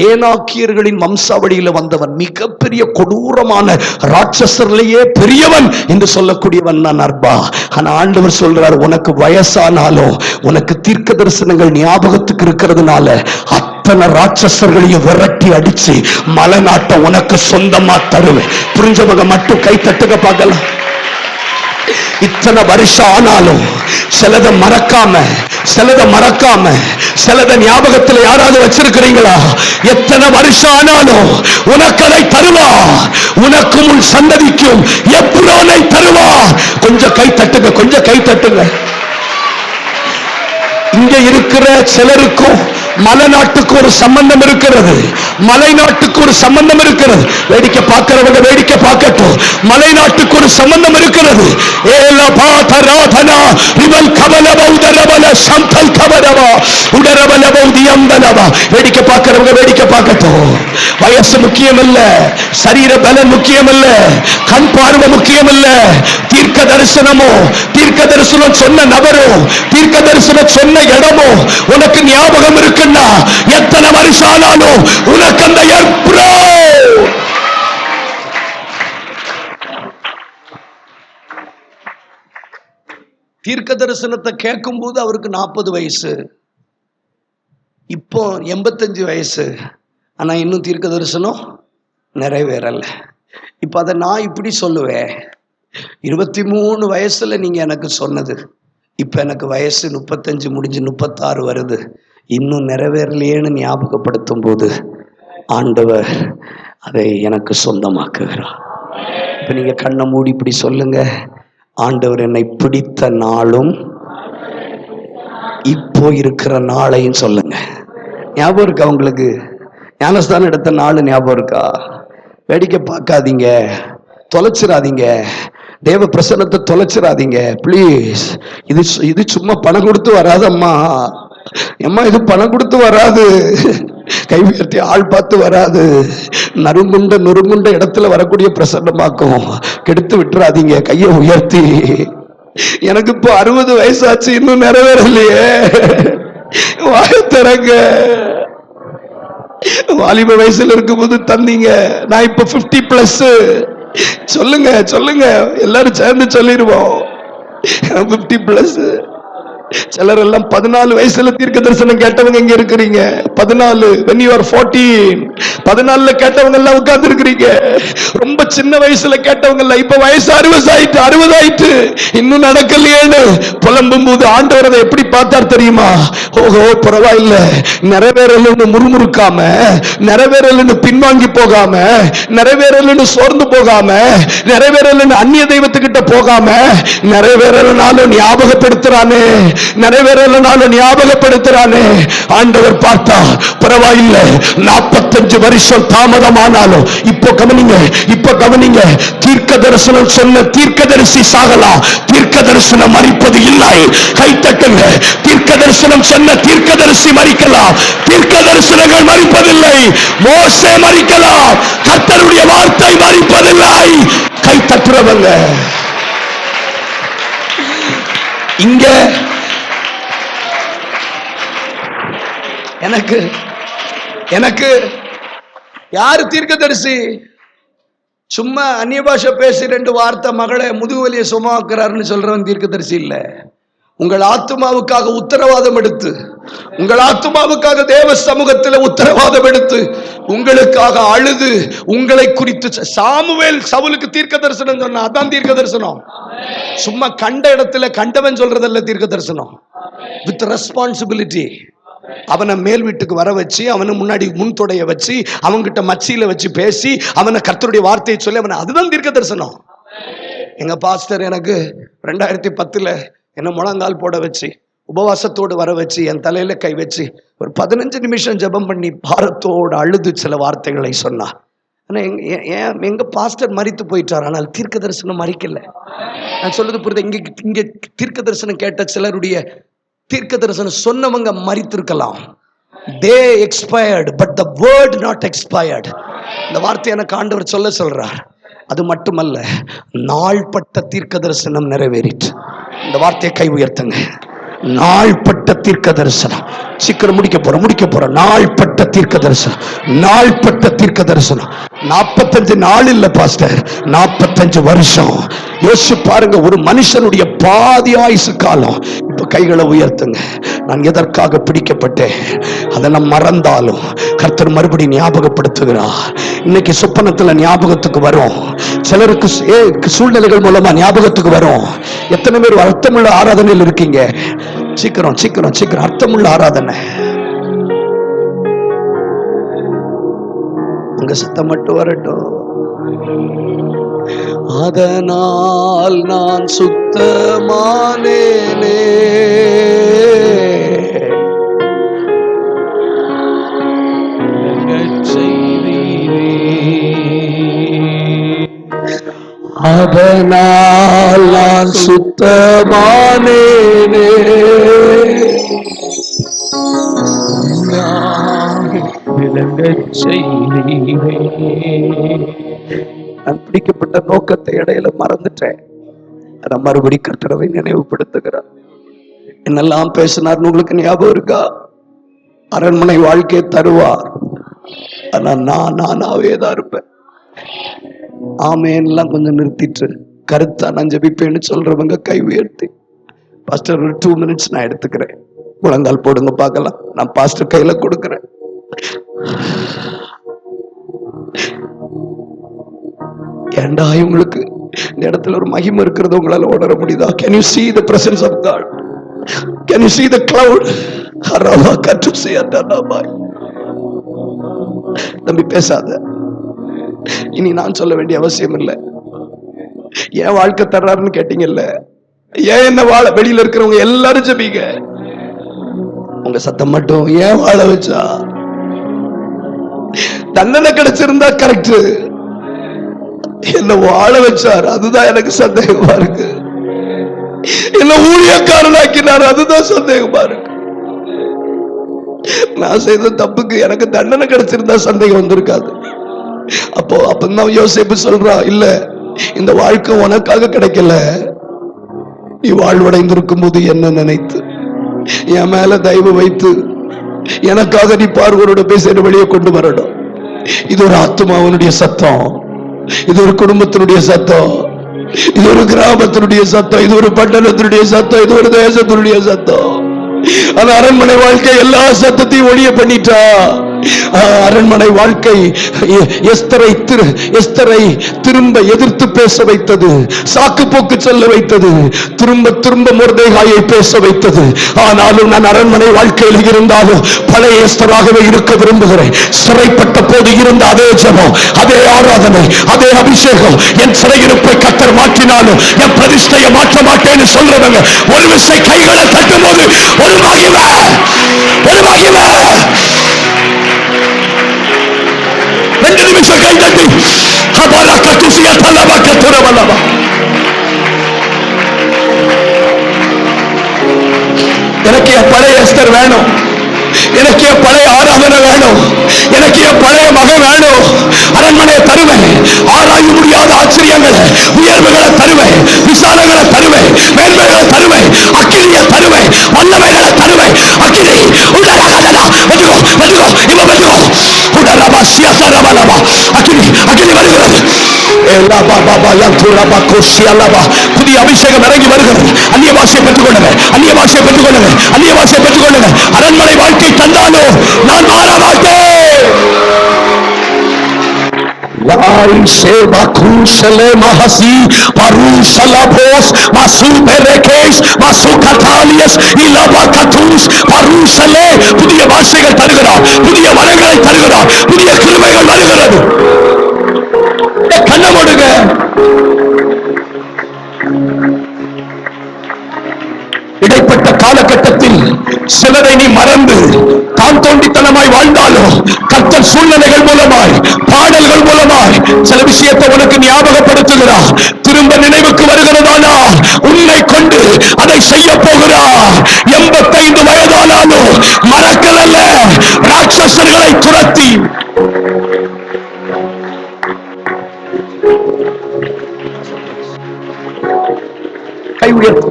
ஏனாக்கியர்களின் வம்சாவளியில வந்தவன், மிகப்பெரிய கொடூரமான ராட்சசர்லேயே பெரியவன் என்று சொல்லக்கூடியவன் நான் அர்பா. ஆனா ஆண்டவர் சொல்றார், உனக்கு வயசானாலும் உனக்கு தீர்க்க தரிசனங்கள் ஞாபகத்துக்கு இருக்கிறதுனால அத்தனை ராட்சசர்களையும் விரட்டி அடிச்சு மலை நாட்டை உனக்கு சொந்தமா தருவேன். புரிஞ்சவங்க மட்டும் கை தட்டுக பார்க்கலாம். இத்தனை வருஷம் ஆனாலும் சிலதை மறக்காம சிலதை ஞாபகத்தில் யாராவது வச்சிருக்கிறீங்களா? எத்தனை வருஷம் ஆனாலும் உனக்கு அதை தருவார், உனக்கும் உன் சந்ததிக்கும் எப்ரோனை தருவார். கொஞ்சம் கை தட்டுங்க, கொஞ்சம் கை தட்டுங்க. இங்க இருக்கிற சிலருக்கும் மலைநாட்டுக்கு ஒரு சம்பந்தம் இருக்கிறது, மலைநாட்டுக்கு ஒரு சம்பந்தம் இருக்கிறது. வேடிக்கை பார்க்கிறவங்க வேடிக்கை பார்க்கட்டும். மலைநாட்டுக்கு ஒரு சம்பந்தம் இருக்கிறது. வேடிக்கை பார்க்கிறவங்க வேடிக்கை பார்க்கட்டும். வயசு முக்கியம் இல்ல, சரீர பலம் முக்கியம் இல்ல, கண் பார்வை முக்கியம் இல்ல. தீர்க்க தரிசனமோ, தீர்க்க தரிசனம் சொன்ன நபரோ, தீர்க்க தரிசனம் சொன்ன இடமோ உனக்கு ஞாபகம் இருக்குன்னா எத்தனை வருஷம் ஆனாலும் உனக்கு அந்த ஏற்போ. தீர்க்க தரிசனத்தை கேட்கும் போது அவருக்கு 40 வயசு, இப்போ 85 வயசு. ஆனா இன்னும் தீர்க்க தரிசனம் நிறைவேறல. இப்ப அதை நான் இப்படி சொல்லுவேன், 23 வயசுல நீங்க எனக்கு சொன்னது, இப்ப எனக்கு வயசு 35 முடிஞ்சு 36 வருது, இன்னும் நிறைவேறலையேன்னு ஞாபகப்படுத்தும் போது ஆண்டவர் அதை எனக்கு சொந்தமாக்குகிறார். இப்ப நீங்க கண்ணை மூடி இப்படி சொல்லுங்க, ஆண்டவர் என்னை பிடித்த நாளும் இப்போ இருக்கிற நாளையும் சொல்லுங்க. ஞாபகம் இருக்கா உங்களுக்கு? ஞானஸ்தானம் எடுத்த நாள் ஞாபகம் இருக்கா? வேடிக்கை பார்க்காதீங்க, தொலைச்சிடாதீங்க, தேவ பிரசன்னத்தை தொலைச்சிடாதீங்க ப்ளீஸ். இது சும்மா பணம் கொடுத்து வராதம்மா, அம்மா இது பணம் கொடுத்து வராது, கை உயர்த்தி ஆள் பார்த்து வராது, நறுங்குண்ட இடத்துல வரக்கூடிய பிரசன்னமாக்கும். கெடுத்து விட்டுறாதீங்க, கையை உயர்த்தி. எனக்கு இப்போ 60 வயசாச்சு, இன்னும் நிறைவேறலையே, வாயத்திறங்க. வாலிப வயசுல இருக்கும்போது தந்தீங்க, நான் இப்ப 50+ சொல்லுங்க சொல்லுங்க, எல்லாரும் சேர்ந்து சொல்லிடுவோம் 50+. சிலர் எல்லாம் 14 வயசுல தீர்க்க தரிசனம் கேட்டவங்க இங்க இருக்கிறீங்க. 14 when you are 14, 14ல கேட்டவங்க எல்லாம் உட்கார்ந்து இருக்கிறீங்க. ரொம்ப சின்ன வயசுல கேட்டவங்க எல்லாம் இப்ப வயசு 60 ஆயிட்டு இன்னும் நடக்கலையேன்னு புலம்பும் போது ஆண்டவர் அதை எப்படி பார்த்தார் தெரியுமா? ஓஹோ பரவாயில்ல, நிறைவேறலன்னு முறுமுறுக்காம, நிறைவேறலன்னு பின்வாங்கி போகாம, நிறைவேறலன்னு சோர்ந்து போகாம, நிறைவேறலன்னு அந்நிய தெய்வத்துக்கிட்ட போகாம, நிறைவேறலனாலும் ஞாபகப்படுத்துறானே, நிறைவேறலனாலும் ஞாபகப்படுத்துறானே. ஆண்டவர் பார்த்தா பரவாயில்ல, 45 வருஷம் தாமதமானாலும் இப்போ கவனிங்க, இப்போ கவனிங்க. தீர்க்க தரிசனம் சொன்ன தீர்க்கதரிசி சாகலாம், தீர்க்க தரிசனம் மரிப்பது இல்லை. கைத்தட்டுங்க. தீர்க்க தரிசனம் சொன்ன தீர்க்கதரிசி மரிக்கலாம், தீர்க்க தரிசனங்கள் மரிப்பதில்லை. மோசே மரிக்கலாம், கர்த்தருடைய வார்த்தை மரிப்பதில்லை. கைத்தட்டுறவங்க இங்க எனக்கு யாரு தீர்க்கதரிசி? சும்மா அந்நிய பாஷை பேசி 2 வார்த்தை மகளை முதுகுவலியை சுமக்கிறாருன்னு சொல்றவன் தீர்க்கதரிசி இல்ல. உங்கள் ஆத்துமாவுக்காக உத்தரவாதம் எடுத்து, உங்கள் ஆத்துமாவுக்காக தேவ சமூகத்தில் உத்தரவாதம் எடுத்து, உங்களுக்காக அழுது, உங்களை குறித்து சாமுவேல் சவுலுக்கு தீர்க்க தரிசனம் சொன்ன, அதான் தீர்க்க தரிசனம். சும்மா கண்ட இடத்துல கண்டவன் சொல்றதல்ல தீர்க்க தரிசனம். With responsibility. அவனை மேல் வீட்டுக்கு வர வச்சு, அவனை முன்னாடி முன்தொடைய வச்சு, அவன்கிட்ட மச்சியில வச்சு பேசி, அவனை கர்த்தருடைய வார்த்தையை சொல்லி அவனை, அதுதான் தீர்க்க தரிசனம். எங்க பாஸ்டர் எனக்கு 2010 என்ன முழங்கால் போட வச்சு, உபவாசத்தோடு வர வச்சு, என் தலையில கை வச்சு ஒரு 15 நிமிஷம் ஜெபம் பண்ணி பாரத்தோடு அழுது சில வார்த்தைகளை சொன்னா. ஆனா எங்க பாஸ்டர் மரித்து போயிட்டார், ஆனால் தீர்க்க தரிசனம் மறிக்கல. நான் சொல்றது புரியுது? இங்க தீர்க்க தரிசனம் கேட்ட சிலருடைய தீர்க்க தரிசனம் சொன்னவங்க மரித்திருக்கலாம். they expired but the word not expired. இந்த வார்த்தை எனக்கு ஆண்டவர் சொல்றார். அது மட்டுமல்ல, நாள்பட்ட தீர்க்க தரிசனம் நிறைவேறிட்டு. இந்த வார்த்தையை கை உயர்த்துங்க. நாள்பட்ட தீர்க்க தரிசனம். சீக்கிரம் முடிக்க போறோம். நாள்பட்ட தீர்க்க தரிசனம், நாள்பட்ட தீர்க்க தரிசனம். 45 நாள் இல்ல பாஸ்டர், 45 வருஷம். யோசிச்சு பாருங்க, ஒரு மனுஷனுடைய பாதி ஆயுசு காலம். இப்ப கைகளை உயர்த்துங்க. நான் எதற்காக பிடிக்கப்பட்டேன் அதை நான் மறந்தாலும் கர்த்தர் மறுபடியும் ஞாபகப்படுத்துகிறார். இன்னைக்கு சொப்பனத்துல ஞாபகத்துக்கு வரும், சிலருக்கு சூழ்நிலைகள் மூலமா ஞாபகத்துக்கு வரும். எத்தனை பேர் அர்த்தமுள்ள ஆராதனையில் இருக்கீங்க? சீக்கிரம் அர்த்தமுள்ள ஆராதனை. உங்க சத்தம் மட்டும் வரட்டும். அதனால் நான் சுத்தமானேனே, அதனால் நான் சுத்தமானேனே. நான் பிடிக்கப்பட்ட நோக்கத்தை இடையில மறந்துட்டேன். நான் மறுபடி கர்த்தரை நினைவுபடுத்துகிறார். என்னெல்லாம் பேசினார் உங்களுக்கு ஞாபகம் இருக்கா? அரண்மனை வாழ்க்கையை தருவார், ஆனா நானாவே தான் இருப்பேன். ஆமேன்லாம் கொஞ்சம் நிறுத்திட்டு கருத்தா நான் ஜெபிப்பேன்னு சொல்றவங்க கை உயர்த்தி, பாஸ்டர் ஒரு 2 minutes நான் எடுத்துக்கிறேன். முழங்கால் போடுங்க பார்க்கலாம். நான் பாஸ்டர் கையில கொடுக்கிறேன். ஏண்டா இவங்களுக்கு இந்த இடத்துல ஒரு மகிமை இருக்கிறது உங்களால உணர முடியுதா? Can you see the presence of God? Can you see the cloud? ஹரவா கட்டு செய்யாதாய். தம்பி பேசாத, இனி நான் சொல்ல வேண்டிய அவசியம் இல்லை. ஏன் வாழ்க்கை தர்றாருன்னு கேட்டீங்கல்ல, ஏன் என்ன வாழ வெளியில இருக்கிறவங்க எல்லாரும் ஜெபிங்க, உங்க சத்தம் மட்டும் ஏன் வாழ வச்சா? தண்டனை கிடைச்சிருந்தா கரெக்ட், என்ன வாழ வச்சார் அதுதான் எனக்கு சந்தேகமா இருக்கு. என்ன ஊழியக்காரனாக்கினார் அதுதான் சந்தேகமா இருக்கு. நான் செய்த தப்புக்கு எனக்கு தண்டனை கிடைச்சிருந்தா சந்தேகம் வந்திருக்காது. அப்பதான் யோசேப்பு சொல்றான், இல்ல இந்த வாழ்க்கை உனக்காக கிடைக்கல, நீ வாழ்வடைந்திருக்கும் போது என்ன நினைத்து என் மேல தயவு வைத்து எனக்காக நீ பார்வரோட பேச வெளியே கொண்டு வரணும். இது ஒரு ஆத்மாவனுடைய சத்தம், இது ஒரு குடும்பத்தினுடைய சத்தம், இது ஒரு கிராமத்தினுடைய சத்தம், இது ஒரு பட்டணத்தினுடைய சத்தம், இது ஒரு தேசத்தினுடைய சத்தம். ஆனா அரண்மனை வாழ்க்கை எல்லா சத்தத்தையும் ஒழிய பண்ணிட்டா. அரண்மனை வாழ்க்கை எஸ்தரை திரும்ப எதிர்த்து பேச வைத்தது, சாக்கு போக்கு சொல்ல வைத்தது, திரும்ப திரும்ப மொர்தெகாயை பேச வைத்தது. ஆனாலும் நான் அரண்மனை வாழ்க்கையில் இருந்தாலும் பழைய எஸ்தராகவே இருக்க விரும்புகிறேன். சிறைப்பட்ட போது இருந்த அதே ஜெபம், அதே ஆராதனை, அதே அபிஷேகம், என் சிறையிருப்பை கர்த்தர் மாற்றினாலும் என் பிரதிஷ்டையை மாற்ற மாட்டேன்னு சொல்றவங்க ஒரு விசை கைகளை தட்டும் போது ஒரு மகிமை, ஒரு மகிமை. 2 நிமிஷம் கை தட்டி ஹபாரா கட்டுசியா தலபா கத்துரவலபா. எனக்கு என் பழைய எஸ்தர் வேணும், எனக்கு என் பழைய ஆராதனை வேணும், எனக்கு என் பழைய மகன் வேணும். அரண்மனையை தருவேன், ஆராய முடியாத ஆச்சரியங்களை உயர்வுகளை தருவேன், விசாலங்களை தருவேன், மேன்மைகளை தருவேன், அக்கினியை தருவேன், வல்லமைகளை தருவேன். அக்கினி உடலகதா வந்துகோ வந்துகோ இவ வந்துகோ உடலபா சியதரபலபா. அக்கினி அக்கினி வருகிறது. எல்லாபா பாபா யந்துரபா கோஷியலபா. புதிய அபிஷேகம் இறங்கி வருகிறது. அந்நிய பாஷையை பெற்றுக்கொள்ளுங்க, அந்நிய பாஷையை பெற்றுக்கொள்ளுங்க, அந்நிய பாஷையை பெற்றுக்கொள்ளுங்க. அரண்மனை வாழ்க்கை தந்தாலும் நான் மாற மாட்டேன். லாய் சேவா குஷலே மஹசி பருஷலபோஸ் மசுபெரகேஸ் மசுகதாலியஸ் இலவகதுஸ் பருஷலே. புதிய பாஷைகள் தருகிறார், புதிய வரங்களை தருகிறார், புதிய கிருபைகள் வருகிறது. கண்ணை மூடுங்க. இடைப்பட்ட காலகட்டத்தில் சிலரை நீ மறந்து தான் தோண்டித்தனமாய் வாழ்ந்தாலும் கர்த்தர் சூழ்நிலைகள் மூலமாய் பாடல்கள் மூலமாய் சில விஷயத்தை உனக்கு ஞாபகப்படுத்துகிறார். திரும்ப நினைவுக்கு வருகிறதானால் உன்னை கொண்டு அதை செய்ய போகிறார். 85 வயதானாலும் மறக்கலல்ல, ராட்சசர்களை துரத்தி கை உயர்த்து.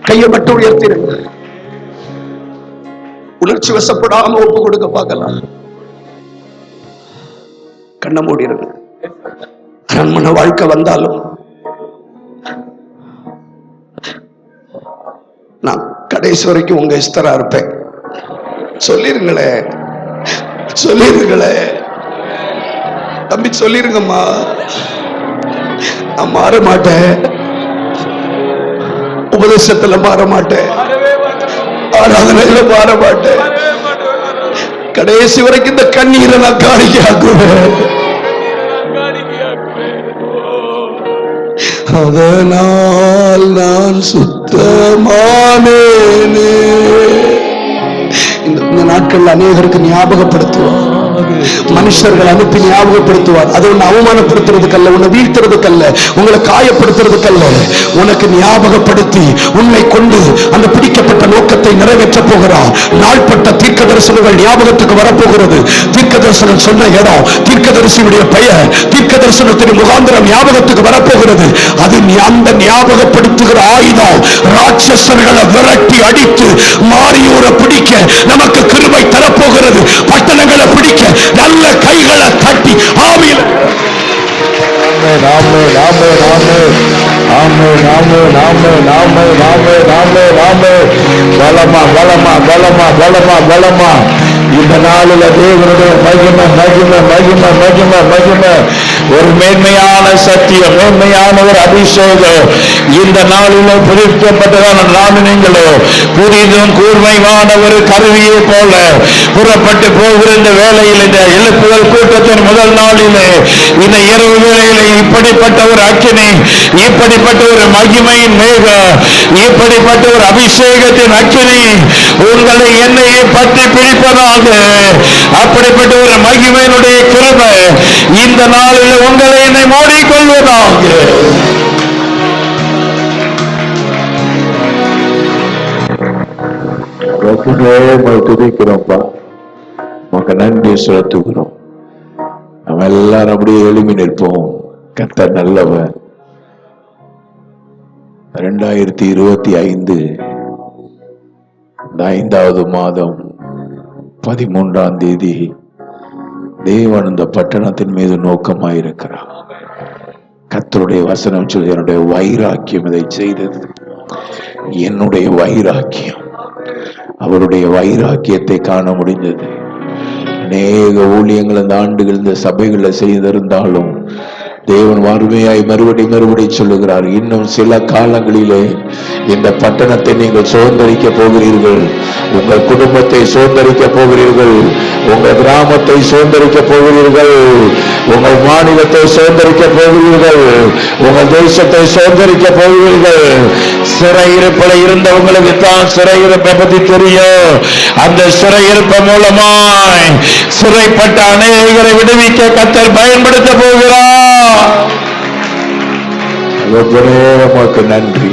கையை மட்டும் உயர்த்திடுங்க. உணர்ச்சி வசப்படாம ஒப்பு கொடுக்க பார்க்கலாம். கண்ணை மூடிடுங்க. அரண்மனை வாழ்க்கை வந்தாலும் நான் கடைசி வரைக்கும் உங்க எஸ்தரா இருப்பேன். சொல்லிருங்களே, சொல்லிருங்களே தம்பி, சொல்லிருங்கம்மா. நான் மாற மாட்டேன், உபதேசத்துல மாற மாட்டேன், ஆராதனையில மாற மாட்டேன். கடைசி வரைக்கும் இந்த கண்ணீரை நான் காணிக்காக்குவேன். அதனால் நான் சுத்தமானேனே. இந்த நாட்கள்ல அநேகருக்கு ஞாபகப்படுத்துவார். மனுஷர்கள் அனுப்பி ஞாபகப்படுத்துவார். அது உன்னை அவமானப்படுத்துறதுக்கல்ல, உன்னை வீழ்த்துறதுக்கல்ல, உங்களை காயப்படுத்துறதுக்கல்ல, உனக்கு ஞாபகப்படுத்தி உன்னை கொண்டு அந்த பிடிக்கப்பட்ட நோக்கத்தை நிறைவேற்ற போகிறார். நாள்பட்ட தீர்க்க தரிசனங்கள் ஞாபகத்துக்கு வரப்போகிறது. தீர்க்க தரிசனம் சொன்ன இடம், தீர்க்கதரிசியுடைய பெயர், தீர்க்க தரிசனத்தின் முகாந்திரம் ஞாபகத்துக்கு வரப்போகிறது. அது அந்த ஞாபகப்படுத்துகிற ஆயுதம் ராட்சசர்களை விரட்டி அடித்து மாரியூரை பிடிக்க நமக்கு கிருபை தரப்போகிறது. பட்டணங்களை பிடிக்க நல்ல கைகளை தட்டி ஆவியில் இந்த நாளில் தேவனுடைய மகிமை மகிமை மகிமை மகிமை மகிமை ஒரு மேன்மையான சத்தியம், மேன்மையான ஒரு அபிஷேகம் இந்த நாளில் புதுப்பிக்கப்பட்டதான நாமினங்களோ புதிதும் கூர்மையான ஒரு கருவியை போல புறப்பட்டு போகிற இந்த வேளையில், இந்த எழுப்புதல் கூட்டத்தின் முதல் நாளிலே, இந்த இரவு வேளையிலே இப்படிப்பட்ட ஒரு அக்கினி, இப்படிப்பட்ட ஒரு மகிமையின் மேகம், இப்படிப்பட்ட ஒரு அபிஷேகத்தின் அக்கினி உங்களை என்னையே பற்றி பிடிப்பதாக, அப்படிப்பட்ட ஒரு மகிமையினுடைய கிருபை இந்த நாளில் உங்களை என்னை மூடிக்கொள்வதாக. துதிக்கிறோம்ப்பா, உமக்கு நன்றி செலுத்துகிறோம். நம்ம எல்லாரும் அப்படியே எழுப்பி நிற்போம். கர்த்தர் நல்லவர். 2025 5வது மாதம் 13ஆம் தேதி தேவன் இந்த பட்டணத்தின் மீது நோக்கமாயிருக்கிறார். கர்த்தருடைய வசனம் சொல்லி, என்னுடைய வைராக்கியம் இதை செய்தது. என்னுடைய வைராக்கியம், அவருடைய வைராக்கியத்தை காண முடிந்தது. அநேக ஊழியங்கள் இந்த ஆண்டுகள் இந்த சபைகளில் செய்திருந்தாலும் தேவன் வறுமையாய் மறுபடி சொல்லுகிறார், இன்னும் சில காலங்களிலே இந்த பட்டணத்தை நீங்கள் சுதந்திரிக்க போகிறீர்கள், உங்கள் குடும்பத்தை சுதந்திரிக்க போகிறீர்கள், உங்கள் கிராமத்தை சுதந்திரிக்க போகிறீர்கள், உங்கள் மாநிலத்தை சுதந்திரிக்க போகிறீர்கள், உங்கள் தேசத்தை சுதந்திரிக்க போகிறீர்கள். சிறையிருப்பில் இருந்தவங்களுக்கு தான் சிறையிருப்பை பற்றி தெரியும். அந்த சிறையிருப்பு மூலமாய் சிறைப்பட்ட அநேகரை விடுவிக்க கர்த்தர் பயன்படுத்த போகிறார். நமக்கு நன்றி.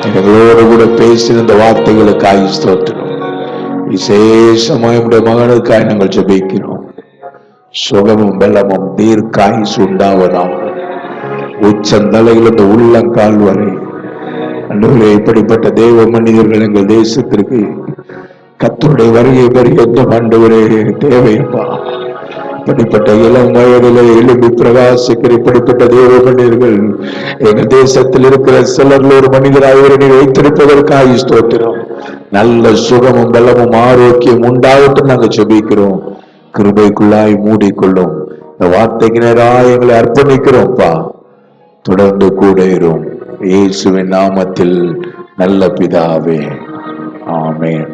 எங்களோடு கூட பேசின இந்த வார்த்தைகளுக்காக ஸ்தோத்திரம். விசேஷமாய் உடைய மகனுக்காய் நாங்கள் ஜெபிக்கிறோம். சுகமும் பலமும் தீர்க்காயுசு உண்டாவதாக. உச்சந்தலையில் இந்த உள்ளங்கால் வரை அன்றுவரே, இப்படிப்பட்ட தேவ மனிதர்கள் எங்கள் தேசத்திற்கு கர்த்தருடைய வருகை பரியந்தம் ஆண்டவரே தேவையப்பா. இப்படிப்பட்ட இளம் வயதிலே எழுப்பி பிரகாசிக்கிற இப்படிப்பட்ட தேவ மனிதர்கள் எங்கள் தேசத்தில் இருக்கிற சிலர் ஒரு மனிதராக வைத்திருப்பதற்காக ஸ்தோத்திரம். நல்ல சுகமும் பலமும் ஆரோக்கியம் உண்டாகட்டும் நாங்கள் ஜெபிக்கிறோம். கிருபைக்குள்ளாய் மூடிக்கொள்ளும். இந்த வார்த்தைக்கு நேராக எங்களை அர்ப்பணிக்கிறோம்ப்பா. தொடர்ந்து கூட இரும். இயேசுவின் நாமத்தில் நல்ல பிதாவே, ஆமென்.